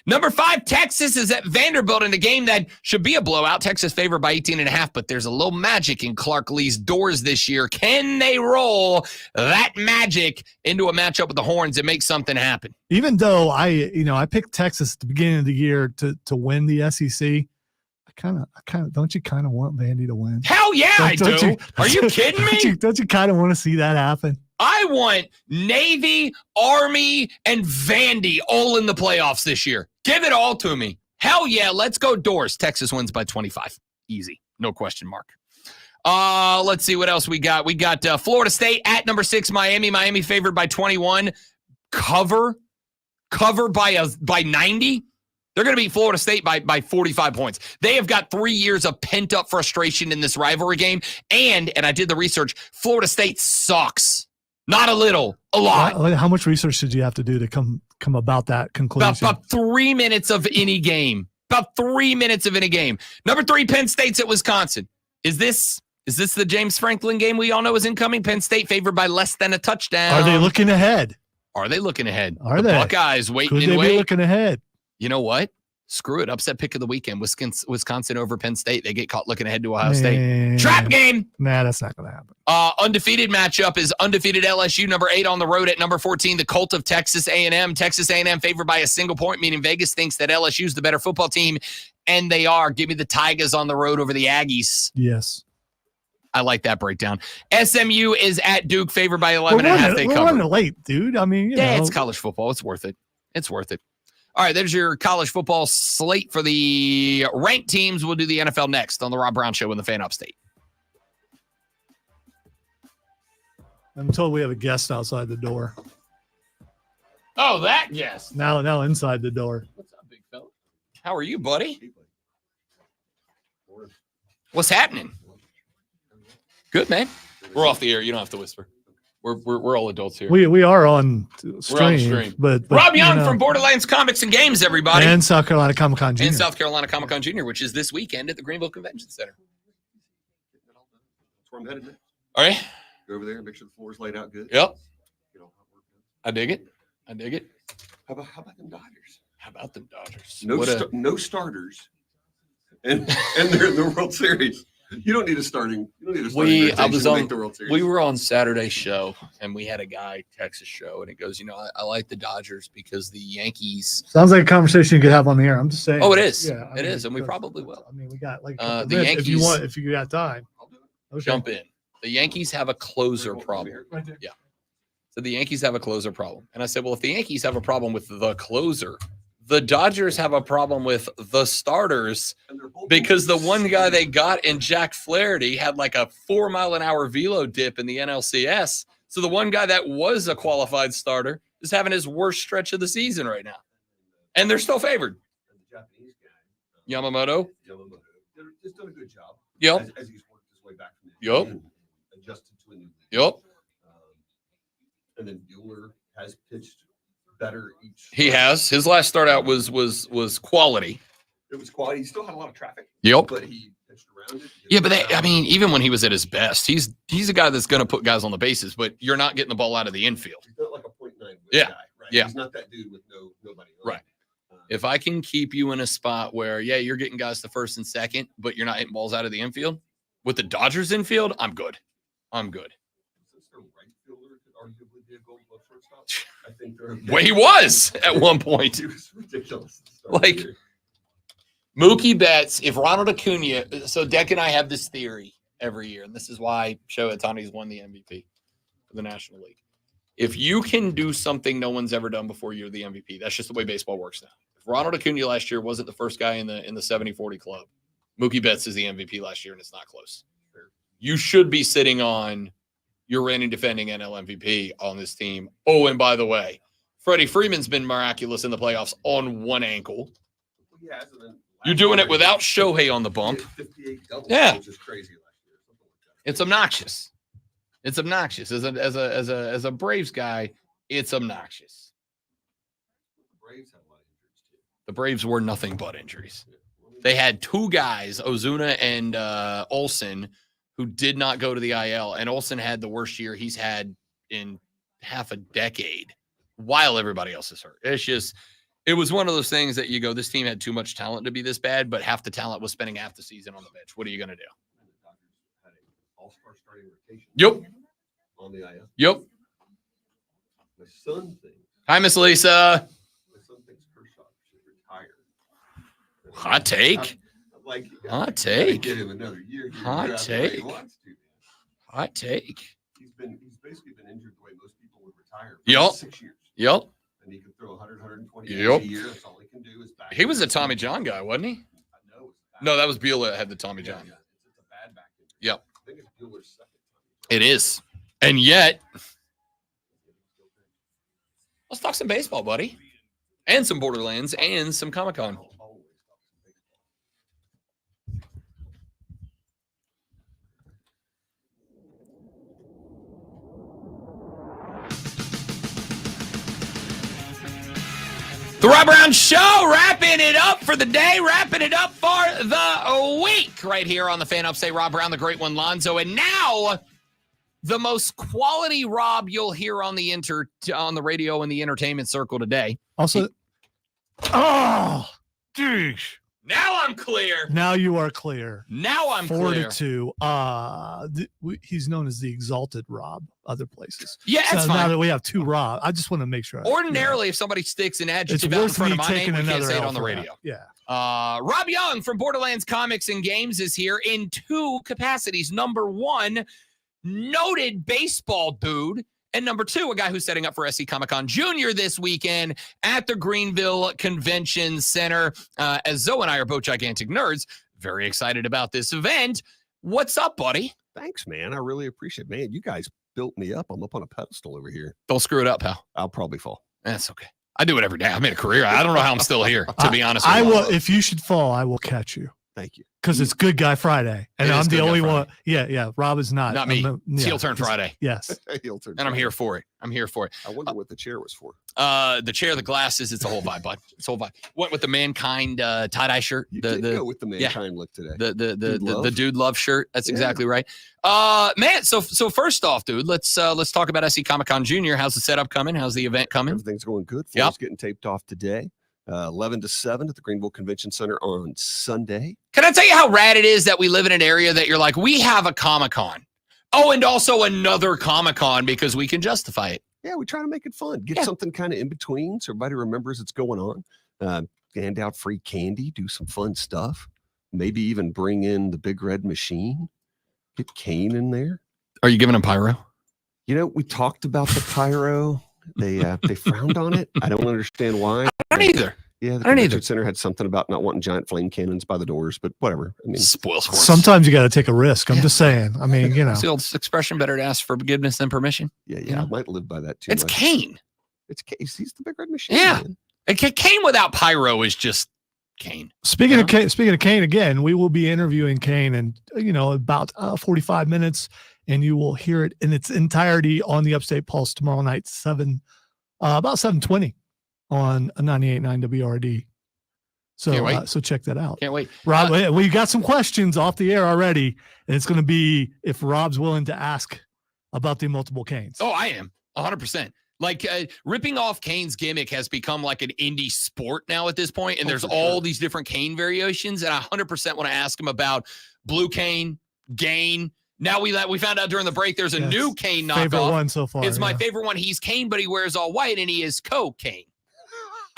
Number 5, Texas is at Vanderbilt in a game that should be a blowout. Texas favored by 18.5, but there's a little magic in Clark Lee's doors this year. Can they roll that magic into a matchup with the Horns and make something happen? Even though I picked Texas at the beginning of the year to win the SEC, I kind of don't you kind of want Vandy to win? Hell yeah, I do. Are you kidding me? Don't you kind of want to see that happen? I want Navy, Army, and Vandy all in the playoffs this year. Give it all to me. Hell yeah, let's go Doors. Texas wins by 25. Easy. No question mark. Let's see what else we got. We got Florida State at number 6, Miami. Miami favored by 21. Cover by 90. They're going to beat Florida State by 45 points. They have got 3 years of pent-up frustration in this rivalry game. And I did the research, Florida State sucks. Not a little, a lot. How much research did you have to do to come about that conclusion? About 3 minutes of any game. About 3 minutes of any game. Number 3, Penn State's at Wisconsin. Is this the James Franklin game we all know is incoming? Penn State favored by less than a touchdown. Are they looking ahead? Are they looking ahead? Are the they? Buckeyes waiting Could and they waiting. be looking ahead? You know what? Screw it. Upset pick of the weekend. Wisconsin over Penn State. They get caught looking ahead to Ohio State. Trap game. Nah, that's not going to happen. Undefeated matchup is undefeated LSU, number 8 on the road at number 14, the Colt of Texas A&M. Texas A&M favored by a single point, meaning Vegas thinks that LSU's the better football team, and they are. Give me the Tigers on the road over the Aggies. Yes. I like that breakdown. SMU is at Duke, favored by 11.5. They cover. We're running late, dude. I mean, you know. It's college football. It's worth it. It's worth it. All right, there's your college football slate for the ranked teams. We'll do the NFL next on the Rob Brown Show in the Fan Upstate. I'm told we have a guest outside the door. Oh, that guest. Now inside the door. What's up, big fella? How are you, buddy? What's happening? Good, man. We're off the air. You don't have to whisper. We're all adults here. We are on stream. We're on stream. But Rob Young from Borderlands Comics and Games, everybody. And South Carolina Comic Con Jr. And South Carolina Comic Con Jr., which is this weekend at the Greenville Convention Center. That's where I'm headed next. All right. Go over there, make sure the floor's laid out good. Yep. You know, I dig it. How about them Dodgers? How about them Dodgers? No starters, and they're in the World Series. You don't need a starting. You don't need a starting rotation to make the World Series. We were on Saturday's show, and we had a guy text the show, and it goes, I like the Dodgers because the Yankees. Sounds like a conversation you could have on the air. I'm just saying. Oh, it is. Yeah, it is, and we probably will. I mean, we got like the Yankees. Yankees. If you got time, okay. Jump in. The Yankees have a closer problem. Right there. Yeah. So the Yankees have a closer problem, and I said, well, if the Yankees have a problem with the closer, the Dodgers have a problem with the starters because the one guy they got in Jack Flaherty had like a 4-mile-an-hour velo dip in the NLCS. So the one guy that was a qualified starter is having his worst stretch of the season right now. And they're still favored. Yamamoto. Just done a good job. Yep. As he's worked his way back from Yep. and adjusted to a new league. Yep. And then Buehler has pitched better each. He has. His last start out was quality. It was quality. He still had a lot of traffic. Yep. But he pitched around it. Yeah, but even when he was at his best, he's a guy that's going to put guys on the bases, but you're not getting the ball out of the infield. He's not like a .9 guy, Yeah. right? Yeah. He's not that dude with nobody on. Right. If I can keep you in a spot where, you're getting guys to first and second, but you're not hitting balls out of the infield, with the Dodgers infield, I'm good. I'm good. I think they're Well, he was at one point. He was ridiculous. Like Mookie Betts, if Ronald Acuna, so Deck and I have this theory every year, and this is why Shohei Ohtani's won the MVP for the National League. If you can do something no one's ever done before, you're the MVP. That's just the way baseball works now. If Ronald Acuna last year wasn't the first guy in the 70-40 club, Mookie Betts is the MVP last year, and it's not close. You should be sitting on your reigning defending NL MVP on this team. Oh, and by the way, Freddie Freeman's been miraculous in the playoffs on one ankle. Yeah, You're doing it without Shohei on the bump. 58 doubles, Yeah. which is crazy last year. Something like that. It's obnoxious. It's obnoxious. As a Braves guy, it's obnoxious. The Braves had a lot of injuries too. The Braves were nothing but injuries. They had two guys, Ozuna and Olsen, who did not go to the IL. And Olsen had the worst year he's had in half a decade while everybody else is hurt. It was one of those things that you go, this team had too much talent to be this bad, but half the talent was spending half the season on the bench. What are you going to do? Had an all-star starting rotation. Yep. On the IL. Yep. My son thinks. Hi, Miss Lisa. My son thinks Kershaw should retire. Hot take. Like, Hot take. Get him another year. Hot take. Hot take. He's basically been injured the way most people would retire. Yep. 6 years. Yep. And he can throw 100, 120 Yep. a year. That's all he can do is back. He was a Tommy John guy, wasn't he? No, that was Buehler that had the Tommy John. Yeah. It's a bad back injury. Yep. I think it's Buehler's second. It is. And yet, let's talk some baseball, buddy. And some Borderlands and some Comic-Con. The Rob Brown Show, wrapping it up for the day, wrapping it up for the week, right here on the Fan Upstate. Rob Brown, the great one, Lonzo, and now the most quality Rob you'll hear on the radio and the entertainment circle today. Also, geez. Now I'm clear. Now you are clear. Now I'm 4-2. He's known as the Exalted Rob other places. Yeah, that's so now fine. that we have two Rob, I just want to make sure. Ordinarily, if somebody sticks an adjective out in front of my name, we can't say it on the radio. Yeah. Rob Young from Borderlands Comics and Games is here in two capacities. Number one, noted baseball dude. And number two, a guy who's setting up for SC Comic-Con Junior this weekend at the Greenville Convention Center. As Zoe and I are both gigantic nerds, very excited about this event. What's up, buddy? Thanks, man. I really appreciate it. Man, you guys built me up. I'm up on a pedestal over here. Don't screw it up, pal. I'll probably fall. That's okay. I do it every day. I made a career. I don't know how I'm still here, to be honest with you. I will. If you should fall, I will catch you. Thank you. Because it's Good Guy Friday. And I'm the only one. Friday. Yeah. Rob is not. Not me. It's Heel Turn Friday. Yes. Heel Turn and I'm here for it. I wonder what the chair was for. The chair, the glasses, it's a whole vibe, bud. It's a whole vibe. Went with the Mankind tie-dye shirt. You did go with the Mankind look today. The Dude Love shirt. That's exactly right. Man, so first off, dude, let's talk about SC Comic-Con Junior. How's the setup coming? How's the event coming? Everything's going good. Floor's getting taped off today. 11 to 7 at the Greenville Convention Center on Sunday. Can I tell you how rad it is that we live in an area that you're like, we have a Comic-Con. Oh, and also another Comic-Con because we can justify it. Yeah, we try to make it fun. Get something kind of in between so everybody remembers it's going on. Hand out free candy, do some fun stuff. Maybe even bring in the Big Red Machine. Get Kane in there. Are you giving him pyro? You know, we talked about the pyro. They frowned on it. I don't understand why. I don't either. Yeah, the Convention Center had something about not wanting giant flame cannons by the doors, but whatever. I mean, spoil sports. Sometimes you got to take a risk. I'm just saying. I mean, you know. It's the old expression, better to ask for forgiveness than permission. Yeah. I might live by that too. It's Kane. It's Kane. He's the Big Red Machine. Yeah. Man. Kane without pyro is just Kane. Speaking of Kane again, we will be interviewing Kane in about 45 minutes, and you will hear it in its entirety on the Upstate Pulse tomorrow night, about 7:20 on 98.9 WRD. So check that out. Can't wait. Rob, we got some questions off the air already, and it's going to be if Rob's willing to ask about the multiple Canes. Oh, I am 100%. Like ripping off Kane's gimmick has become like an indie sport now at this point, and there's all these different Kane variations. And I 100% want to ask him about Blue Kane, Gain. Now we found out during the break there's a new Kane knockoff. Favorite one so far. It's my favorite one. He's Kane, but he wears all white, and he is Kane.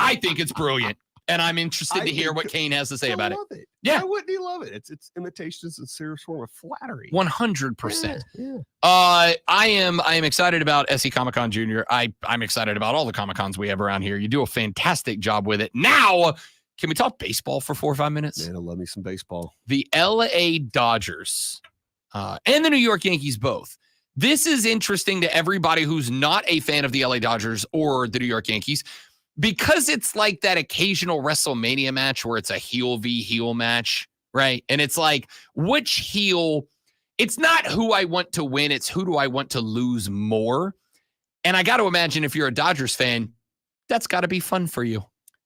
I think it's brilliant, and I'm interested to hear what Kane has to say about it. Yeah, why wouldn't he love it? It's imitation is a serious form of flattery. 100%. Yeah. I am excited about SC Comic-Con Junior. I'm excited about all the Comic-Cons we have around here. You do a fantastic job with it. Now, can we talk baseball for 4 or 5 minutes? Man, I love me some baseball. The LA Dodgers and the New York Yankees both. This is interesting to everybody who's not a fan of the LA Dodgers or the New York Yankees, because it's like that occasional WrestleMania match where it's a heel v heel match, right? And it's like, which heel? It's not who I want to win. It's who do I want to lose more? And I got to imagine if you're a Dodgers fan, that's got to be fun for you.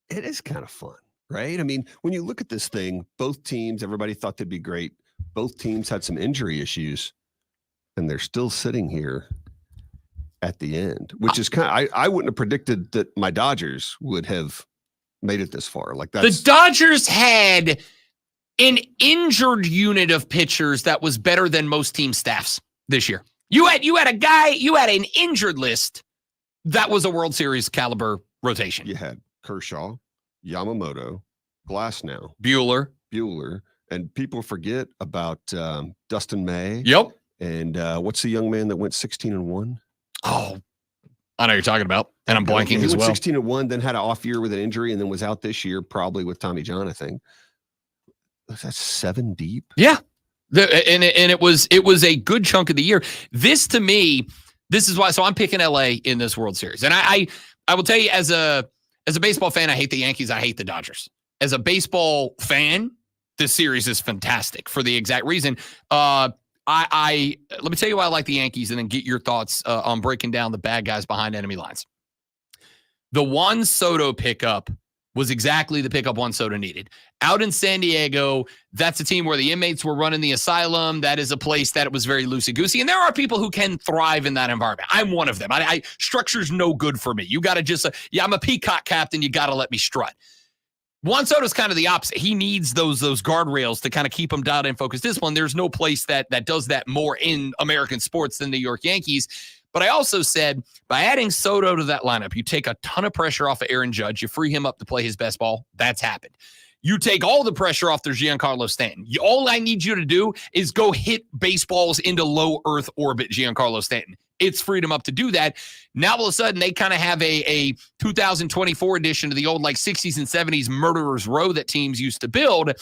It is kind of fun, right? I mean, when you look at this thing, both teams, everybody thought they'd be great. Both teams had some injury issues, and they're still sitting here at the end, which is kind of, I wouldn't have predicted that my Dodgers would have made it this far. Like that's the Dodgers had an injured unit of pitchers that was better than most team staffs this year. You had an injured list that was a World Series caliber rotation. You had Kershaw, Yamamoto, Glasnow, Bueller, and people forget about Dustin May. Yep. And what's the young man that went 16-1? Oh, I know who you're talking about, and I'm blanking he as went well. 16-1, then had an off year with an injury, and then was out this year probably with Tommy John, I think. Was that 7 deep? Yeah. And it was a good chunk of the year. This to me, this is why. So I'm picking LA in this World Series, and I will tell you as a baseball fan, I hate the Yankees. I hate the Dodgers. As a baseball fan, this series is fantastic for the exact reason. Let me tell you why I like the Yankees, and then get your thoughts on breaking down the bad guys behind enemy lines. The Juan Soto pickup was exactly the pickup Juan Soto needed. Out in San Diego, that's a team where the inmates were running the asylum. That is a place that it was very loosey-goosey, and there are people who can thrive in that environment. I'm one of them. Structure's no good for me. You got to just, I'm a peacock captain. You got to let me strut. Juan Soto's kind of the opposite. He needs those guardrails to kind of keep him dialed in, focused, discipline. There's no place that does that more in American sports than the New York Yankees. But I also said, by adding Soto to that lineup, you take a ton of pressure off of Aaron Judge. You free him up to play his best ball. That's happened. You take all the pressure off their Giancarlo Stanton. All I need you to do is go hit baseballs into low Earth orbit, Giancarlo Stanton. It's freed him up to do that. Now, all of a sudden, they kind of have a 2024 edition of the old 60s and 70s murderer's row that teams used to build.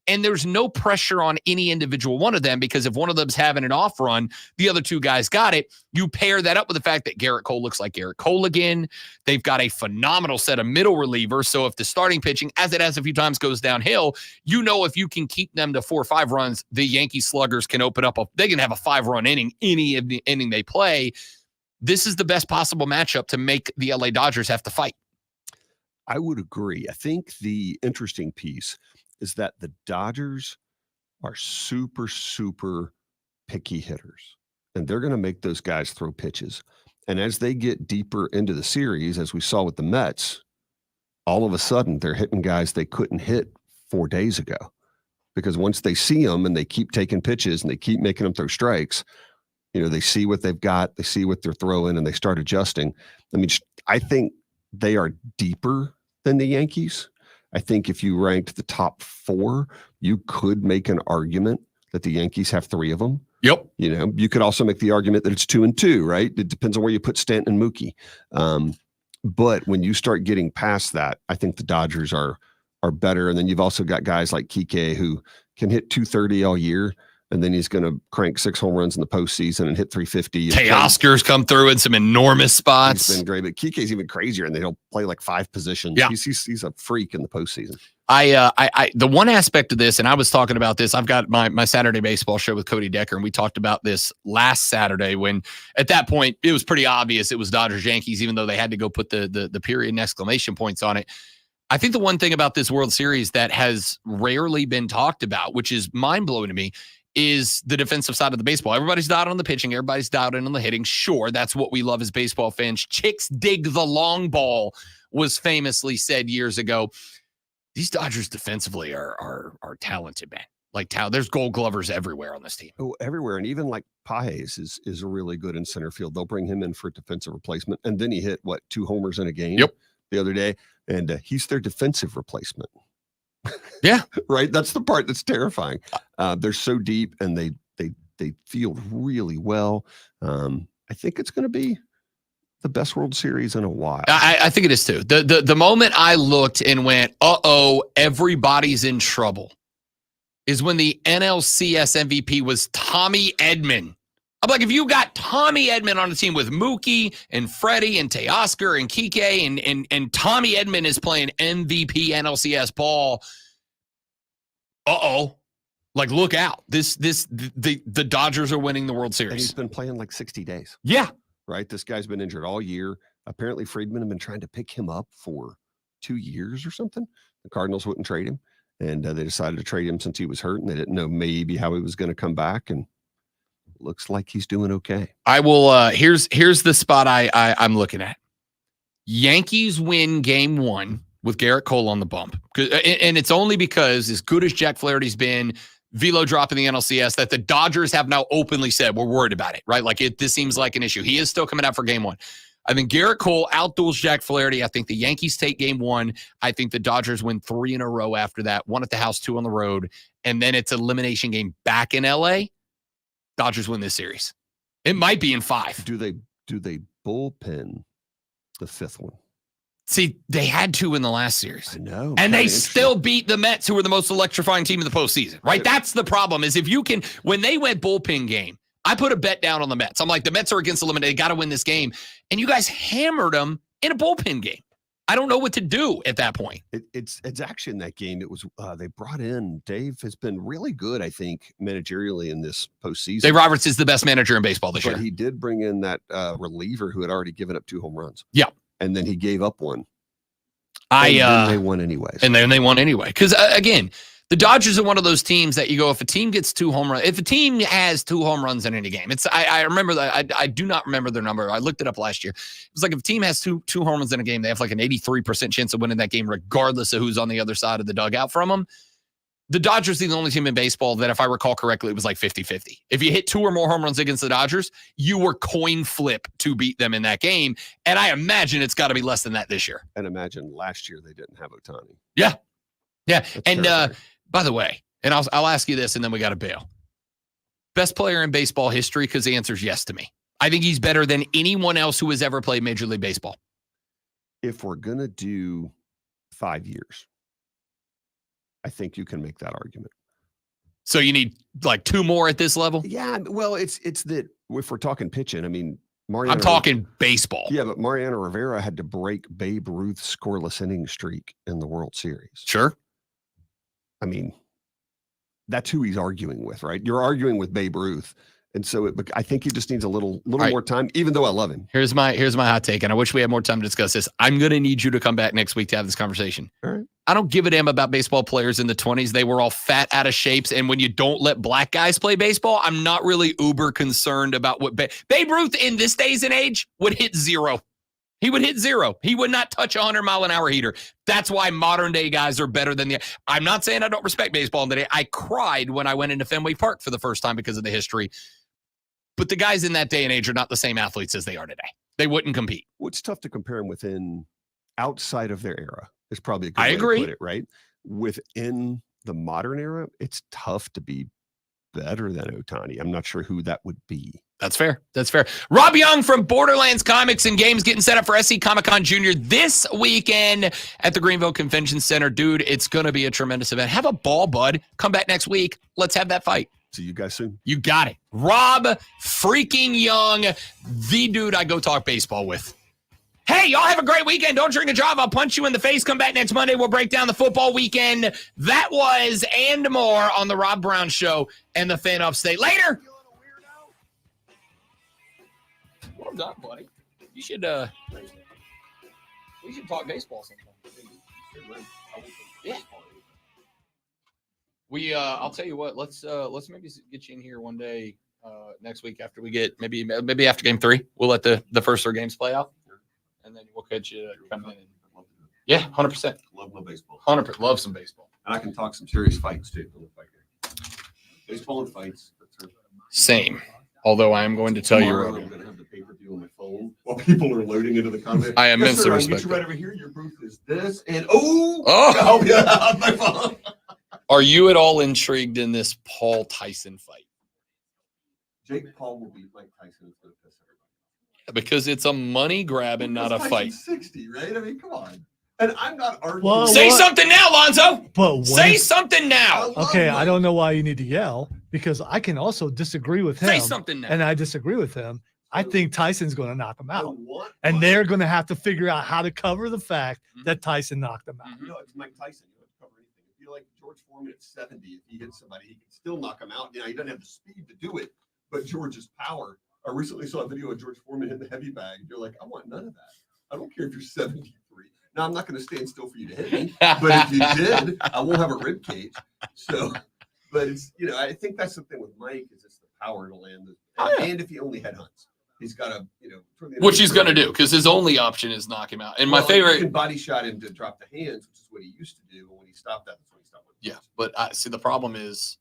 And there's no pressure on any individual one of them, because if one of them's having an off run, the other two guys got it. You pair that up with the fact that Garrett Cole looks like Garrett Cole again. They've got a phenomenal set of middle relievers. So if the starting pitching, as it has a few times, goes downhill, if you can keep them to 4 or 5 runs, the Yankee sluggers can open up. They can have a 5-run inning, any of the inning they play. This is the best possible matchup to make the LA Dodgers have to fight. I would agree. I think the interesting piece is that the Dodgers are super, super picky hitters, and they're going to make those guys throw pitches. And as they get deeper into the series, as we saw with the Mets, all of a sudden they're hitting guys they couldn't hit 4 days ago, because once they see them and they keep taking pitches and they keep making them throw strikes, they see what they've got, they see what they're throwing, and they start adjusting. I mean, I think they are deeper than the Yankees. I think if you ranked the top 4, you could make an argument that the Yankees have 3 of them. Yep. You could also make the argument that it's 2 and 2, right? It depends on where you put Stanton and Mookie. But when you start getting past that, I think the Dodgers are better. And then you've also got guys like Kike who can hit 230 all year, and then he's going to crank 6 home runs in the postseason and hit 350. Teoscar's come through in some enormous spots. He's been great, but Kike's even crazier, and he'll play like 5 positions. Yeah. He's a freak in the postseason. The one aspect of this, and I was talking about this, I've got my Saturday baseball show with Cody Decker, and we talked about this last Saturday when at that point it was pretty obvious it was Dodgers Yankees, even though they had to go put the period and exclamation points on it. I think the one thing about this World Series that has rarely been talked about, which is mind-blowing to me, is the defensive side of the baseball. Everybody's dialed on the pitching. Everybody's dialed in on the hitting. Sure, that's what we love as baseball fans. Chicks dig the long ball was famously said years ago. These Dodgers defensively are talented, man. Like, there's Gold Glovers everywhere on this team. Oh, everywhere. And even like Paez is really good in center field. They'll bring him in for defensive replacement. And then he hit, 2 homers in a game the other day. And he's their defensive replacement. Yeah. Right. That's the part that's terrifying. They're so deep, and they field really well. I think it's going to be the best World Series in a while. I think it is too. The moment I looked and went, everybody's in trouble, is when the NLCS MVP was Tommy Edman. I'm like, if you got Tommy Edman on a team with Mookie and Freddie and Teoscar and Kike and Tommy Edman is playing MVP NLCS ball, like, look out. The Dodgers are winning the World Series. And he's been playing like 60 days. Yeah. Right? This guy's been injured all year. Apparently Friedman had been trying to pick him up for 2 years or something. The Cardinals wouldn't trade him, and they decided to trade him since he was hurt, and they didn't know maybe how he was going to come back, and looks like he's doing okay. I will here's the spot I'm looking at. Yankees win game 1 with Garrett Cole on the bump. And it's only because, as good as Jack Flaherty's been, velo drop in the NLCS, that the Dodgers have now openly said, we're worried about it, right? Like, this seems like an issue. He is still coming out for game 1. I think Garrett Cole outduels Jack Flaherty. I think the Yankees take game 1. I think the Dodgers win 3 in a row after that, 1 at the house, 2 on the road. And then it's an elimination game back in LA. Dodgers win this series. It might be in 5. Do they bullpen the 5th one? See, they had 2 in the last series. I know. And they still beat the Mets, who were the most electrifying team in the postseason, right? That's the problem, is if you can, when they went bullpen game, I put a bet down on the Mets. I'm like, the Mets are against eliminated. They got to win this game. And you guys hammered them in a bullpen game. I don't know what to do at that point. It's actually in that game. It was they brought in, Dave has been really good, I think, managerially in this postseason. Dave Roberts is the best manager in baseball this year. But he did bring in that reliever who had already given up 2 home runs. Yeah. And then he gave up 1. And then they won anyways. And then they won anyway. Because, again, the Dodgers are one of those teams that you go, if a team gets 2 home runs, if a team has 2 home runs in any game, I remember that. I do not remember their number. I looked it up last year. It was like, if a team has two home runs in a game, they have like an 83% chance of winning that game, regardless of who's on the other side of the dugout from them. The Dodgers are the only team in baseball that, if I recall correctly, it was like 50-50. If you hit 2 or more home runs against the Dodgers, you were coin flip to beat them in that game. And I imagine it's got to be less than that this year. And imagine last year they didn't have Ohtani. Yeah. Yeah. That's and terrifying. by the way, and I'll ask you this, and then we got to bail. Best player in baseball history, because the answer is yes to me. I think he's better than anyone else who has ever played Major League Baseball. If we're going to do 5 years, I think you can make that argument. So you need like 2 more at this level? Yeah, well, it's that if we're talking pitching, I mean, Mariano, I'm talking baseball. Yeah, but Mariano Rivera had to break Babe Ruth's scoreless inning streak in the World Series. Sure. I mean, that's who he's arguing with, right? You're arguing with Babe Ruth. And so I think he just needs a little right. more time, even though I love him. Here's my hot take, and I wish we had more time to discuss this. I'm going to need you to come back next week to have this conversation. All right. I don't give a damn about baseball players in the 20s. They were all fat, out of shapes, and when you don't let black guys play baseball, I'm not really uber concerned about what Babe Ruth in this days and age would hit 0. He would hit 0. He would not touch a 100-mile-an-hour heater. That's why modern-day guys are better than the – I'm not saying I don't respect baseball today. I cried when I went into Fenway Park for the first time because of the history. But the guys in that day and age are not the same athletes as they are today. They wouldn't compete. Well, it's tough to compare them within – outside of their era is probably a good I way agree. to put it, right? Within the modern era, it's tough to be better than Ohtani. I'm not sure who that would be. That's fair. That's fair. Rob Young from Borderlands Comics and Games getting set up for SC Comic-Con Junior this weekend at the Greenville Convention Center. Dude, it's going to be a tremendous event. Have a ball, bud. Come back next week. Let's have that fight. See you guys soon. You got it. Rob freaking Young, the dude I go talk baseball with. Hey, y'all have a great weekend. Don't drink and drive. I'll punch you in the face. Come back next Monday. We'll break down the football weekend. That was and more on the Rob Brown Show and the Fan Upstate. Later. Well done, buddy. You should we should talk baseball sometime. Yeah. I'll tell you what, let's maybe get you in here one day next week after we get maybe after game 3. We'll let the first 3 games play out. And then we'll catch you coming in. Yeah, 100%. Love baseball. 100%. Love some baseball. And I can talk some serious fights too. Baseball and fights. Same. Although I am going to tell Tomorrow, you, I'm going to have the pay-per-view on my phone while people are loading into the comments. I immensely yes, sir, respect get you right that. over here. Your booth is this, and oh, yeah, on my phone. Are you at all intrigued in this Paul Tyson fight? Jake Paul will beat Mike Tyson. It's going to piss everybody. Because it's a money grab and not a fight. 60, right? I mean, come on. And I'm not arguing. Well, Say something now, Lonzo. But Say something now. Okay, I don't know why you need to yell because I can also disagree with him. Say something now. And I disagree with him. I think Tyson's going to knock him out. And they're going to have to figure out how to cover the fact that Tyson knocked him out. No, it's Mike Tyson. You don't have to cover anything. If you like George Foreman at 70, if he hits somebody, he can still knock him out. You know, he doesn't have the speed to do it, but George's power. I recently saw a video of George Foreman hitting the heavy bag. You're like, I want none of that. I don't care if you're 73. Now, I'm not going to stand still for you to hit me, but if you did, I won't have a rib cage. So, but it's, you know, I think that's the thing with Mike is it's the power to land. And if he only headhunts, he's got to, you know, Which he's going to do because his only option is knock him out. And my favorite. You can body shot him to drop the hands, which is what he used to do. But when he stopped that, that's when he stopped. Yeah, but see, the problem is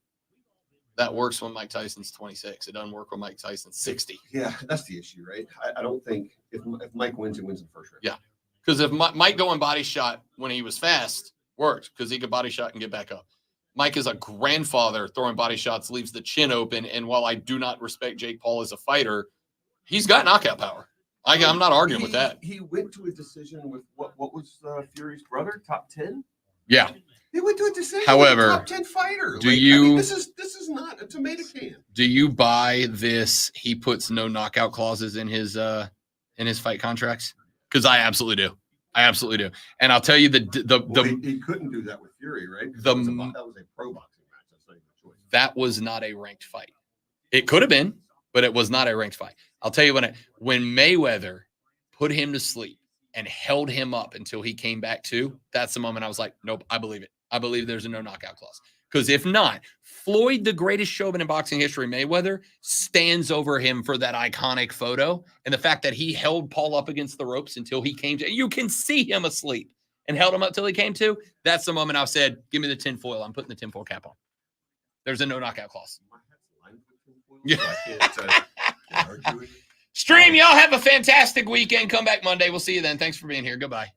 that works when Mike Tyson's 26. It doesn't work when Mike Tyson's 60. Yeah, that's the issue, right? I don't think if Mike wins, he wins in the first round. Yeah, because if Mike going body shot when he was fast worked because he could body shot and get back up. Mike is a grandfather throwing body shots, leaves the chin open. And while I do not respect Jake Paul as a fighter, he's got knockout power. I'm not arguing with that. He went to a decision with what was Fury's brother, top 10? Yeah. He went to a decision. However, top 10 fighter. Do you? this is not a tomato can. Do you buy this? He puts no knockout clauses in his fight contracts because I absolutely do. I absolutely do. And I'll tell you he couldn't do that with Fury, right? That was a pro boxing match. That's not even a choice. That was not a ranked fight. It could have been, but it was not a ranked fight. I'll tell you when Mayweather put him to sleep and held him up until he came back to, that's the moment I was like, nope, I believe it. I believe there's a no knockout clause. Because if not, Floyd, the greatest showman in boxing history, Mayweather, stands over him for that iconic photo. And the fact that he held Paul up against the ropes until he came to, you can see him asleep and held him up till he came to. That's the moment I said, give me the tinfoil. I'm putting the tinfoil cap on. There's a no knockout clause. Yeah. Stream, y'all have a fantastic weekend. Come back Monday. We'll see you then. Thanks for being here. Goodbye.